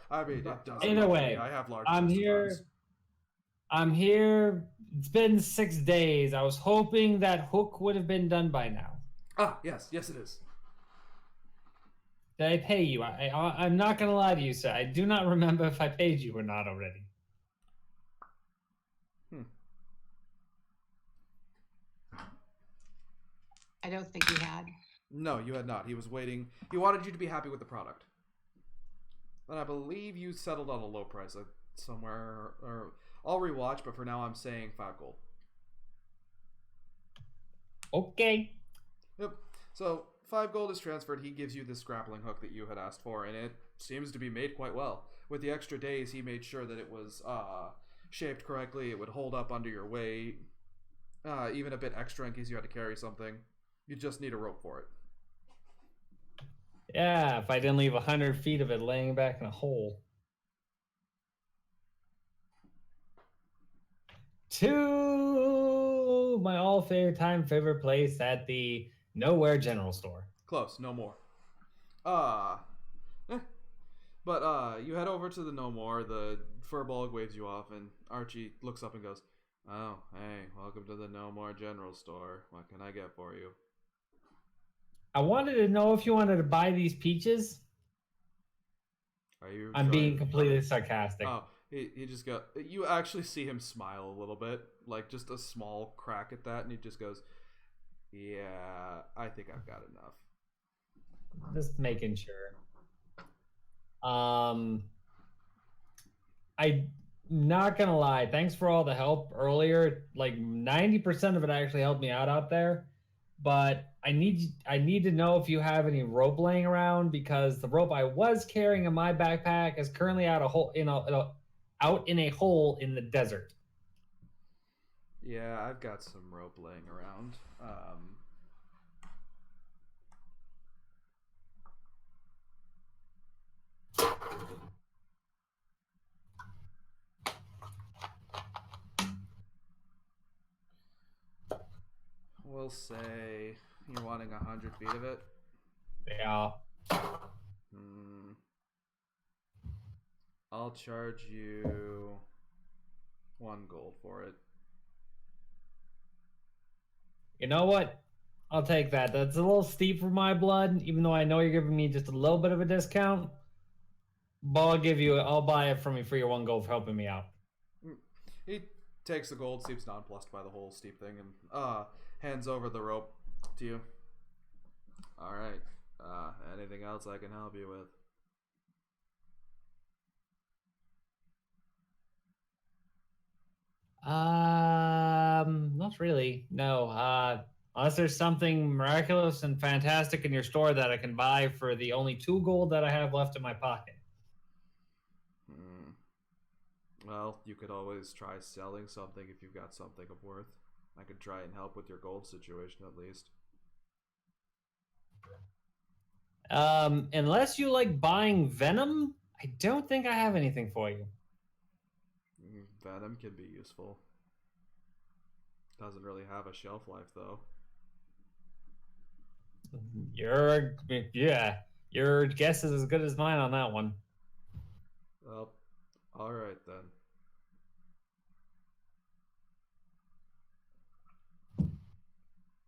I mean, it doesn't. Either way, I have large. I'm here. supplies. I'm here. It's been 6 days. I was hoping that Hook would have been done by now. Ah, yes, it is. Did I pay you? I'm not gonna lie to you, sir. I do not remember if I paid you or not already. I don't think he had. No, you had not. He was waiting. He wanted you to be happy with the product. And I believe you settled on a low price somewhere. Or I'll rewatch, but for now I'm saying 5 gold. Okay. Yep. So 5 gold is transferred. He gives you this grappling hook that you had asked for, and it seems to be made quite well. With the extra days, he made sure that it was shaped correctly. It would hold up under your weight. Even a bit extra in case you had to carry something. You just need a rope for it. Yeah, if I didn't leave 100 feet of it laying back in a hole. To my all-time favorite place at the Nowhere General Store. Close, no more. But you head over to the No More. The Furbolg waves you off, and Archie looks up and goes, "Oh, hey, welcome to the No More General Store. What can I get for you?" I wanted to know if you wanted to buy these peaches. Are you? I'm being completely sarcastic. Oh, he just go. You actually see him smile a little bit, like just a small crack at that, and he just goes, "Yeah, I think I've got enough." Just making sure. I'm not gonna lie. Thanks for all the help earlier. Like 90% of it actually helped me out there. But I need to know if you have any rope laying around, because the rope I was carrying in my backpack is currently out in a hole in the desert. Yeah, I've got some rope laying around. we'll say you're wanting 100 feet of it. Yeah. I'll charge you 1 gold for it. You know what? I'll take that. That's a little steep for my blood, even though I know you're giving me just a little bit of a discount. But I'll buy it from you for your 1 gold for helping me out. He takes the gold, seems nonplussed by the whole steep thing, and hands over the rope to you. Alright. Anything else I can help you with? Not really. No. Unless there's something miraculous and fantastic in your store that I can buy for the only 2 gold that I have left in my pocket. Well, you could always try selling something if you've got something of worth. I could try and help with your gold situation at least. Unless you like buying venom, I don't think I have anything for you. Venom can be useful. Doesn't really have a shelf life though. Your guess is as good as mine on that one. Well, alright then.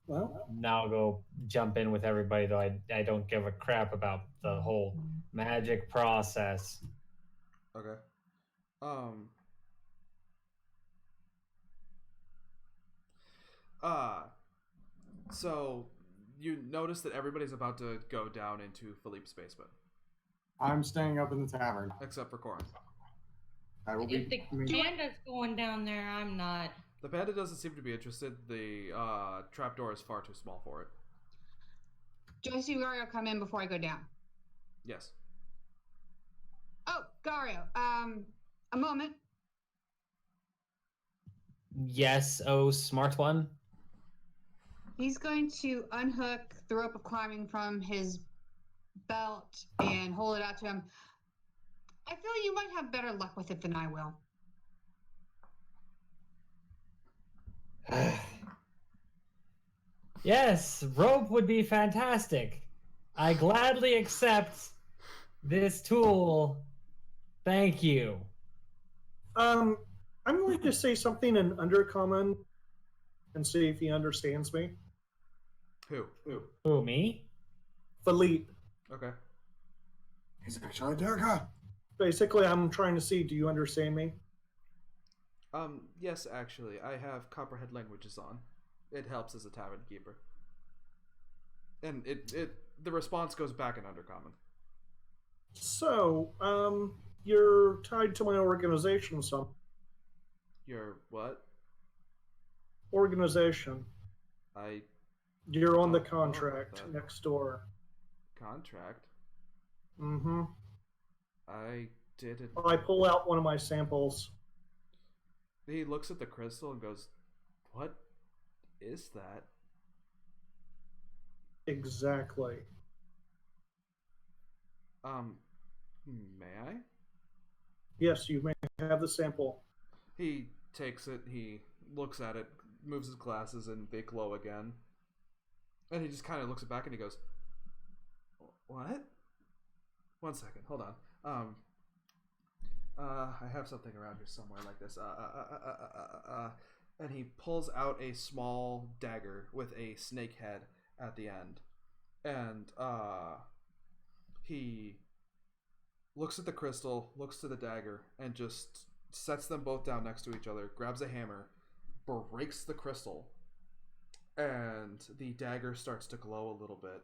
Well, Now I'll go jump in with everybody, though I don't give a crap about the whole magic process. Okay. So you notice that everybody's about to go down into Philippe's basement, I'm staying up in the tavern. except for Corin. I will If the be. panda's going down there, I'm not. The panda doesn't seem to be interested. The trapdoor is far too small for it. Do I see Gario come in before I go down? Yes. Oh, Gario. A moment. Yes, oh smart one. He's going to unhook the rope of climbing from his belt and hold it out to him. I feel you might have better luck with it than I will. Yes, rope would be fantastic. I gladly accept this tool. Thank you. I'm going to say something in Undercommon and see if he understands me. Who? Who, me? Philippe. Okay. He's actually Durga. Basically, I'm trying to see, do you understand me? Yes, actually, I have Copperhead languages on. It helps as a tavern keeper. And the response goes back in Undercommon. So, you're tied to my organization, some Your what? organization. I You're on the Don't know about contract that. next door. contract? Mm-hmm. I didn't. I pull out one of my samples. He looks at the crystal and goes, "What is that?" Exactly. May I? Yes, you may have the sample. He takes it, he looks at it, moves his glasses, and they glow again. And he just kind of looks it back and he goes, "What? 1 second, hold on. I have something around here somewhere like this. And he pulls out a small dagger with a snake head at the end. And he looks at the crystal, looks to the dagger, and just sets them both down next to each other, grabs a hammer, breaks the crystal, and the dagger starts to glow a little bit.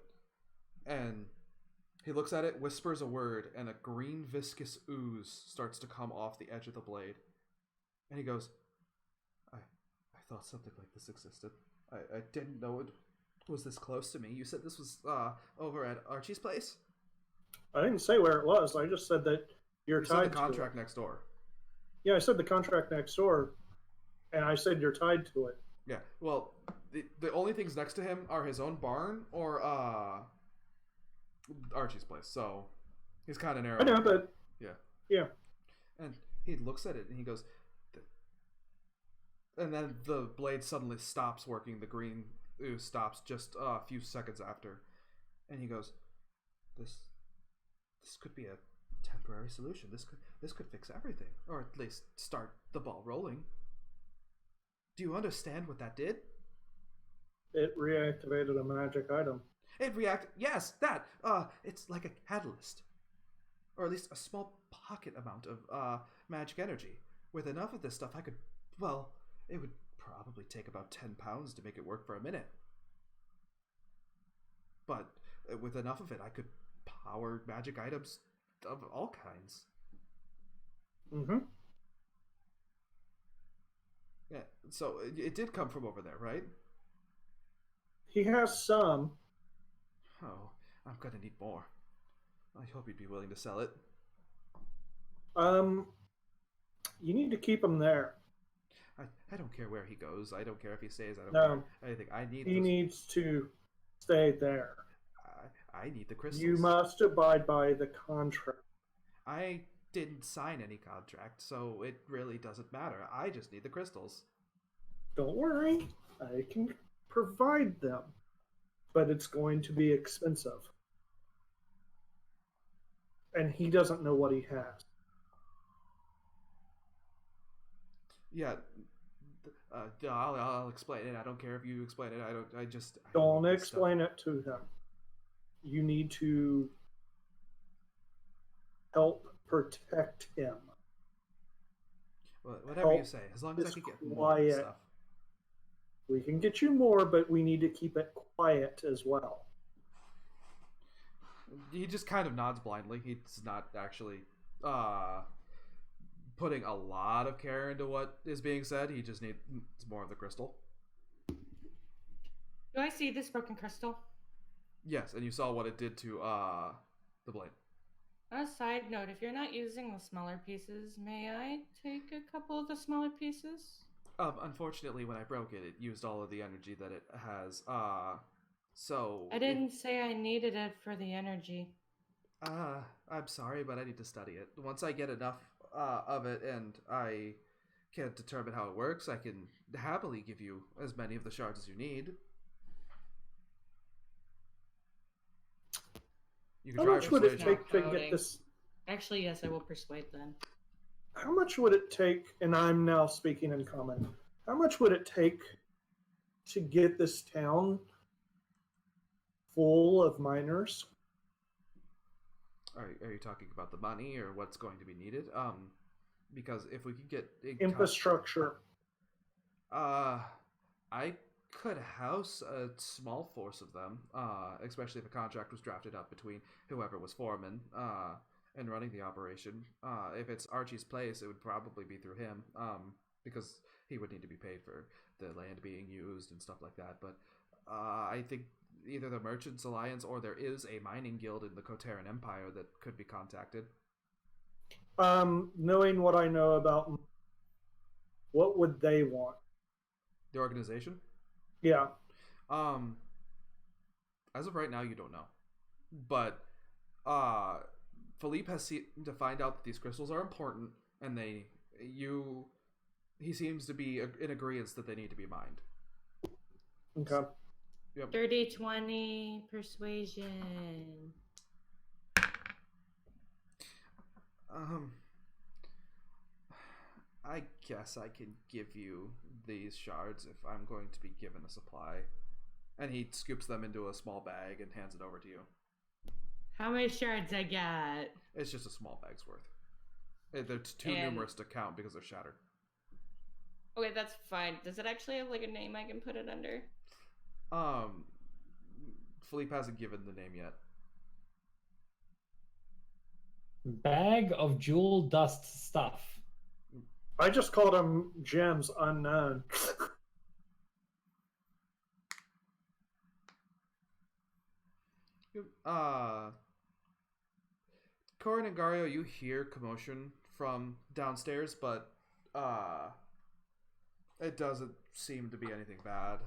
And he looks at it, whispers a word, and a green viscous ooze starts to come off the edge of the blade. And he goes, I thought something like this existed. I didn't know it was this close to me. You said this was over at Archie's place? I didn't say where it was. I just said that you're You said tied the to contract it. next door. Yeah, I said the contract next door, and I said you're tied to it. Yeah, well, the only things next to him are his own barn or Archie's place. So he's kind of narrow. I know, but yeah. And he looks at it and he goes, and then the blade suddenly stops working. The green who stops just a few seconds after, and he goes, "This could be a temporary solution. This could fix everything, or at least start the ball rolling. Do you understand what that did?" It reactivated a magic item. Yes, that. It's like a catalyst, or at least a small pocket amount of magic energy. With enough of this stuff, I could. Well, it would probably take about 10 pounds to make it work for a minute. But with enough of it, I could power magic items of all kinds. Mm-hmm. Yeah. So it did come from over there, right? He has some. Oh, I'm gonna need more. I hope you'd be willing to sell it. You need to keep him there. I don't care where he goes. I don't care if he stays. I don't No. care anything. I need. He needs to stay there. I need the crystals. You must abide by the contract. I didn't sign any contract, so it really doesn't matter. I just need the crystals. Don't worry, I can provide them, but it's going to be expensive. And he doesn't know what he has. Yeah, I'll explain it. I don't care if you explain it. I Don't explain it to him. You need to help protect him. Whatever you say, as long as I can get more quiet. stuff. We can get you more, but we need to keep it quiet as well. He just kind of nods blindly. He's not actually putting a lot of care into what is being said. He just needs more of the crystal. Do I see this broken crystal? Yes, and you saw what it did to the blade. On a side note, if you're not using the smaller pieces, may I take a couple of the smaller pieces? Unfortunately, when I broke it, it used all of the energy that it has. So I didn't say I needed it for the energy. I'm sorry, but I need to study it. Once I get enough of it and I can determine how it works, I can happily give you as many of the shards as you need. You can How try much would it persuasion. take to get this? Actually, yes, I will persuade then. How much would it take? And I'm now speaking in common. How much would it take to get this town full of miners? Are you talking about the money or what's going to be needed? Because if we could get Infrastructure. I could house a small force of them, especially if a contract was drafted up between whoever was foreman and running the operation. If it's Archie's place, it would probably be through him, because he would need to be paid for the land being used and stuff like that. But I think either the Merchants Alliance or there is a mining guild in the Kotaran Empire that could be contacted. Knowing what I know about, what would they want? The organization? Yeah. As of right now, you don't know. But Philippe has seemed to find out that these crystals are important, and he seems to be in agreement that they need to be mined. Okay. Yep. 30-20 persuasion. I guess I can give you these shards if I'm going to be given a supply. And he scoops them into a small bag and hands it over to you. How many shards I got? It's just a small bag's worth. They're too numerous to count because they're shattered. Okay, that's fine. Does it actually have like a name I can put it under? Philippe hasn't given the name yet. Bag of jewel dust stuff. I just called them gems unknown. Corin and Gario, you hear commotion from downstairs, but it doesn't seem to be anything bad.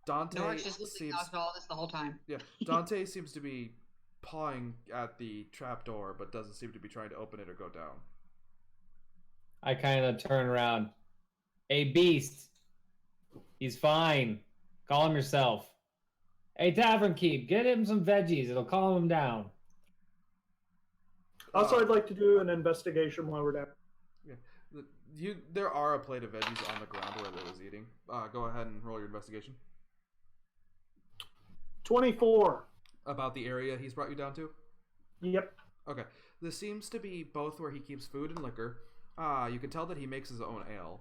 Dante Norix just listening to all this the whole time. Yeah, Dante seems to be pawing at the trapdoor, but doesn't seem to be trying to open it or go down. I kind of turn around. A beast. He's fine. Calm yourself. Hey, Tavern Keep, get him some veggies. It'll calm him down. Also, I'd like to do an investigation while we're down. There are a plate of veggies on the ground where they was eating. Go ahead and roll your investigation. 24. About the area he's brought you down to? Yep. Okay. This seems to be both where he keeps food and liquor. You can tell that he makes his own ale.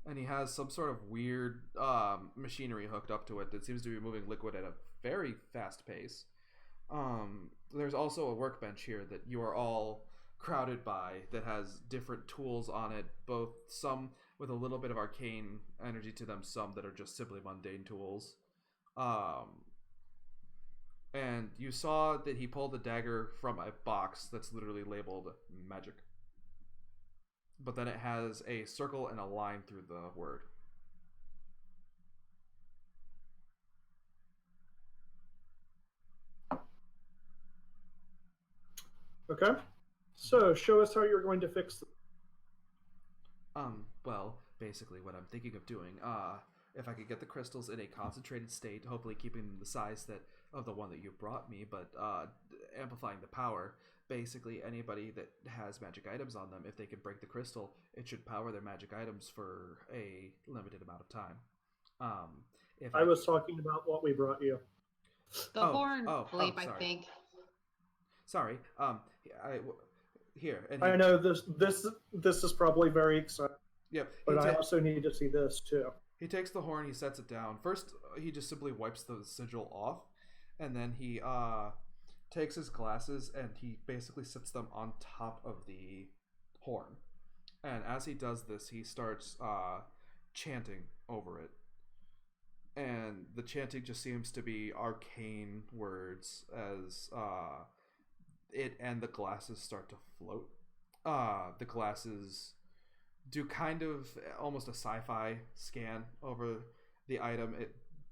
And he has some sort of weird machinery hooked up to it that seems to be moving liquid at a very fast pace. There's also a workbench here that you are all crowded by that has different tools on it, both some with a little bit of arcane energy to them, some that are just simply mundane tools. And you saw that he pulled a dagger from a box that's literally labeled magic. But then it has a circle and a line through the word. Okay. So, show us how you're going to fix this. Well, basically what I'm thinking of doing, if I could get the crystals in a concentrated state, hopefully keeping them the size of the one that you brought me, but amplifying the power. Basically, anybody that has magic items on them, if they can break the crystal, it should power their magic items for a limited amount of time. If I was talking about what we brought you. The horn, Philippe, I sorry. think. Sorry. Here. And I know this is probably very exciting. Yep. But I also need to see this too. He takes the horn, he sets it down. First, he just simply wipes the sigil off, and then he takes his glasses and he basically sits them on top of the horn. And as he does this, he starts chanting over it. And the chanting just seems to be arcane words as it and the glasses start to float. The glasses do kind of almost a sci-fi scan over the item.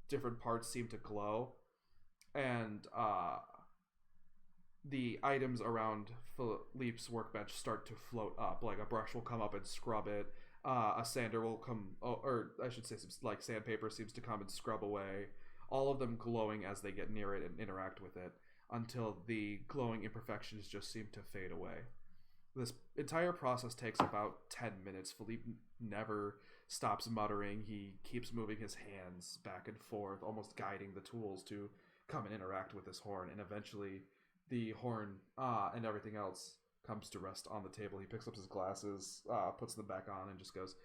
Different parts seem to glow, and the items around Philippe's workbench start to float up. Like a brush will come up and scrub it. A sander will come, or I should say, some, like sandpaper seems to come and scrub away. All of them glowing as they get near it and interact with it, until the glowing imperfections just seem to fade away. This entire process takes about 10 minutes. Philippe never stops muttering. He keeps moving his hands back and forth, almost guiding the tools to come and interact with this horn. And eventually, the horn and everything else comes to rest on the table. He picks up his glasses, puts them back on, and just goes,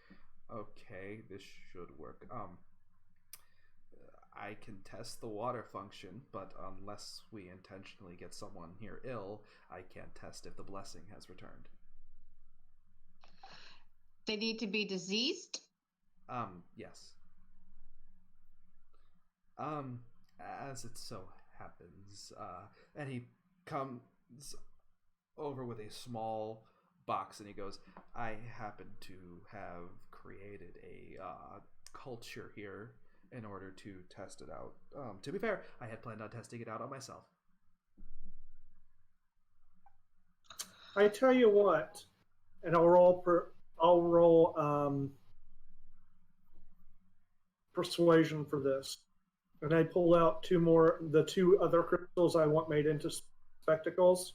"Okay, this should work. I can test the water function, but unless we intentionally get someone here ill, I can't test if the blessing has returned." They need to be diseased? Yes. As it so happens, and he comes over with a small box and he goes, "I happen to have created a culture here in order to test it out. To be fair, I had planned on testing it out on myself." I tell you what, and I'll roll persuasion for this, and I pull out the two other crystals I want made into spectacles.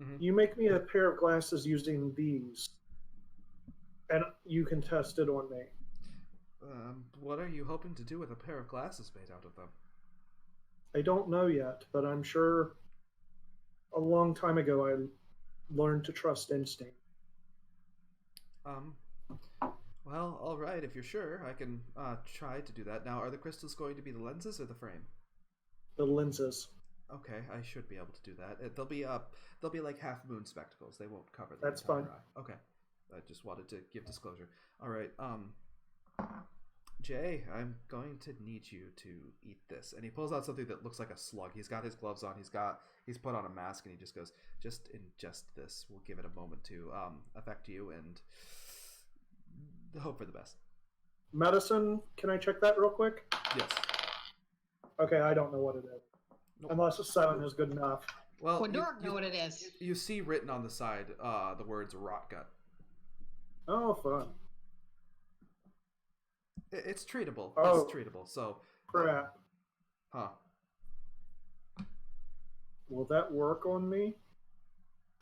Mm-hmm. You make me a pair of glasses using these, and you can test it on me. What are you hoping to do with a pair of glasses made out of them? I don't know yet, but I'm sure a long time ago I learned to trust instinct. Well, all right. If you're sure, I can try to do that. Now, are the crystals going to be the lenses or the frame? The lenses. Okay, I should be able to do that. They'll be like half moon spectacles. They won't cover the That's entire fine. eye. Okay, I just wanted to give disclosure. All right. Jay, I'm going to need you to eat this. And he pulls out something that looks like a slug. He's got his gloves on. He's put on a mask, and he just goes, "Just ingest this. We'll give it a moment to affect you and hope for the best." Medicine, can I check that real quick? Yes. Okay, I don't know what it is. Nope. Unless a 7 is good enough. Well, Dork know what it is. You see written on the side the words "rot gut." Oh, fun. It's treatable. Oh. It's treatable. So, Crap. huh? Will that work on me?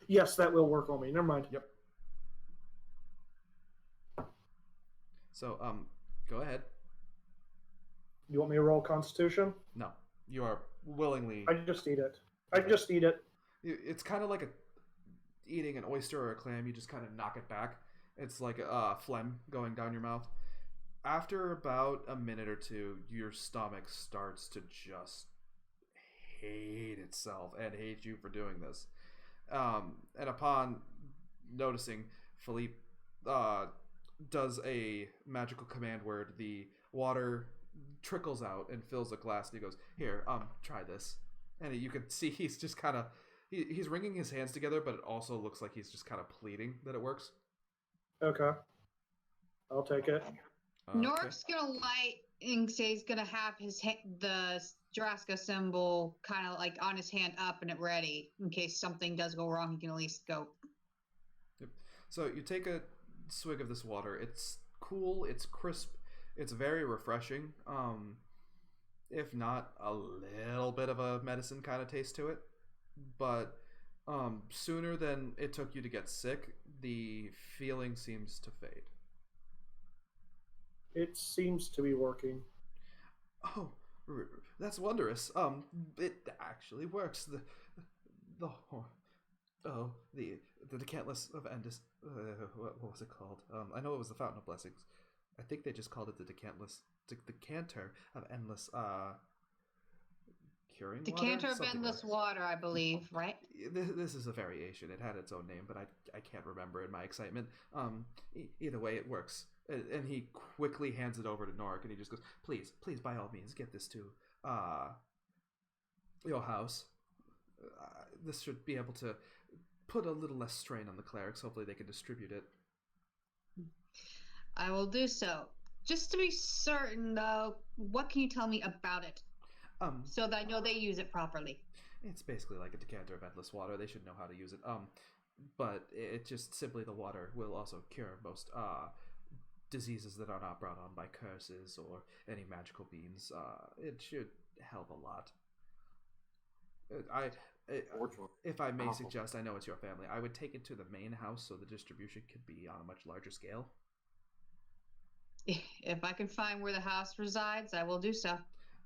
Yes, that will work on me. Never mind. Yep. So, go ahead. You want me to roll Constitution? No, you are willingly. I just eat it. I just eat it. It's kind of like eating an oyster or a clam. You just kind of knock it back. It's like phlegm going down your mouth. After about a minute or two, your stomach starts to just hate itself and hate you for doing this. And upon noticing, Philippe does a magical command word. The water trickles out and fills a glass, and he goes, "Here, try this." And you can see he's just kind of he's wringing his hands together, but it also looks like he's just kind of pleading that it works. Okay. I'll take it. Nork's gonna light and say he's gonna have the Jurassica symbol kind of like on his hand up and it ready in case something does go wrong. He can at least go. Yep. So you take a swig of this water. It's cool. It's crisp. It's very refreshing. If not a little bit of a medicine kind of taste to it, but sooner than it took you to get sick, the feeling seems to fade. It seems to be working. Oh, that's wondrous. It actually works. The decantless of endless. What was it called? I know it was the Fountain of Blessings. I think they just called it the decanter of endless. Curing Decanter water? of Something endless like- water, I believe, right? This is a variation. It had its own name, but I can't remember in my excitement. Either way, it works. And he quickly hands it over to Norik, and he just goes, please, by all means, get this to your house. This should be able to put a little less strain on the clerics. Hopefully they can distribute it. I will do so. Just to be certain, though, what can you tell me about it so that I know they use it properly? It's basically like a decanter of endless water. They should know how to use it. But it just simply the water will also cure most diseases that are not brought on by curses or any magical beings. It should help a lot. If I may suggest, I know it's your family, I would take it to the main house so the distribution could be on a much larger scale. If I can find where the house resides, I will do so.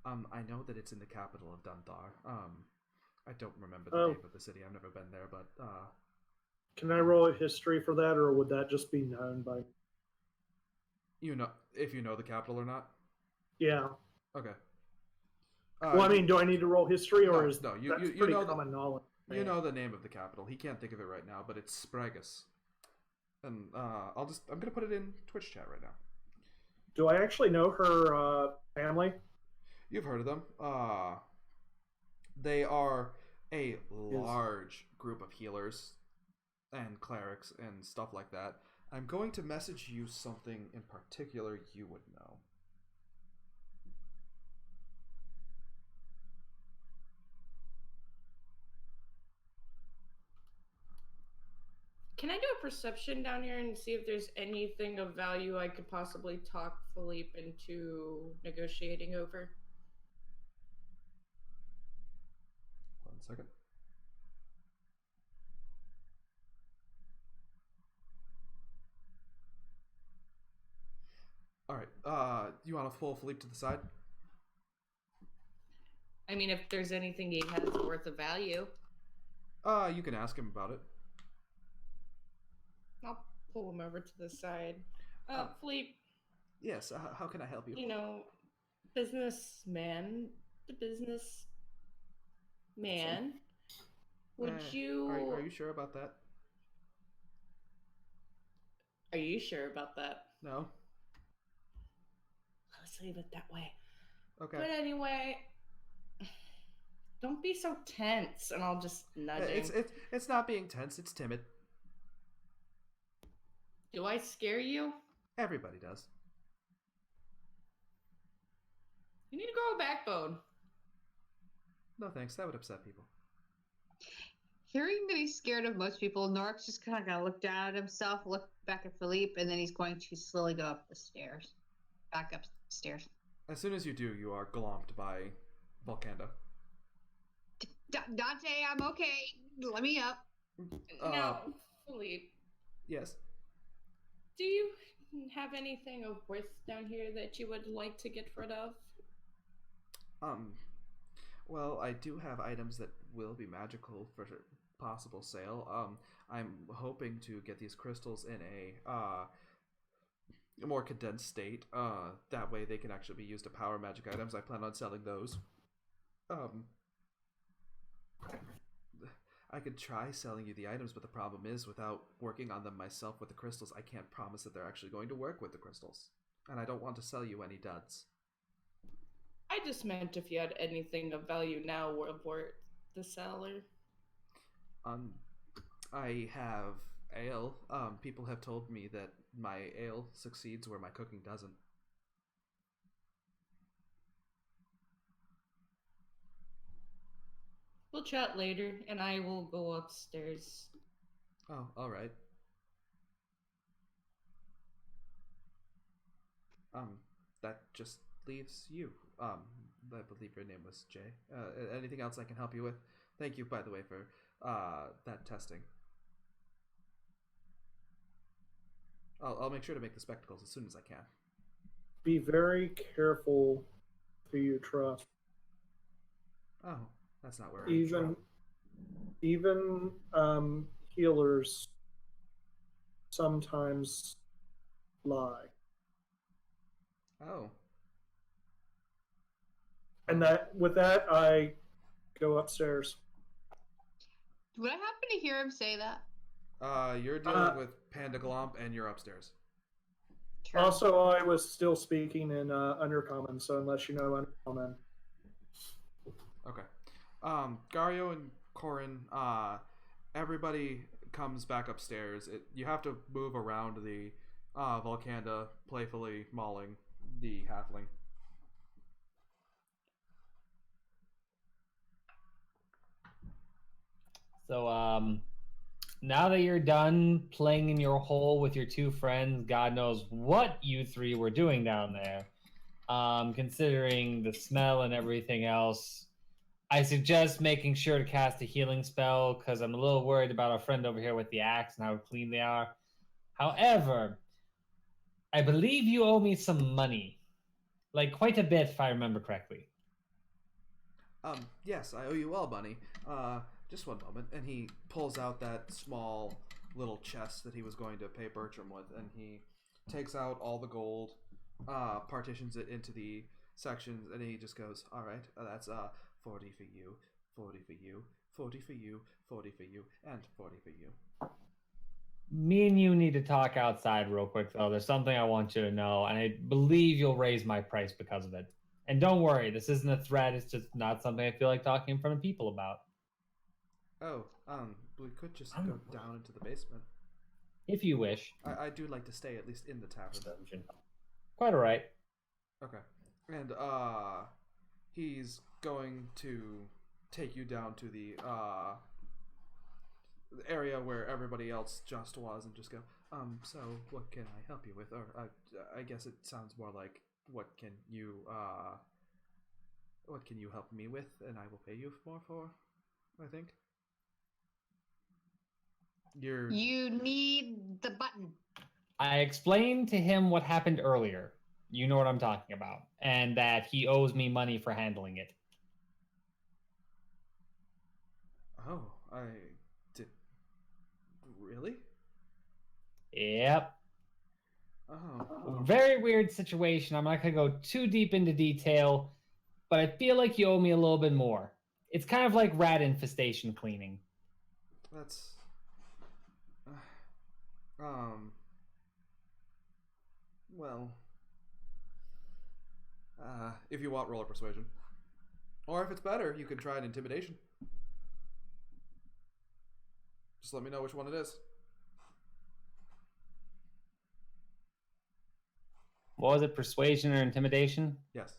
I know that it's in the capital of Dunthar. I don't remember the name of the city. I've never been there, but Can I roll a history for that, or would that just be known by? you know, if you know the capital or not. Yeah. Okay. Well, I mean, do I need to roll history, or no, is no, you that's pretty know common knowledge? You know the name of the capital. He can't think of it right now, but it's Spragus. And I'm gonna put it in Twitch chat right now. Do I actually know her family? You've heard of them. They are a large group of healers and clerics and stuff like that. I'm going to message you something in particular you would know. Can I do a perception down here and see if there's anything of value I could possibly talk Philippe into negotiating over? 1 second. All right. You want to pull Philippe to the side? I mean, if there's anything he has worth of value, You can ask him about it. I'll pull him over to the side. Philippe, Yes. How can I help you? you know, businessman, the business man, would you... Are you sure about that? Are you sure about that? No. Let's leave it that way. Okay. But anyway, don't be so tense, and I'll just nudge him. It's not being tense. It's timid. Do I scare you? Everybody does. You need to grow a backbone. No thanks. That would upset people. Hearing that he's scared of most people, Nork's just kind of going to look down at himself, look back at Philippe, and then he's going to slowly go up the stairs. back upstairs. As soon as you do, you are glomped by Volcanda. Dante, I'm okay. Let me up. Now, Philippe, Yes. do you have anything of worth down here that you would like to get rid of? Well, I do have items that will be magical for possible sale. I'm hoping to get these crystals in a more condensed state. That way they can actually be used to power magic items. I plan on selling those. I could try selling you the items, but the problem is, without working on them myself with the crystals, I can't promise that they're actually going to work with the crystals. And I don't want to sell you any duds. I just meant if you had anything of value now worth the seller. I have ale. People have told me that my ale succeeds where my cooking doesn't. We'll chat later, and I will go upstairs. Oh, all right. That just leaves you. I believe your name was Jay. Anything else I can help you with? Thank you, by the way, for that testing. I'll make sure to make the spectacles as soon as I can. Be very careful who you trust. Oh, that's not where Even healers sometimes lie. Oh. And with that, I go upstairs. Would I happen to hear him say that? You're dealing with Panda Glomp, and you're upstairs. Sure. Also, I was still speaking in Undercommon, so unless you know Undercommon. Okay. Gario and Corin, everybody comes back upstairs. You have to move around the Volcanda playfully mauling the halfling. So, now that you're done playing in your hole with your two friends, God knows what you three were doing down there. Considering the smell and everything else, I suggest making sure to cast a healing spell, because I'm a little worried about our friend over here with the axe and how clean they are. However, I believe you owe me some money. Like, quite a bit, if I remember correctly. Yes, I owe you all money. Just one moment. And he pulls out that small little chest that he was going to pay Bertram with, and he takes out all the gold, partitions it into the sections, and he just goes, all right, that's 40 for you, 40 for you, 40 for you, 40 for you, and 40 for you. Me and you need to talk outside real quick, though. There's something I want you to know, and I believe you'll raise my price because of it. And don't worry, this isn't a threat. It's just not something I feel like talking in front of people about. Oh, we could just go down into the basement. If you wish. I do like to stay at least in the tavern. Quite all right. Okay. And, he's going to take you down to the area where everybody else just was and just go, so what can I help you with? Or, I guess it sounds more like, what can you help me with, and I will pay you more for, I think. You need the button. I explained to him what happened earlier. You know what I'm talking about. And that he owes me money for handling it. Oh, I did. Really? Yep. Oh. Very weird situation. I'm not going to go too deep into detail, but I feel like you owe me a little bit more. It's kind of like rat infestation cleaning. That's... Well... if you want, roll a persuasion. Or if it's better, you can try an intimidation. Just let me know which one it is. What was it, persuasion or intimidation? Yes.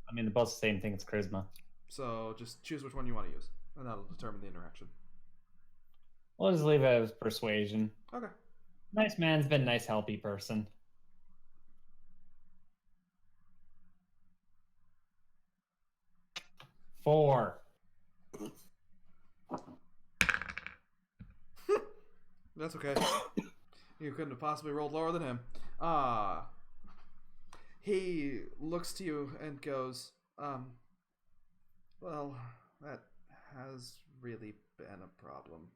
I mean, they're both the same thing. It's charisma. So just choose which one you want to use, and that'll determine the interaction. We'll just leave it as persuasion. Okay. Nice man's been a nice, healthy person. 4. That's okay. You couldn't have possibly rolled lower than him. He looks to you and goes, well, that has really been a problem.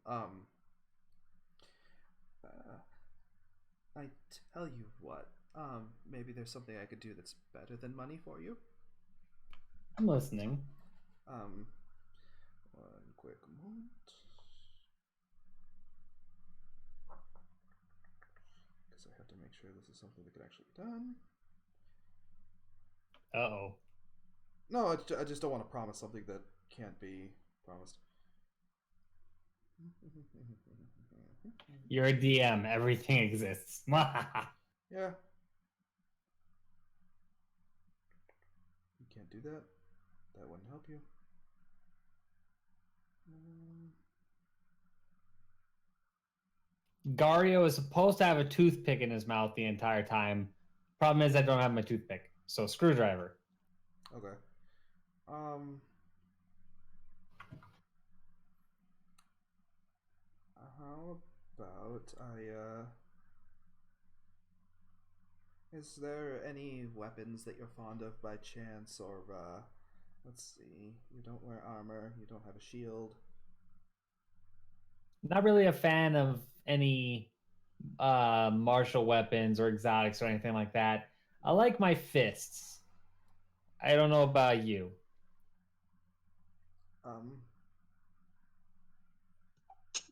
I tell you what, maybe there's something I could do that's better than money for you. I'm listening. One quick moment. Because I have to make sure this is something that could actually be done. Uh-oh. No, I just don't want to promise something that can't be promised. You're a DM. Everything exists. Yeah. You can't do that. That wouldn't help you. Gario is supposed to have a toothpick in his mouth the entire time. Problem is, I don't have my toothpick. So, screwdriver. Okay. How about is there any weapons that you're fond of by chance, or let's see, you don't wear armor, you don't have a shield. Not really a fan of any martial weapons or exotics or anything like that. I like my fists. I don't know about you.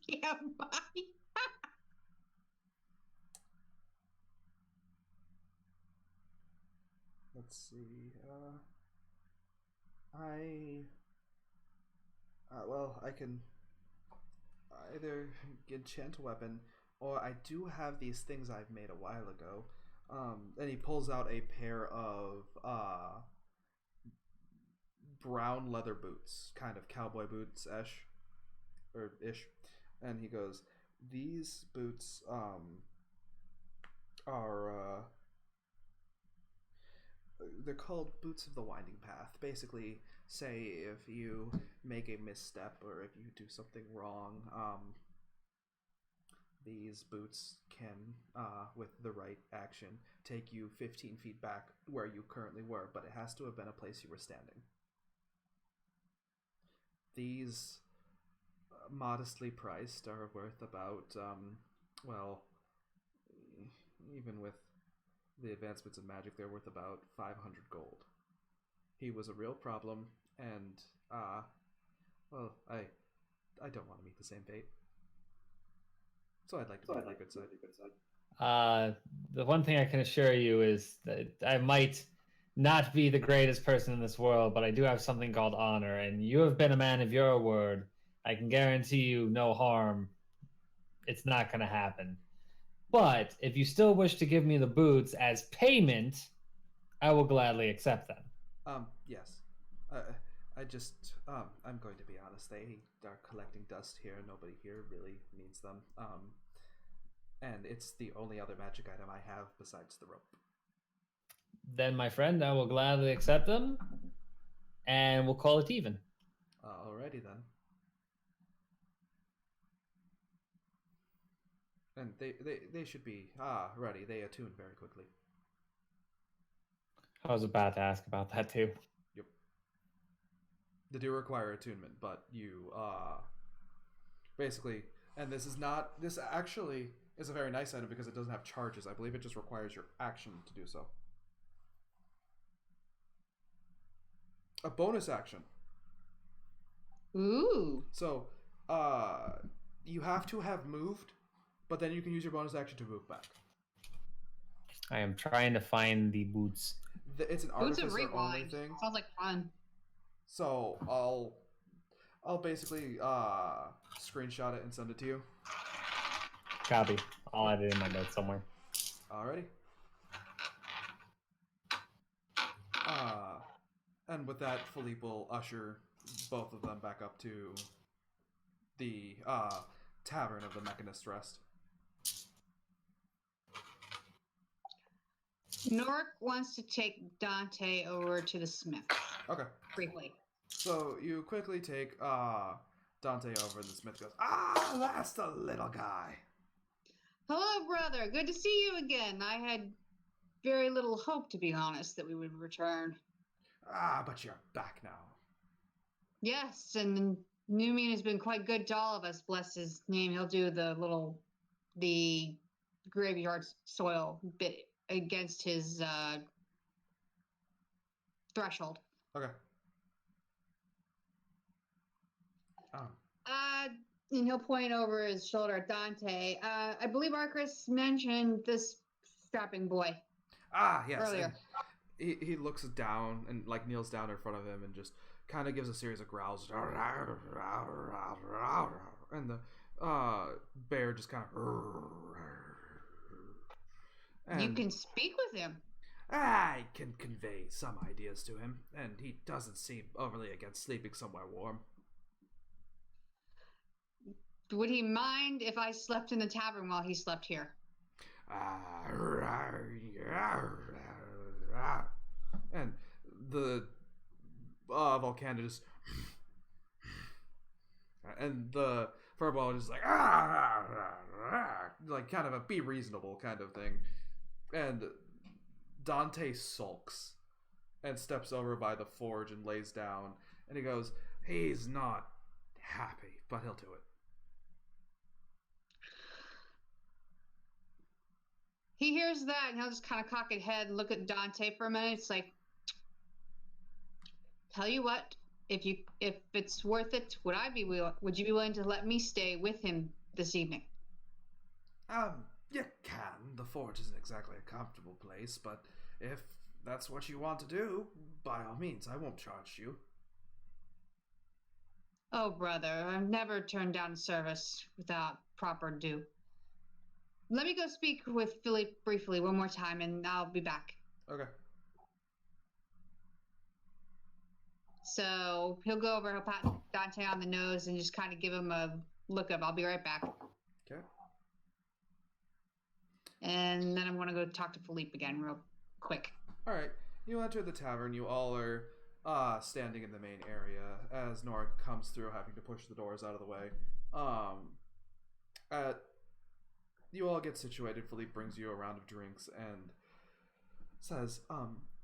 Yeah, bye. Let's see. Well, I can either enchant a weapon, or I do have these things I've made a while ago. And he pulls out a pair of brown leather boots, kind of cowboy boots ish, and he goes, "These boots are they're called Boots of the Winding Path. Basically, say if you make a misstep or if you do something wrong, these boots can, with the right action, take you 15 feet back where you currently were, but it has to have been a place you were standing. These, modestly priced, are worth about, well, even with the advancements in magic, they're worth about 500 gold. He was a real problem, and, well, I don't want to meet the same fate. So I'd like to be on your good side. The one thing I can assure you is that I might not be the greatest person in this world, but I do have something called honor, and you have been a man of your word. I can guarantee you no harm. It's not going to happen. But if you still wish to give me the boots as payment, I will gladly accept them. Yes. I just, I'm going to be honest, they are collecting dust here. Nobody here really needs them. And it's the only other magic item I have besides the rope. Then, my friend, I will gladly accept them, and we'll call it even. Alrighty then. And they should be, ready. They attune very quickly. I was about to ask about that, too. Yep. They do require attunement, but you, basically, and this actually is a very nice item because it doesn't have charges. I believe it just requires your action to do so. A bonus action. Ooh. So, you have to have moved, but then you can use your bonus action to move back. I am trying to find the boots. It's an Boots of artificer only rewind. thing. Sounds like fun. So I'll basically screenshot it and send it to you. Copy. I'll add it in my notes somewhere. Alrighty. And with that, Philippe will usher both of them back up to the Tavern of the Mechanist Rest. Norik wants to take Dante over to the smith. Okay. Briefly. So you quickly take Dante over, and the smith goes, that's the little guy. Hello, brother. Good to see you again. I had very little hope, to be honest, that we would return. But you're back now. Yes, and Numian has been quite good to all of us. Bless his name. He'll do the graveyard soil bit against his threshold. Okay. And he'll point over his shoulder at Dante. I believe Arcris mentioned this strapping boy. Yes. Earlier. He looks down and like kneels down in front of him and just kind of gives a series of growls. And the bear just kind of. You can speak with him. I can convey some ideas to him, and he doesn't seem overly against sleeping somewhere warm. Would he mind if I slept in the tavern while he slept here? And the Volcano just and the Furball is like kind of a be reasonable kind of thing. And Dante sulks and steps over by the forge and lays down, and he goes, he's not happy, but he'll do it. He hears that, and he'll just kind of cock his head and look at Dante for a minute. It's like, tell you what, if it's worth it, would you be willing to let me stay with him this evening? You can. The forge isn't exactly a comfortable place, but if that's what you want to do, by all means, I won't charge you. Oh, brother, I've never turned down service without proper due. Let me go speak with Philippe briefly one more time, and I'll be back. Okay. So he'll go over, he'll pat Dante on the nose, and just kind of give him a look of, I'll be right back. Okay. And then I'm going to go talk to Philippe again real quick. All right. You enter the tavern. You all are standing in the main area as Nora comes through, having to push the doors out of the way. You all get situated. Philippe brings you a round of drinks and says,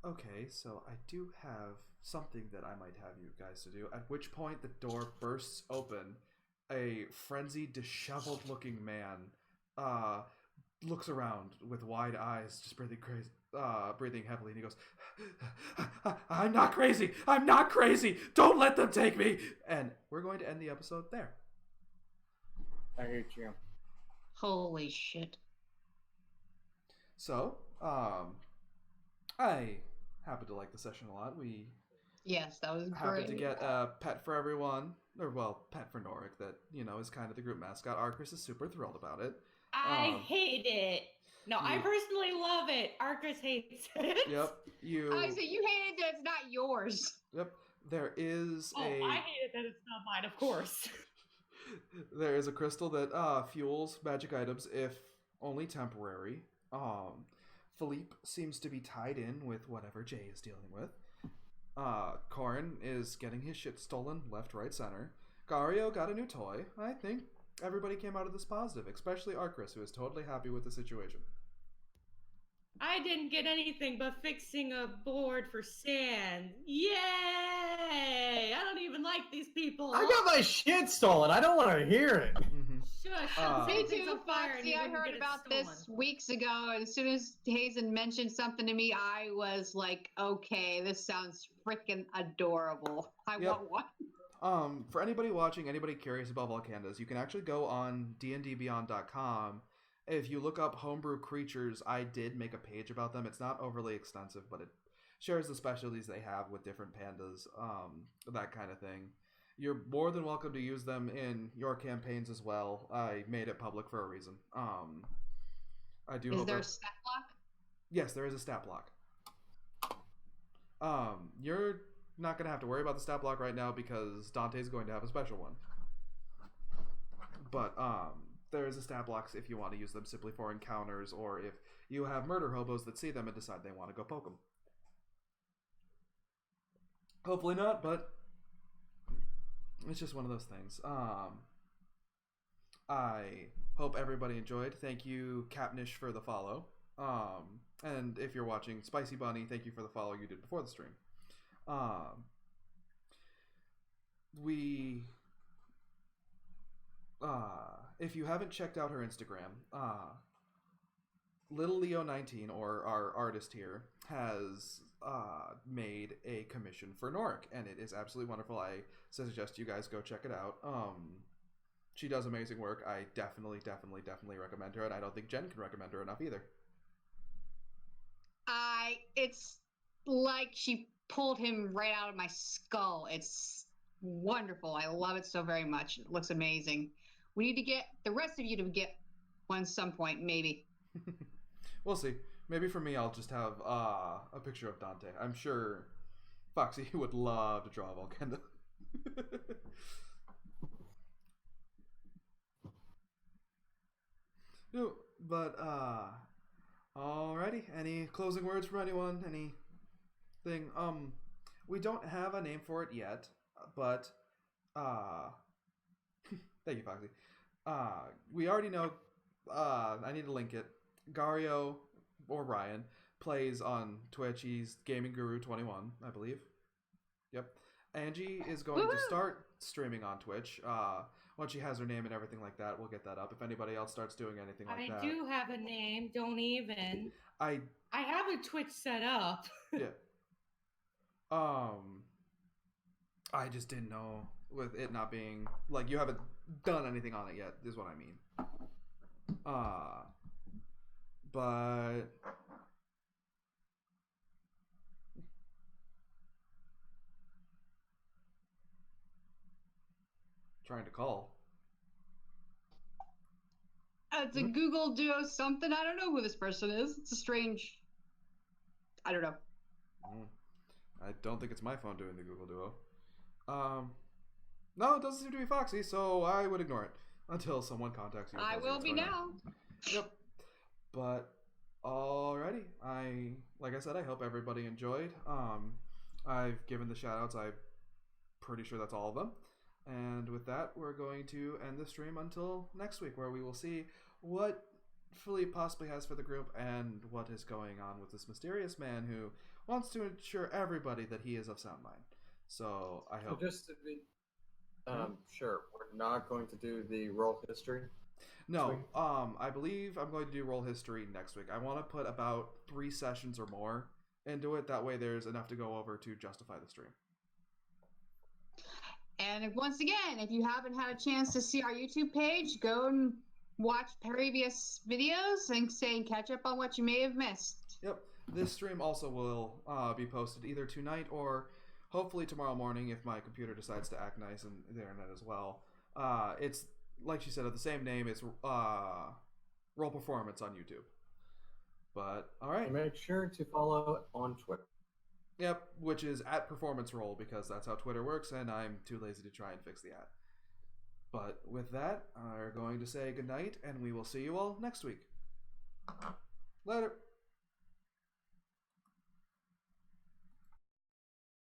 okay, so I do have something that I might have you guys to do. At which point the door bursts open. A frenzied, disheveled-looking man looks around with wide eyes, just breathing heavily, and he goes, I'm not crazy! I'm not crazy! Don't let them take me! And we're going to end the episode there. I hate you. Holy shit. So, I happen to like the session a lot. We Yes, that was happened great. to get a pet for everyone, or well, pet for Norik that, is kind of the group mascot. Arcris is super thrilled about it. I hate it. No, I personally love it. Arcris hates it. Yep. I say you hated that it's not yours. Yep. There is I hate it that it's not mine, of course. There is a crystal that fuels magic items, if only temporary. Philippe seems to be tied in with whatever Jay is dealing with. Corin is getting his shit stolen left, right, center. Gario got a new toy. I think everybody came out of this positive, especially Arcris, who is totally happy with the situation. I didn't get anything but fixing a board for sand. Yay! I don't even like these people. I got my shit stolen. I don't want to hear it. Mm-hmm. Shush. Me Things too, on fire and you Foxy. I didn't heard get it about stolen. this weeks ago, and as soon as Hazen mentioned something to me, I was like, okay, this sounds freaking adorable. I Yep. want one. For anybody watching, anybody curious about Volcandas, you can actually go on dndbeyond.com. If you look up homebrew creatures, I did make a page about them. It's not overly extensive, but it shares the specialties they have with different pandas, that kind of thing. You're more than welcome to use them in your campaigns as well. I made it public for a reason. I do. Is there a stat block? Yes, there is a stat block. You're not going to have to worry about the stat block right now because Dante's going to have a special one. But there is a stat block if you want to use them simply for encounters, or if you have murder hobos that see them and decide they want to go poke them. Hopefully not, but it's just one of those things. I hope everybody enjoyed. Thank you, Capnish, for the follow. And if you're watching, Spicy Bunny, thank you for the follow you did before the stream. If you haven't checked out her Instagram, Little Leo 19, or our artist here, has made a commission for Norik, and it is absolutely wonderful. I suggest you guys go check it out. She does amazing work. I definitely recommend her, and I don't think Jen can recommend her enough either. It's like she pulled him right out of my skull. It's wonderful. I love it so very much. It looks amazing. We need to get the rest of you to get one some point, maybe. We'll see. Maybe for me, I'll just have a picture of Dante. I'm sure Foxy would love to draw Volkenda. No, but alrighty. Any closing words from anyone? Anything? We don't have a name for it yet, but thank you, Foxy. We already know. I need to link it. Gario or Ryan plays on Twitch. He's Gaming Guru 21, I believe. Yep. Angie is going to start streaming on Twitch. Once she has her name and everything like that, we'll get that up. If anybody else starts doing anything like that. I do have a name. Don't even. I have a Twitch set up. Yeah. I just didn't know with it not being like you haven't done anything on it yet, is what I mean. But trying to call. It's a Google Duo something. I don't know who this person is. It's a strange. I don't know. I don't think it's my phone doing the Google Duo. No, it doesn't seem to be Foxy, so I would ignore it until someone contacts you. I will be now. Yep. But alrighty. Like I said, I hope everybody enjoyed. I've given the shout outs. I'm pretty sure that's all of them. And with that, we're going to end the stream until next week, where we will see what Philippe possibly has for the group and what is going on with this mysterious man who wants to ensure everybody that he is of sound mind. So I hope. So just to be sure, we're not going to do the roll history. No, I believe I'm going to do roll history next week. I want to put about 3 sessions or more into it. That way, there's enough to go over to justify the stream. And once again, if you haven't had a chance to see our YouTube page, go and watch previous videos and catch up on what you may have missed. Yep. This stream also will be posted either tonight or hopefully tomorrow morning if my computer decides to act nice and the internet as well. It's, like she said, the same name. It's Roll Performance on YouTube. But, alright. Make sure to follow on Twitter. Yep, which is @PerformanceRoll, because that's how Twitter works, and I'm too lazy to try and fix the @. But with that, we're going to say goodnight, and we will see you all next week. Later.